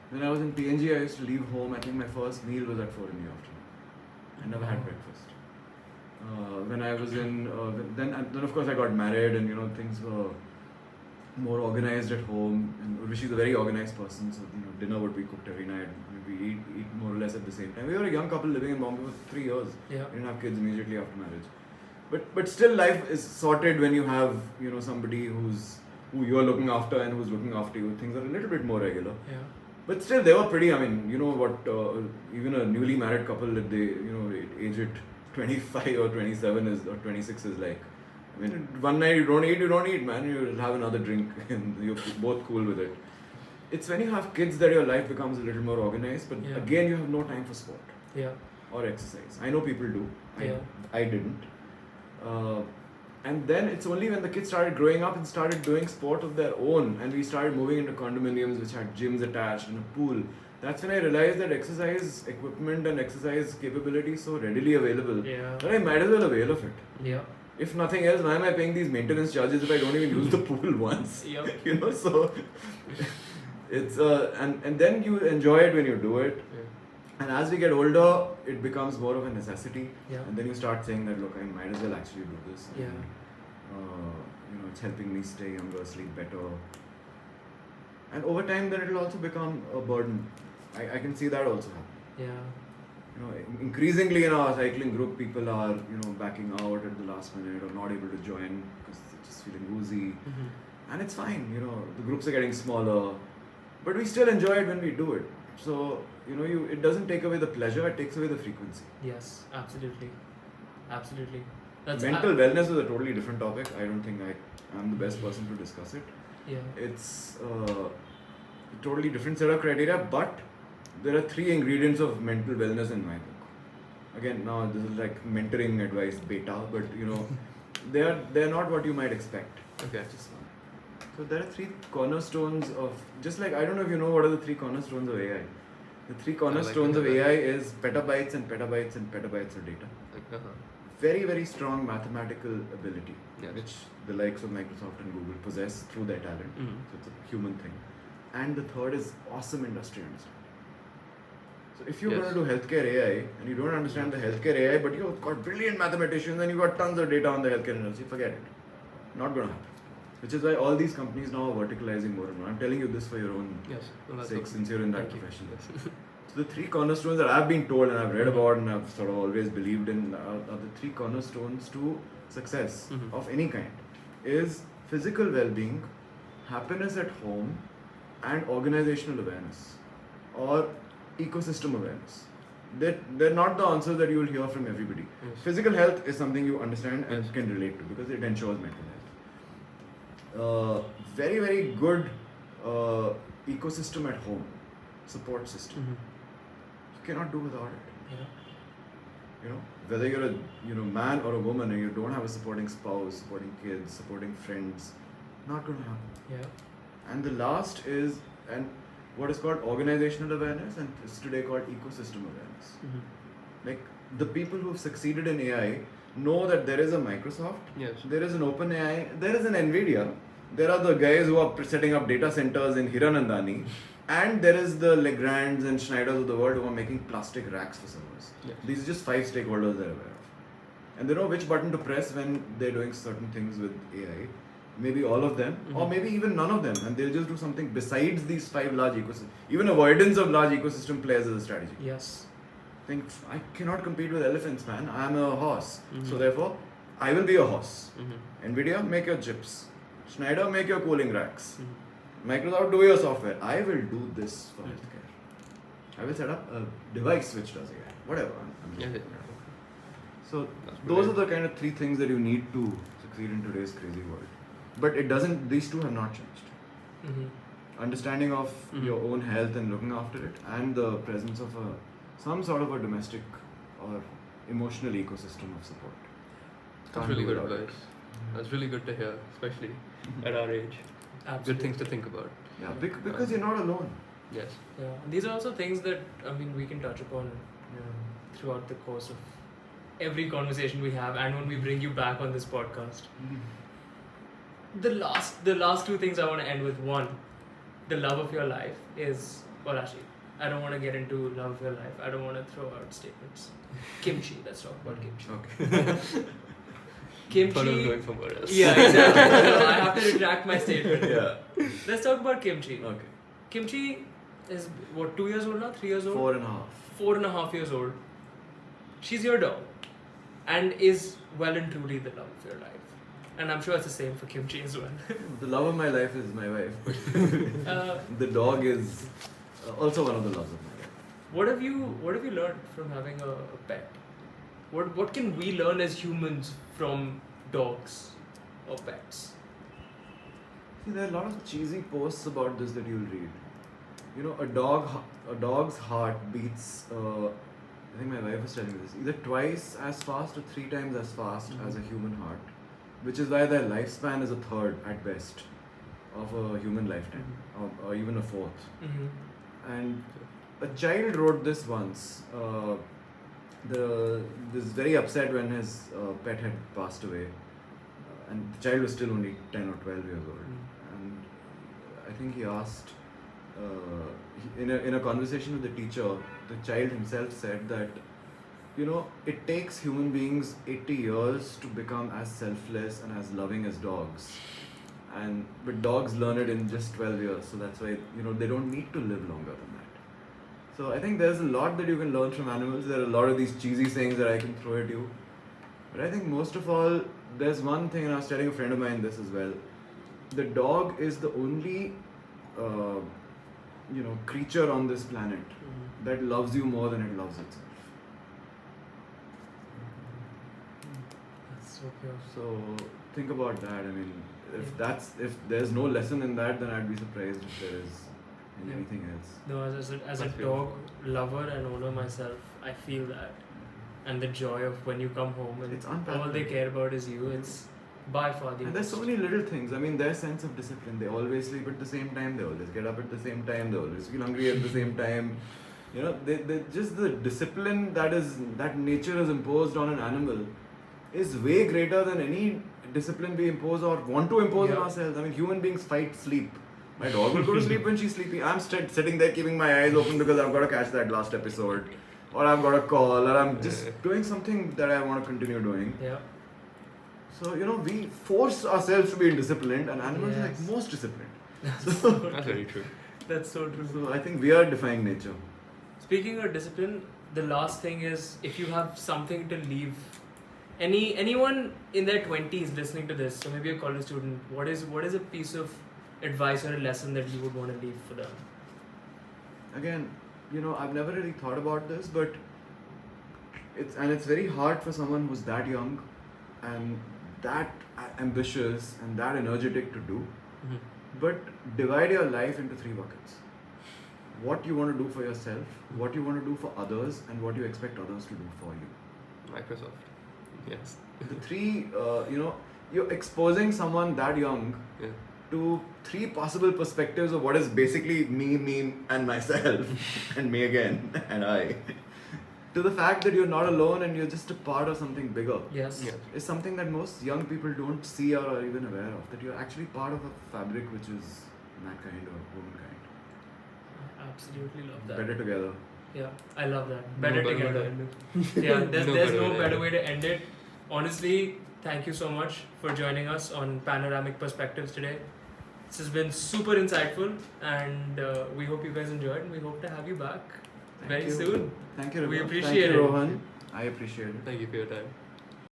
when I was in P&G, I used to leave home. I think my first meal was at 4 in the afternoon. I never had breakfast. When I was in, then of course I got married, and things were more organized at home. And Urvishi's a very organized person, so dinner would be cooked every night. We eat more or less at the same time. We were a young couple living in Bombay for 3 years. Yeah. We didn't have kids immediately after marriage. But still, life is sorted when you have somebody who you're looking after and who's looking after you. Things are a little bit more regular. Yeah. But still, they were pretty. I mean, even a newly married couple, that they age at 25 or 27 or 26 is like. I mean, one night you don't eat, man. You'll have another drink, and you're both cool with it. It's when you have kids that your life becomes a little more organized. But again, you have no time for sport or exercise. I know people do. I didn't. And then it's only when the kids started growing up and started doing sport of their own, and we started moving into condominiums which had gyms attached and a pool. That's when I realized that exercise equipment and exercise capability is so readily available that I might as well avail of it. Yeah. If nothing else, why am I paying these maintenance charges if I don't even use the pool once? So it's and then you enjoy it when you do it. And as we get older, it becomes more of a necessity. And then you start saying that, look, I might as well actually do this. It's helping me stay younger, sleep better. And over time, then it will also become a burden. I can see that also happen. Increasingly in our cycling group, people are, backing out at the last minute or not able to join because they're just feeling woozy. And it's fine, the groups are getting smaller, but we still enjoy it when we do it. So, it doesn't take away the pleasure, it takes away the frequency. Yes, absolutely. Mental wellness is a totally different topic. I don't think I'm the best person to discuss it. It's a totally different set of criteria, but there are 3 ingredients of mental wellness in my book. Again, now this is like mentoring advice beta, but they're not what you might expect. Okay. So there are 3 cornerstones of, just like, I don't know if you know what are the 3 cornerstones of AI. The 3 cornerstones of AI is petabytes and petabytes and petabytes of data. Very, very strong mathematical ability, which the likes of Microsoft and Google possess through their talent. So it's a human thing. And the third is awesome industry understanding. So if you're going to do healthcare AI and you don't understand the healthcare AI, but you've got brilliant mathematicians and you've got tons of data on the healthcare industry, forget it. Not going to happen. Which is why all these companies now are verticalizing more and more. I'm telling you this for your own sake, since you're in that profession. So the 3 cornerstones that I've been told and I've read about and I've sort of always believed in are the 3 cornerstones to success of any kind. Is physical well-being, happiness at home, and organizational awareness or ecosystem awareness. They're not the answers that you will hear from everybody. Physical health is something you understand and can relate to because it ensures mental health. Very, very good ecosystem at home, support system. You cannot do without it. Whether you're a man or a woman and you don't have a supporting spouse, supporting kids, supporting friends, not going to happen. And the last is, and what is called organizational awareness and is today called ecosystem awareness. Like the people who've succeeded in AI know that there is a Microsoft, Yes. there is an OpenAI, there is an Nvidia, there are the guys who are setting up data centers in Hiranandani, and there is the Legrands and Schneiders of the world who are making plastic racks for servers. Yes. These are just 5 stakeholders they're aware of. And they know which button to press when they're doing certain things with AI. Maybe all of them, or maybe even none of them, and they'll just do something besides these 5 large ecosystems. Even avoidance of large ecosystem players is a strategy. Yes. Think, I cannot compete with elephants, man. I'm a horse. So therefore, I will be a horse. Nvidia, make your chips. Schneider, make your cooling racks. Microsoft, do your software. I will do this for healthcare. I will set up a device which does AI. Whatever. Yeah. So That's those are brilliant. the kind of 3 things that you need to succeed in today's crazy world. But it doesn't. These 2 have not changed. Understanding of your own health and looking after it, and the presence of some sort of a domestic or emotional ecosystem of support. That's Can't really do good without it. advice. That's really good to hear, especially at our age. Absolutely. Good things to think about. Yeah, because you're not alone. Yes. Yeah. And these are also things that we can touch upon throughout the course of every conversation we have, and when we bring you back on this podcast. The last 2 things I want to end with. One, the love of your life is, well, actually, I don't want to get into love of your life. I don't want to throw out statements. Kimchi. Let's talk about kimchi. Okay. Kimchi. Thought I was going somewhere else. Yeah, exactly. No, I have to retract my statement. Yeah. Let's talk about kimchi. Okay. Kimchi is what, 2 years old now? 3 years old? 4.5. 4.5 years old. She's your dog, and is well and truly the love of your life. And I'm sure it's the same for kimchi as well. The love of my life is my wife. The dog is also one of the loves of my life. What have you learned from having a pet? What can we learn as humans from dogs or pets? See, there are a lot of cheesy posts about this that you'll read. You know, a dog's heart beats. I think my wife was telling me this. Either twice as fast or 3 times as fast as a human heart, which is why their lifespan is a third at best of a human lifetime, or even a fourth. And a child wrote this once. This very upset when his pet had passed away, and the child was still only 10 or 12 years old. And I think he asked, in a conversation with the teacher, the child himself said that, you know, it takes human beings 80 years to become as selfless and as loving as dogs. But dogs learn it in just 12 years, so that's why, you know, they don't need to live longer than that. So I think there's a lot that you can learn from animals. There are a lot of these cheesy sayings that I can throw at you. But I think most of all, there's one thing, and I was telling a friend of mine this as well. The dog is the only, creature on this planet that loves you more than it loves itself. That's so pure. So think about that. I mean, if there's no lesson in that, then I'd be surprised if there is in anything else. No, as a That's dog lover and owner myself, I feel that. And the joy of when you come home and It's all unparalleled. they care about is you, it's by far the And there's so most. many little things. I mean, their sense of discipline. They always sleep at the same time. They always get up at the same time. They always feel hungry at the same time. You know, they just the discipline that nature has imposed on an animal is way greater than any discipline we impose or want to impose on ourselves. I mean, human beings fight sleep. My dog will go to sleep when she's sleepy. I'm sitting there keeping my eyes open because I've got to catch that last episode, or I've got a call, or I'm just doing something that I want to continue doing. Yeah. So, you know, we force ourselves to be disciplined, and animals are like Yes. most disciplined. That's very true. That's so true. So I think we are defying nature. Speaking of discipline, the last thing is, if you have something to leave anyone in their 20s listening to this, so maybe a college student, what is a piece of advice or a lesson that you would want to leave for them? Again, you know, I've never really thought about this, but it's very hard for someone who's that young and that ambitious and that energetic to do. But divide your life into 3 buckets. What you want to do for yourself, what you want to do for others, and what you expect others to do for you. Microsoft. Yes. The 3, you're exposing someone that young Yeah. to three possible perspectives of what is basically me, and myself, and me again, and I, to the fact that you're not alone and you're just a part of something bigger. Yes. Yeah. Is something that most young people don't see or are even aware of. That you're actually part of a fabric which is mankind or womankind. I absolutely love that. Better together. Yeah, I love that. Better No way together. to end it. Yeah, there's no way to better end way to end it. Honestly, thank you so much for joining us on Panoramic Perspectives today. This has been super insightful, and we hope you guys enjoyed, and we hope to have you back Thank very you. soon. Thank you, We Raghuvesh. appreciate Thank you, it. Rohan. I appreciate it. Thank you for your time.